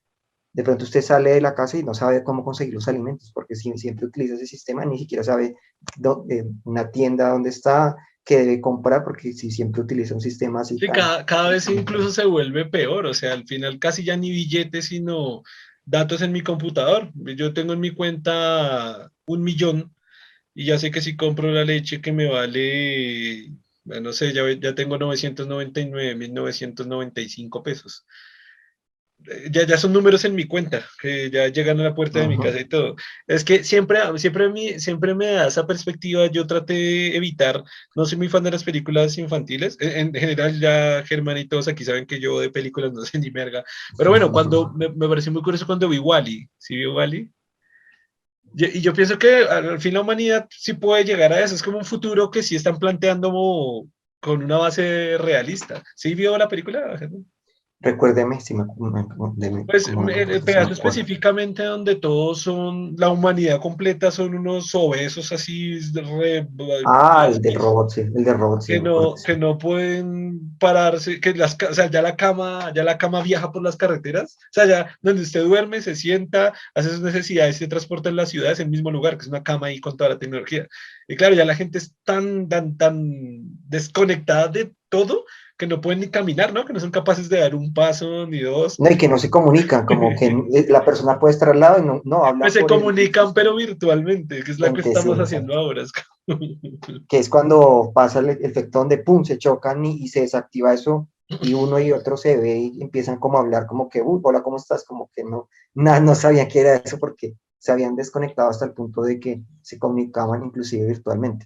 usted sale de la casa y no sabe cómo conseguir los alimentos, porque si siempre utiliza ese sistema, ni siquiera sabe una tienda dónde está, qué debe comprar, porque si siempre utiliza un sistema así Sí, tan... cada vez incluso se vuelve peor, o sea, al final casi ya ni billetes, sino datos en mi computador. Yo tengo en mi cuenta 1 millón y ya sé que si compro la leche que me vale, bueno, no sé, ya tengo 999.995 pesos. Ya son números en mi cuenta, que ya llegan a la puerta de mi Ujú. casa y todo. Es que siempre me da esa perspectiva. Yo traté de evitar, no soy muy fan de las películas infantiles. En general, ya Germán y todos aquí saben que yo de películas no sé ni merga. Pero bueno, me pareció muy curioso cuando vi Wally. ¿Sí vio Wally? Y yo pienso que al fin la humanidad sí puede llegar a eso. Es como un futuro que sí están planteando con una base realista. ¿Sí vio la película? Recuérdeme si Pues como me el recuerdo, si me pedazo acuerdo. específicamente donde todos son, la humanidad completa son unos obesos así, Ah, el del robot, sí, el del robot, sí, me acuerdo. que no pueden pararse, que o sea, ya la cama viaja por las carreteras, o sea, ya donde usted duerme, se sienta, hace sus necesidades, se transporta en la ciudad, es el mismo lugar, que es una cama ahí con toda la tecnología. Y claro, ya la gente es tan desconectada de todo que no pueden ni caminar, ¿no? Que no son capaces de dar un paso ni dos. No, y que no se comunican, como que la persona puede estar al lado y no Pues hablan se por el comunican, pero virtualmente, que es la que ente, sí, estamos haciendo exacto. ahora. Que es cuando pasa el efecto donde pum, se chocan y se desactiva eso y uno y otro se ve y empiezan como a hablar como que, uy, hola, ¿cómo estás? Como que no sabían qué era eso porque se habían desconectado hasta el punto de que se comunicaban inclusive virtualmente.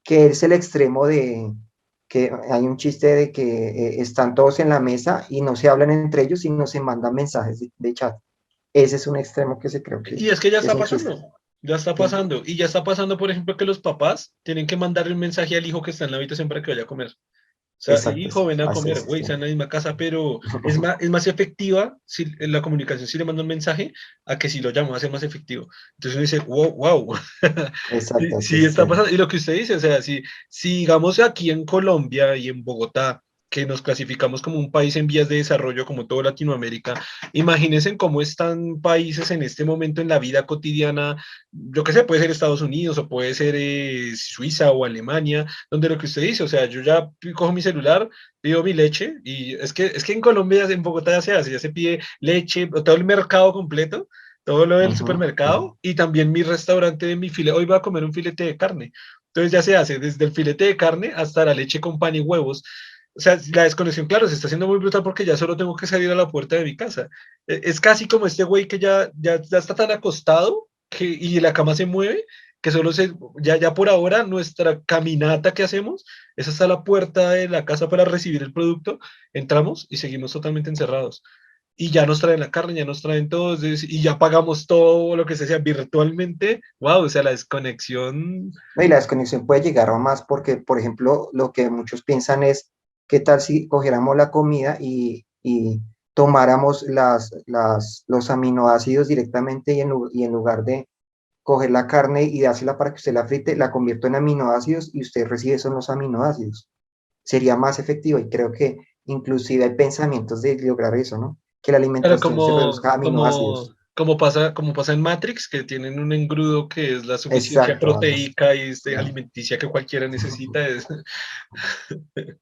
Que es el extremo de que hay un chiste de que están todos en la mesa y no se hablan entre ellos, sino se mandan mensajes de chat. Ese es un extremo que se creo Y es que ya que es está un chiste. pasando, ya está Sí, pasando. Y ya está pasando, por ejemplo, que los papás tienen que mandarle un mensaje al hijo que está en la habitación para que vaya a comer. O sea, exacto, hijo, sí, ven a hace comer, ese güey, está extremo. en la misma casa, pero es más efectiva si, en la comunicación si le mando un mensaje a que si lo llamo, va a ser más efectivo. Entonces uno dice, wow. Sí, Exacto, hace sí ese está extremo. pasando. Y lo que usted dice, o sea, si digamos aquí en Colombia y en Bogotá, que nos clasificamos como un país en vías de desarrollo, como toda Latinoamérica, imagínense cómo están países en este momento en la vida cotidiana, yo qué sé, puede ser Estados Unidos o puede ser Suiza o Alemania, donde lo que usted dice, o sea, yo ya cojo mi celular, pido mi leche, y es que en Colombia, en Bogotá ya se hace, ya se pide leche, todo el mercado completo, todo lo del Ujú, sí. supermercado y también mi restaurante de mi filete. Hoy voy a comer un filete de carne. Entonces ya se hace desde el filete de carne hasta la leche con pan y huevos. O sea, la desconexión, claro, se está haciendo muy brutal porque ya solo tengo que salir a la puerta de mi casa. Es casi como este güey que ya está tan acostado y la cama se mueve que ya por ahora nuestra caminata que hacemos es hasta la puerta de la casa para recibir el producto, entramos y seguimos totalmente encerrados y ya nos traen la carne, ya nos traen todo, y ya pagamos todo lo que se sea virtualmente. Wow, o sea, la desconexión. No, y la desconexión puede llegar a más porque, por ejemplo, lo que muchos piensan es, ¿qué tal si cogiéramos la comida y tomáramos los aminoácidos directamente y en lugar de coger la carne y dársela para que usted la frite, la convierto en aminoácidos y usted recibe esos los aminoácidos? Sería más efectivo y creo que inclusive hay pensamientos de lograr eso, ¿no? Que la Claro, alimentación se reduzca a aminoácidos. como pasa en Matrix, que tienen un engrudo que es la suficiencia Exacto, algo así. proteica y alimenticia que cualquiera necesita.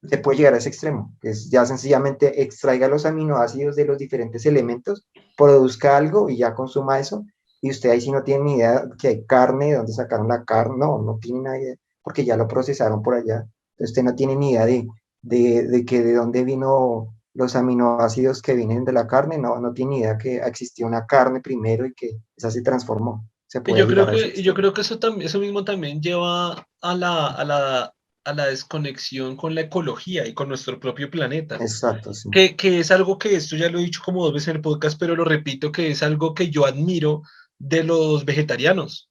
Se puede llegar a ese extremo, que es ya sencillamente extraiga los aminoácidos de los diferentes elementos, produzca algo y ya consuma eso, y usted ahí sí no tiene ni idea que hay carne, de dónde sacaron la carne, no tiene ni idea, porque ya lo procesaron por allá. Entonces usted no tiene ni idea de que de dónde vino los aminoácidos que vienen de la carne, no tiene ni idea que existió una carne primero y que esa se transformó. Se puede llegar a ese Y yo extremo. creo que eso también, eso mismo también lleva a la desconexión con la ecología y con nuestro propio planeta. Exacto, sí. Que es algo que esto ya lo he dicho como 2 veces en el podcast, pero lo repito, que es algo que yo admiro de los vegetarianos.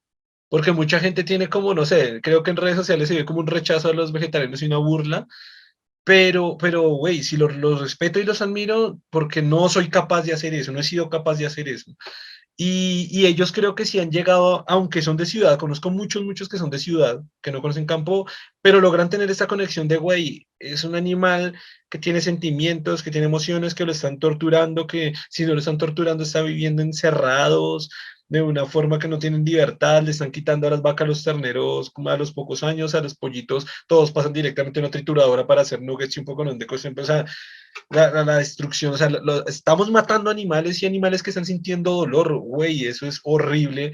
Porque mucha gente tiene como, no sé, creo que en redes sociales se ve como un rechazo a los vegetarianos y una burla, güey, si los respeto y los admiro porque no soy capaz de hacer eso, no he sido capaz de hacer eso. Y ellos creo que sí han llegado, aunque son de ciudad, conozco muchos que son de ciudad, que no conocen campo, pero logran tener esta conexión de, güey, es un animal que tiene sentimientos, que tiene emociones, que lo están torturando, que si no lo están torturando está viviendo encerrados de una forma que no tienen libertad, le están quitando a las vacas, a los terneros, como a los pocos años, a los pollitos, todos pasan directamente a una trituradora para hacer nuggets y un poco de cosas. O sea, la destrucción, o sea, estamos matando animales y animales que están sintiendo dolor, güey, eso es horrible.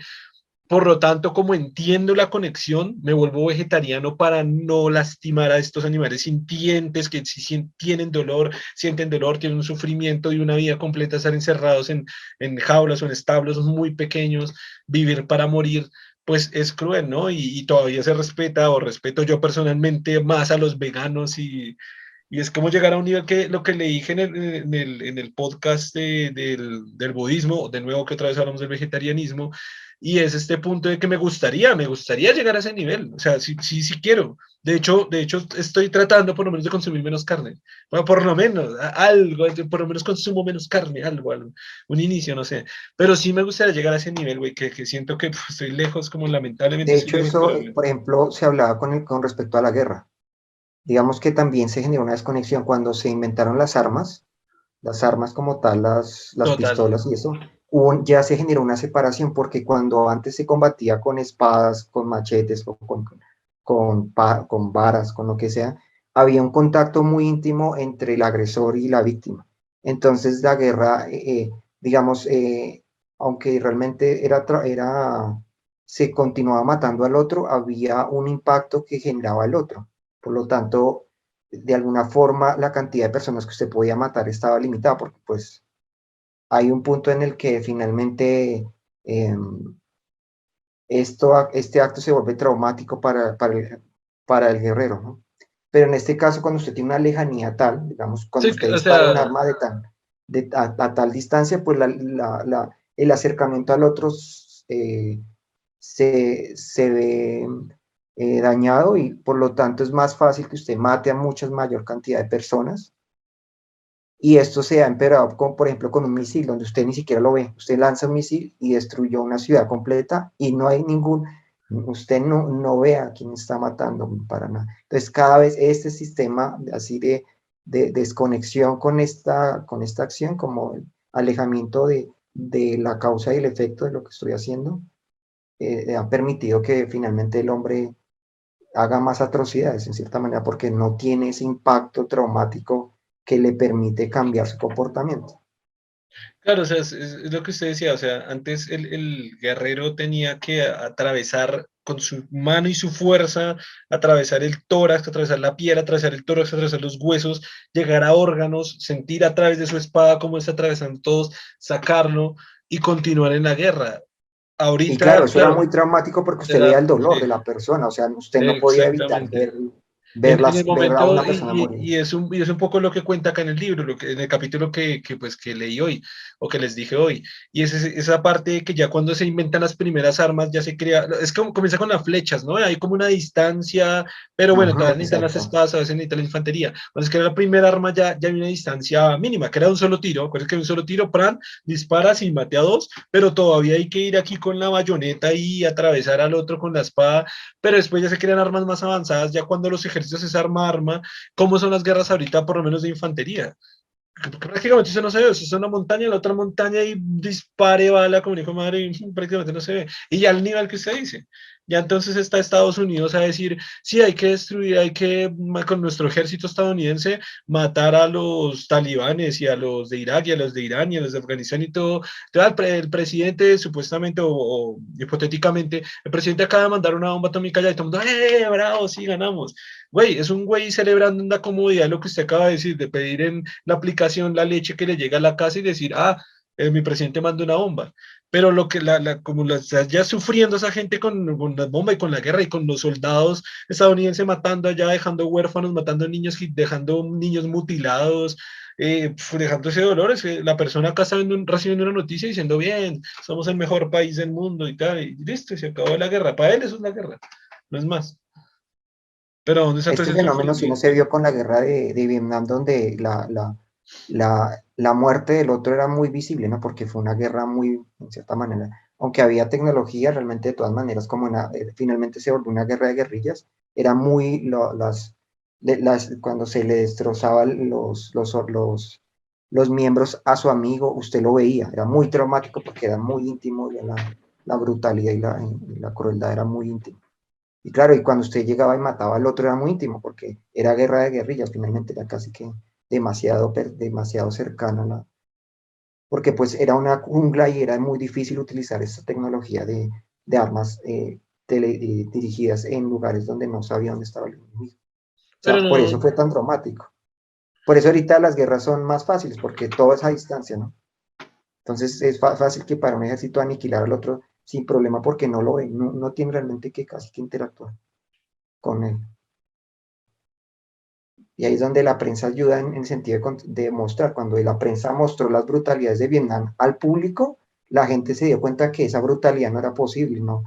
Por lo tanto, como entiendo la conexión, me vuelvo vegetariano para no lastimar a estos animales sintientes que si sienten dolor, tienen un sufrimiento y una vida completa, estar encerrados en jaulas o en establos muy pequeños, vivir para morir, pues es cruel, ¿no? Y todavía se respeta o respeto yo personalmente más a los veganos Y es como llegar a un nivel que lo que le dije en el podcast del budismo, de nuevo que otra vez hablamos del vegetarianismo, y es este punto de que me gustaría llegar a ese nivel. O sea, sí, sí, sí quiero. De hecho, estoy tratando por lo menos de consumir menos carne. Bueno, por lo menos, algo, por lo menos consumo menos carne, algo, un inicio, no sé. Pero sí me gustaría llegar a ese nivel, güey, que siento que pues, estoy lejos, como lamentablemente De estoy hecho, lejos, eso, pero por ejemplo, se hablaba con respecto a la guerra. Digamos que también se generó una desconexión cuando se inventaron las armas como tal, las total. pistolas y eso, ya se generó una separación porque cuando antes se combatía con espadas, con machetes, o con varas, con lo que sea, había un contacto muy íntimo entre el agresor y la víctima. Entonces la guerra, digamos, aunque realmente se continuaba matando al otro, había un impacto que generaba el otro. Por lo tanto, de alguna forma la cantidad de personas que usted podía matar estaba limitada, porque pues hay un punto en el que finalmente eh, este acto se vuelve traumático para el guerrero, ¿no? Pero en este caso, cuando usted tiene una lejanía tal, digamos, cuando Sí, usted o dispara un sea, arma a tal distancia, pues el acercamiento al otro se ve dañado y por lo tanto es más fácil que usted mate a mucha mayor cantidad de personas. Y esto se ha empeorado, con, por ejemplo, con un misil, donde usted ni siquiera lo ve. Usted lanza un misil y destruyó una ciudad completa y no hay usted no ve a quién está matando para nada. Entonces, cada vez este sistema así de desconexión con esta acción, como el alejamiento de la causa y el efecto de lo que estoy haciendo, ha permitido que finalmente el hombre haga más atrocidades en cierta manera porque no tiene ese impacto traumático que le permite cambiar su comportamiento. claro, o sea, es lo que usted decía, o sea, antes el guerrero tenía que atravesar con su mano y su fuerza, atravesar el tórax, atravesar la piel, atravesar el tórax, atravesar los huesos, llegar a órganos, sentir a través de su espada cómo está atravesando todos, sacarlo y continuar en la guerra. Y claro, Ahorita, eso era claro, muy traumático porque usted veía era, el dolor sí, de la persona, o sea, usted no podía evitar exactamente. En el ver a momento, una persona morir. y es un poco lo que cuenta acá en el libro, en el capítulo pues, que leí hoy, o que les dije hoy, y es esa parte que ya cuando se inventan las primeras armas, ya se crea, es como comienza con las flechas, ¿no? Hay como una distancia, pero bueno, Ujú, todavía necesitan las exacto. espadas, a veces necesitan la infantería. Cuando se crea la primera arma, ya hay una distancia mínima, que era un solo tiro, acuérdense que un solo tiro, pran, disparas y mate a dos, pero todavía hay que ir aquí con la bayoneta y atravesar al otro con la espada, pero después ya se crean armas más avanzadas, ya cuando los ejércitos es arma a arma, como son las guerras ahorita, por lo menos de infantería. Prácticamente eso no se ve, eso es una montaña, la otra montaña y dispare bala, como dijo madre, y prácticamente no se ve. Y ya al nivel que usted dice, ya entonces está Estados Unidos a decir, sí, hay que destruir, hay que, con nuestro ejército estadounidense, matar a los talibanes y a los de Irak y a los de Irán y a los de Afganistán y todo. Entonces, el presidente, supuestamente o hipotéticamente, el presidente acaba de mandar una bomba atómica allá y todo el mundo, bravo, sí, ganamos! Güey, es un güey celebrando una comodidad, lo que usted acaba de decir, de pedir en la aplicación la leche que le llega a la casa y decir, mi presidente manda una bomba. Pero lo que como la está ya sufriendo esa gente con la bomba y con la guerra y con los soldados estadounidenses matando allá, dejando huérfanos, matando niños, dejando niños mutilados, dejando ese dolor, es que la persona acá está recibiendo una noticia diciendo, bien, somos el mejor país del mundo y tal, y listo, y se acabó la guerra. Para él eso es la guerra, no es más. Pero ¿dónde está todo Este ese fenómeno sí no se sufrimiento? vio con la guerra de Vietnam, donde la muerte del otro era muy visible, ¿no? Porque fue una guerra muy, en cierta manera, aunque había tecnología, realmente de todas maneras, finalmente se volvió una guerra de guerrillas, era muy, cuando se le destrozaban los miembros a su amigo, usted lo veía, era muy traumático porque era muy íntimo, la brutalidad y la crueldad era muy íntima. Y claro, y cuando usted llegaba y mataba al otro era muy íntimo, porque era guerra de guerrillas, finalmente era casi que demasiado cercana, porque pues era una jungla y era muy difícil utilizar esta tecnología de armas dirigidas en lugares donde no sabía dónde estaba el enemigo. O Pero sea, por no, eso fue tan traumático. Por eso ahorita las guerras son más fáciles, porque todo es a distancia, ¿no? Entonces es fácil que para un ejército aniquilar al otro sin problema porque no lo ve, no tiene realmente que casi que interactuar con él. Y ahí es donde la prensa ayuda en el sentido de mostrar. Cuando la prensa mostró las brutalidades de Vietnam al público, la gente se dio cuenta que esa brutalidad no era posible, ¿no?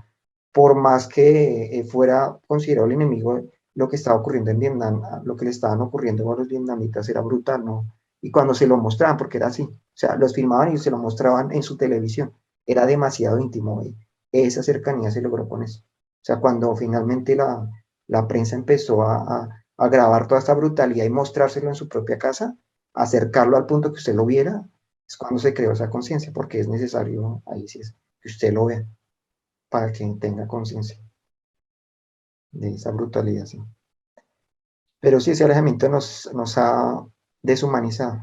Por más que fuera considerado el enemigo, lo que estaba ocurriendo en Vietnam, lo que le estaban ocurriendo a los vietnamitas era brutal, ¿no? Y cuando se lo mostraban, porque era así, o sea, los filmaban y se lo mostraban en su televisión, era demasiado íntimo, y esa cercanía se logró con eso. O sea, cuando finalmente la prensa empezó a grabar toda esta brutalidad y mostrárselo en su propia casa, acercarlo al punto que usted lo viera, es cuando se creó esa conciencia, porque es necesario, ahí sí es, que usted lo vea para que tenga conciencia de esa brutalidad. ¿Sí? Pero sí, ese alejamiento nos ha deshumanizado,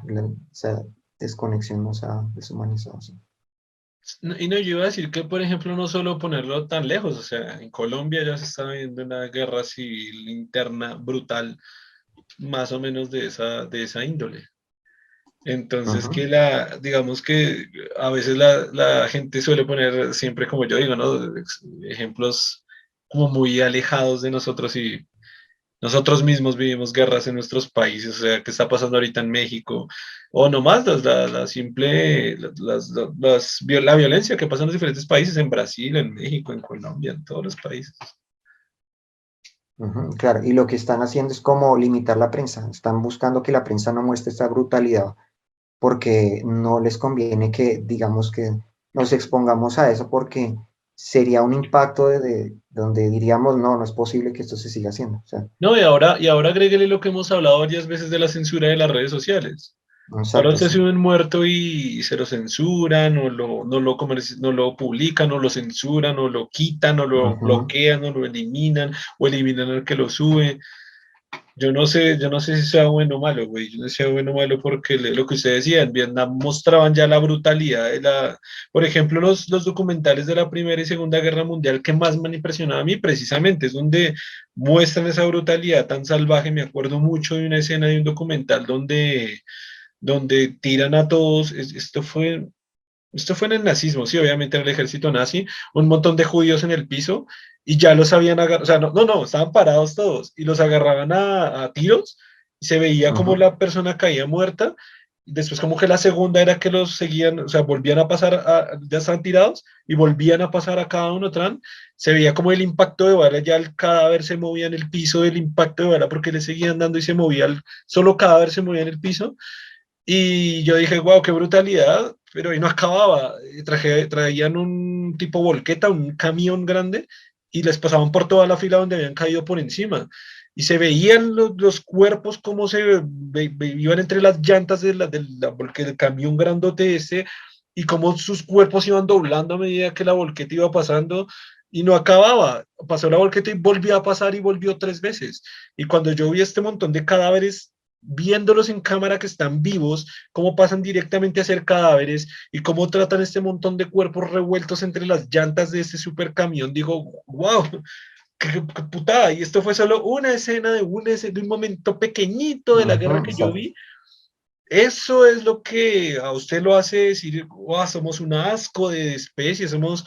esa desconexión nos ha deshumanizado. ¿Sí? Y no, yo iba a decir que, por ejemplo, no solo ponerlo tan lejos, o sea, en Colombia ya se está viendo una guerra civil interna brutal, más o menos de esa índole. Entonces, Ujú. digamos que a veces la gente suele poner siempre, como yo digo, ¿no? Ejemplos como muy alejados de nosotros y nosotros mismos vivimos guerras en nuestros países, o sea, ¿qué está pasando ahorita en México? O nomás la simple, la violencia que pasa en los diferentes países, en Brasil, en México, en Colombia, en todos los países. Ujú, claro, y lo que están haciendo es como limitar la prensa, están buscando que la prensa no muestre esta brutalidad porque no les conviene que, digamos, que nos expongamos a eso porque sería un impacto donde diríamos, no, no es posible que esto se siga haciendo. O sea, No, y ahora agréguele lo que hemos hablado varias veces de la censura de las redes sociales. Ahora exacto, usted sí. sube un muerto y se lo censuran, no lo publican, o lo censuran, o lo quitan, o lo Ujú, bloquean, o lo eliminan, o eliminan al que lo sube. Yo no sé si sea bueno o malo, güey. Yo no sé si sea bueno o malo porque lo que usted decía, en Vietnam mostraban ya la brutalidad de por ejemplo, los documentales de la Primera y Segunda Guerra Mundial que más me han impresionado a mí, precisamente, es donde muestran esa brutalidad tan salvaje. Me acuerdo mucho de una escena de un documental donde tiran a todos. Esto fue en el nazismo, sí, obviamente en el ejército nazi, un montón de judíos en el piso y ya los habían agarrado, o sea, no, estaban parados todos y los agarraban a tiros y se veía como ujú, la persona caía muerta. Después como que la segunda era que los seguían, o sea, volvían a pasar, ya estaban tirados y volvían a pasar a cada uno tran. Se veía como el impacto de bala, ya el cadáver se movía en el piso del impacto de bala porque le seguían dando y se movía, solo cadáver se movía en el piso y yo dije, wow, qué brutalidad, pero ahí no acababa. Traían un tipo volqueta, un camión grande, y les pasaban por toda la fila donde habían caído por encima. Y se veían los cuerpos como iban entre las llantas del camión grandote ese, y cómo sus cuerpos iban doblando a medida que la volqueta iba pasando, y no acababa. Pasó la volqueta y volvió a pasar y volvió tres veces. Y cuando yo vi este montón de cadáveres viéndolos en cámara que están vivos, cómo pasan directamente a ser cadáveres y cómo tratan este montón de cuerpos revueltos entre las llantas de este super camión, digo, wow, qué putada. Y esto fue solo una escena de un momento pequeñito de la ujú, guerra que yo exacto. vi. Eso es lo que a usted lo hace decir, wow, somos un asco de especie, somos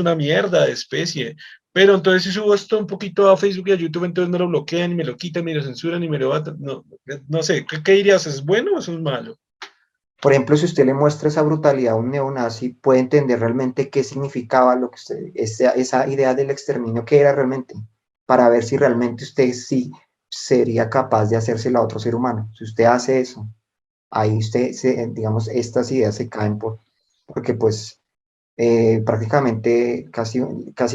una mierda de especie. Pero entonces si subo esto un poquito a Facebook y a YouTube, entonces me lo bloquean y me lo quitan y me lo censuran y me lo batan. No, no sé, ¿qué dirías? ¿Es bueno o es malo? Por ejemplo, si usted le muestra esa brutalidad a un neonazi, puede entender realmente qué significaba lo que usted, esa idea del exterminio, qué era realmente, para ver si realmente usted sí sería capaz de hacérsela a otro ser humano. Si usted hace eso, ahí usted, digamos, estas ideas se caen porque pues prácticamente casi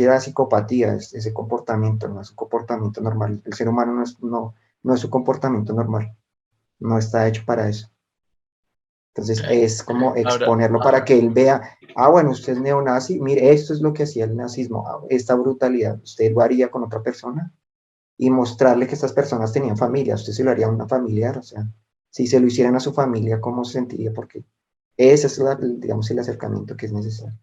era psicopatía ese comportamiento, no es un comportamiento normal. El ser humano no es un comportamiento normal, no está hecho para eso. Entonces es como Ahora, exponerlo para que él vea, bueno, usted es neonazi, mire, esto es lo que hacía el nazismo, esta brutalidad, usted lo haría con otra persona y mostrarle que estas personas tenían familia, usted se lo haría a una familiar, o sea, si se lo hicieran a su familia, ¿cómo se sentiría? Porque ese es, digamos, el acercamiento que es necesario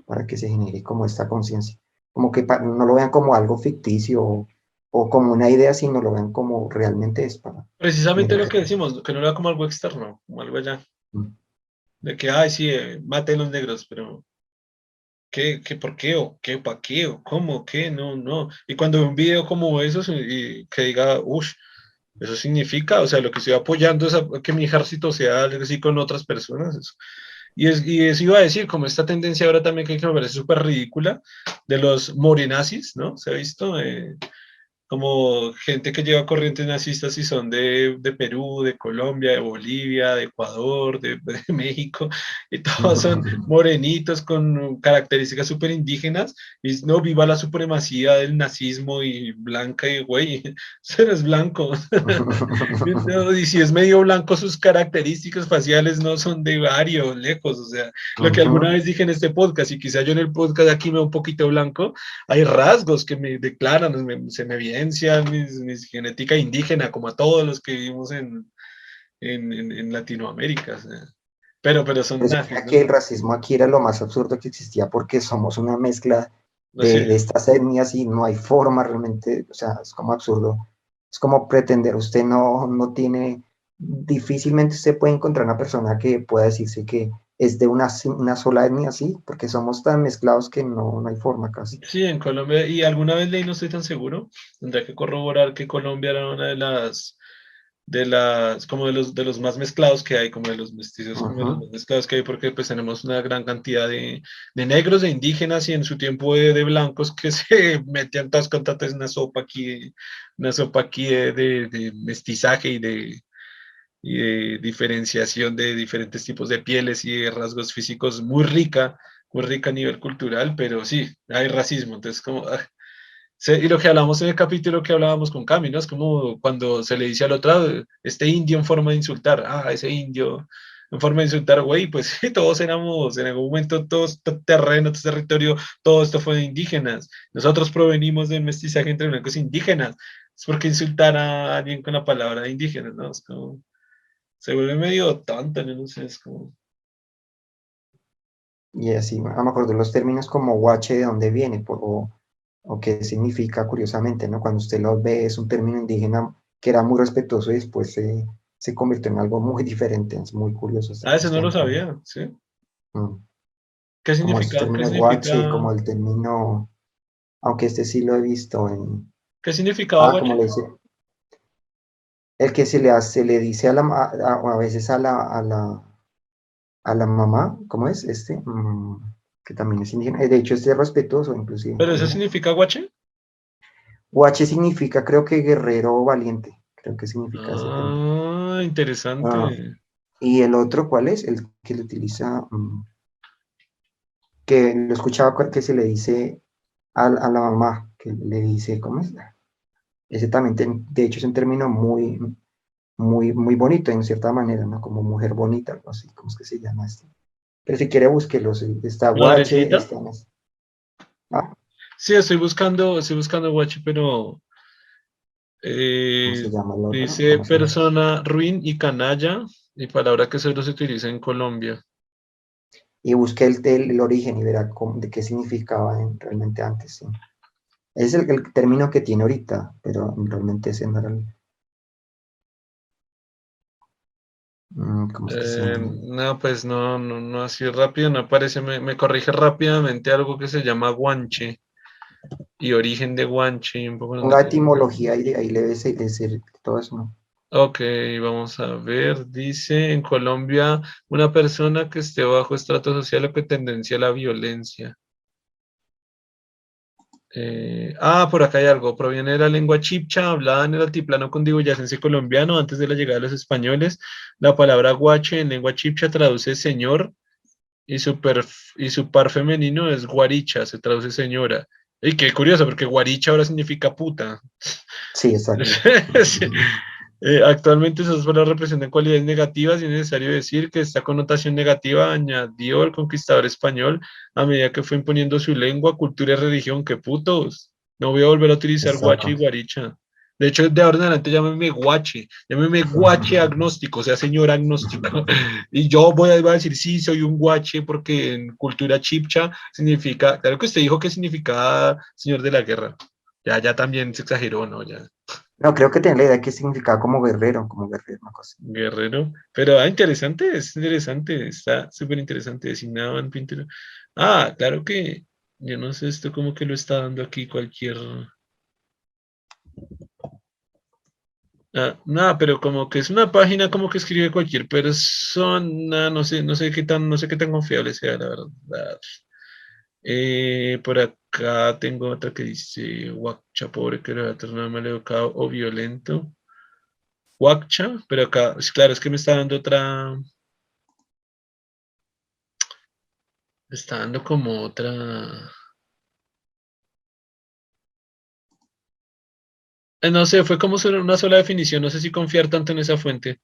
para que se genere como esta conciencia, como que no lo vean como algo ficticio o como una idea, sino lo vean como realmente es para precisamente generar. lo que decimos, que no era como algo externo, como algo allá, de que, ay, sí, mate a los negros, pero por qué, o qué, para qué, o cómo, qué, no, no. Y cuando veo un video como esos y que diga, uff, Eso significa, o sea, lo que estoy apoyando es que mi ejército sea algo así con otras personas. Y eso iba a decir, como esta tendencia ahora también que me parece súper ridícula, de los morenazis, ¿no? ¿Se ha visto? Como gente que lleva corrientes nazistas y son de Perú, de Colombia, de Bolivia, de Ecuador, de México, y todos son morenitos con características súper indígenas, y no, viva la supremacía del nazismo y blanca, y güey, eso no es blanco. No, y si es medio blanco, sus características faciales no son de varios, lejos, o sea, lo que alguna Ujú. vez dije en este podcast, y quizá yo en el podcast aquí me veo un poquito blanco, hay rasgos que me declaran, se me evidencia mi genética indígena, como a todos los que vivimos en Latinoamérica. O sea. Pero son Pues nazis, mira que ¿no? el racismo aquí era lo más absurdo que existía porque somos una mezcla Así, de estas etnias y no hay forma realmente, o sea, es como absurdo. Es como pretender, usted no tiene, difícilmente usted puede encontrar una persona que pueda decirse que es de una sola etnia, sí, porque somos tan mezclados que no hay forma casi. sí, en Colombia, y alguna vez leí, no estoy tan seguro, tendría que corroborar que Colombia era una como de los más mezclados que hay, como de los mestizos, como de los Ujú. más mezclados que hay, porque pues tenemos una gran cantidad de negros, de indígenas y en su tiempo de blancos que se metían todas con tatas una sopa aquí de mestizaje y de diferenciación de diferentes tipos de pieles y de rasgos físicos muy rica a nivel cultural, pero sí, hay racismo, entonces como... y lo que hablamos en el capítulo que hablábamos con Cami, ¿no? Es como cuando se le dice al otro, este indio en forma de insultar, ese indio en forma de insultar, güey, pues sí, todos éramos, en algún momento, todo este terreno, todo este territorio, todo esto fue de indígenas. Nosotros provenimos de mestizaje entre blancos e indígenas. Es porque insultar a alguien con la palabra de indígenas, ¿no? Es como, se vuelve medio tonto, ¿no? No sé, es como... Y así, me acuerdo los términos como guache, de dónde viene, o qué significa, curiosamente, ¿no? Cuando usted lo ve, es un término indígena que era muy respetuoso y después se convirtió en algo muy diferente, es muy curioso esta Ese no lo cuestión también. sabía, ¿sí? Mm. ¿Qué Como esos significa? ¿Qué términos guache, significa? como el término, aunque este sí lo he visto en, ¿Qué significaba como guache? le dice, el que se le dice a a veces a la mamá, ¿cómo es? Que también es indígena, de hecho este es respetuoso inclusive. ¿Pero eso significa guache? Huache significa, creo que guerrero valiente, creo que significa ese término. Ah, Interesante. y el otro, ¿cuál es? El que lo utiliza, que lo escuchaba que se le dice a la mamá, que le dice, ¿cómo es? Ese también, de hecho, es un término muy bonito en cierta manera, ¿no? Como mujer bonita, algo así, ¿cómo es que se llama esto? Pero si quiere, búsquelo, sí, está Guache, ¿Madrecita? está ah, Sí, estoy buscando guache, pero ¿cómo eh, se llama el otro? dice ¿Cómo se llama? persona ruin y canalla, y palabra que solo se utiliza en Colombia. Y busqué el origen y verá de qué significaba realmente antes, sí. Es el término que tiene ahorita, pero realmente ese no era ¿cómo es que se llama? No, pues no, no, no así rápido, no aparece, me corrige rápidamente algo que se llama guanche y origen de guanche y un poco Ponga de... etimología y de ahí le debe decir todo eso, ¿no? Ok, vamos a ver. Dice en Colombia una persona que esté bajo estrato social o que tendencia a la violencia. Por acá hay algo. Proviene de la lengua chibcha, hablada en el altiplano cundiboyacense colombiano antes de la llegada de los españoles. La palabra guache en lengua chibcha traduce señor y y su par femenino es guaricha, se traduce señora. Y qué curioso, porque guaricha ahora significa puta. Sí, exacto. Sí. Actualmente esas palabras representan cualidades negativas y es necesario decir que esta connotación negativa añadió el conquistador español a medida que fue imponiendo su lengua, cultura y religión. ¡Qué putos! No voy a volver a utilizar guache y Exacto. guaricha. De hecho, de ahora en adelante llámeme guache agnóstico, o sea, señor agnóstico. Y yo voy a decir, sí, soy un guache porque en cultura chipcha significa, claro que usted dijo que significaba señor de la guerra. Ya también se exageró, ¿no? Ya. No, creo que tenía la idea que significaba como guerrero, una cosa. Guerrero. Pero, interesante, es interesante, está súper interesante. Designaban Pinter. Claro que, yo no sé, esto como que lo está dando aquí cualquier. Nada, pero como que es una página como que escribe cualquier persona, no sé qué tan confiable sea, la verdad. Por acá tengo otra que dice Wakcha, pobre que era tornado maleducado o violento. Wakcha, pero acá, claro, es que me está dando otra, me está dando como otra. No sé, fue como solo una sola definición, no sé si confiar tanto en esa fuente,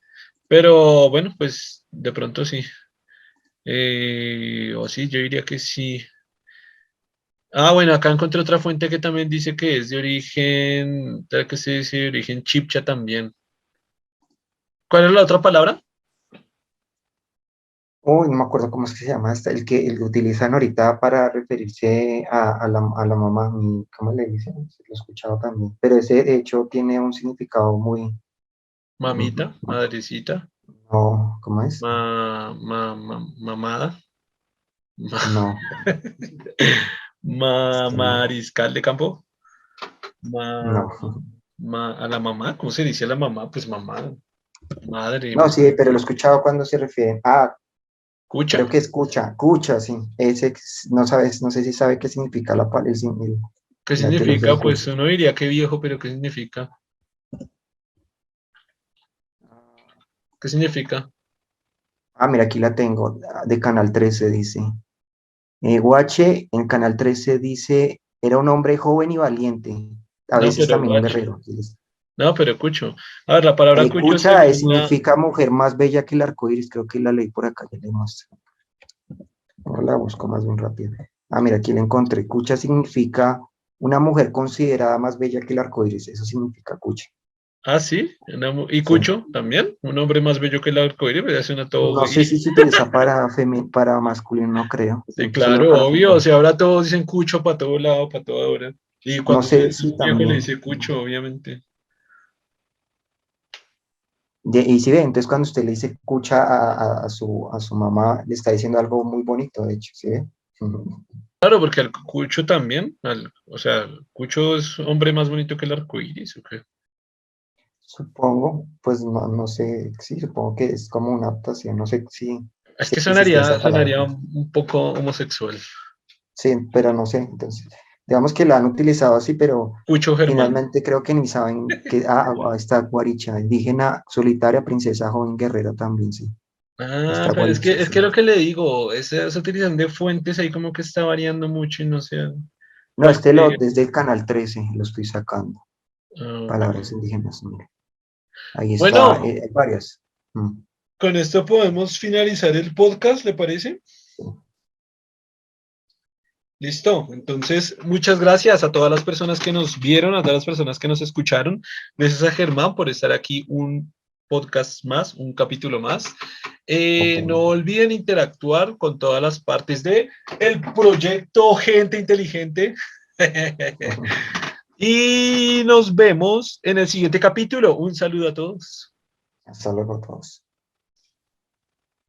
pero bueno, pues de pronto sí. O sí, yo diría que sí. Bueno, acá encontré otra fuente que también dice que es de origen, que se dice de origen chipcha también. ¿Cuál es la otra palabra? Uy, no me acuerdo cómo es que se llama, el que utilizan ahorita para referirse a la mamá, ¿cómo le dicen? Lo he escuchado también, pero ese de hecho tiene un significado muy, Mamita, madrecita, no, ¿cómo es? mamada, No, es que no, mariscal de campo, ma- no, a la mamá, ¿cómo se dice a la mamá? Pues mamá, madre, no, sí, pero lo he escuchado cuando se refieren, cucha. creo que escucha, sí, no sabes, no sé si sabe qué significa ¿Qué la etiología significa? del Pues cucho. uno diría que viejo, pero ¿qué significa? ¿Qué significa? Mira, aquí la tengo, de Canal 13 dice. Guache en Canal 13 dice, era un hombre joven y valiente, a No, veces pero también un guacho. guerrero. Aquí dice. No, pero cucho. A ver, la palabra cucho Cucha según la... significa mujer más bella que el arco iris, creo que la leí por acá, ya le muestro. Ahora la busco más bien rápido. Mira, aquí la encontré. Cucha significa una mujer considerada más bella que el arco iris, eso significa cucha. Sí. ¿Y Sí. cucho también? Un hombre más bello que el arcoíris, me suena todo No sé güey. si se utiliza para masculino, no creo. De Sí, pronto solo claro, para obvio. O femenino. sea, ahora todos dicen cucho para todo lado, para toda hora. Y No cuando usted sé es si un viejo le también. dice cucho, obviamente. Y si ve, entonces cuando usted le dice cucha a su mamá, le está diciendo algo muy bonito, de hecho, ¿sí ve? Ujú. Claro, porque al cucho también, o sea, el cucho es hombre más bonito que el arcoíris, ¿o qué? Supongo, pues no sé, sí, supongo que es como una adaptación, no sé Es si que existe esa palabra. sonaría un poco homosexual. Sí, pero no sé, entonces, digamos que la han utilizado así, pero Cucho Germán. finalmente creo que ni saben que, está Guaricha, indígena, solitaria, princesa, joven, guerrera también, sí, está Pero Guaricha, es sí. que lo que le digo, esa utilización de fuentes ahí como que está variando mucho y no sé No, cuál creer. desde el canal 13 lo estoy sacando, Ok. palabras indígenas, mire. Ahí está, Bueno, hay varias. Mm, con esto podemos finalizar el podcast, ¿le parece? sí. Listo. Entonces, muchas gracias a todas las personas que nos vieron, a todas las personas que nos escucharon. Gracias a Germán por estar aquí un podcast más, un capítulo más. Ok. No olviden interactuar con todas las partes de el proyecto Gente Inteligente. Y nos vemos en el siguiente capítulo. Un saludo a todos. Hasta luego a todos.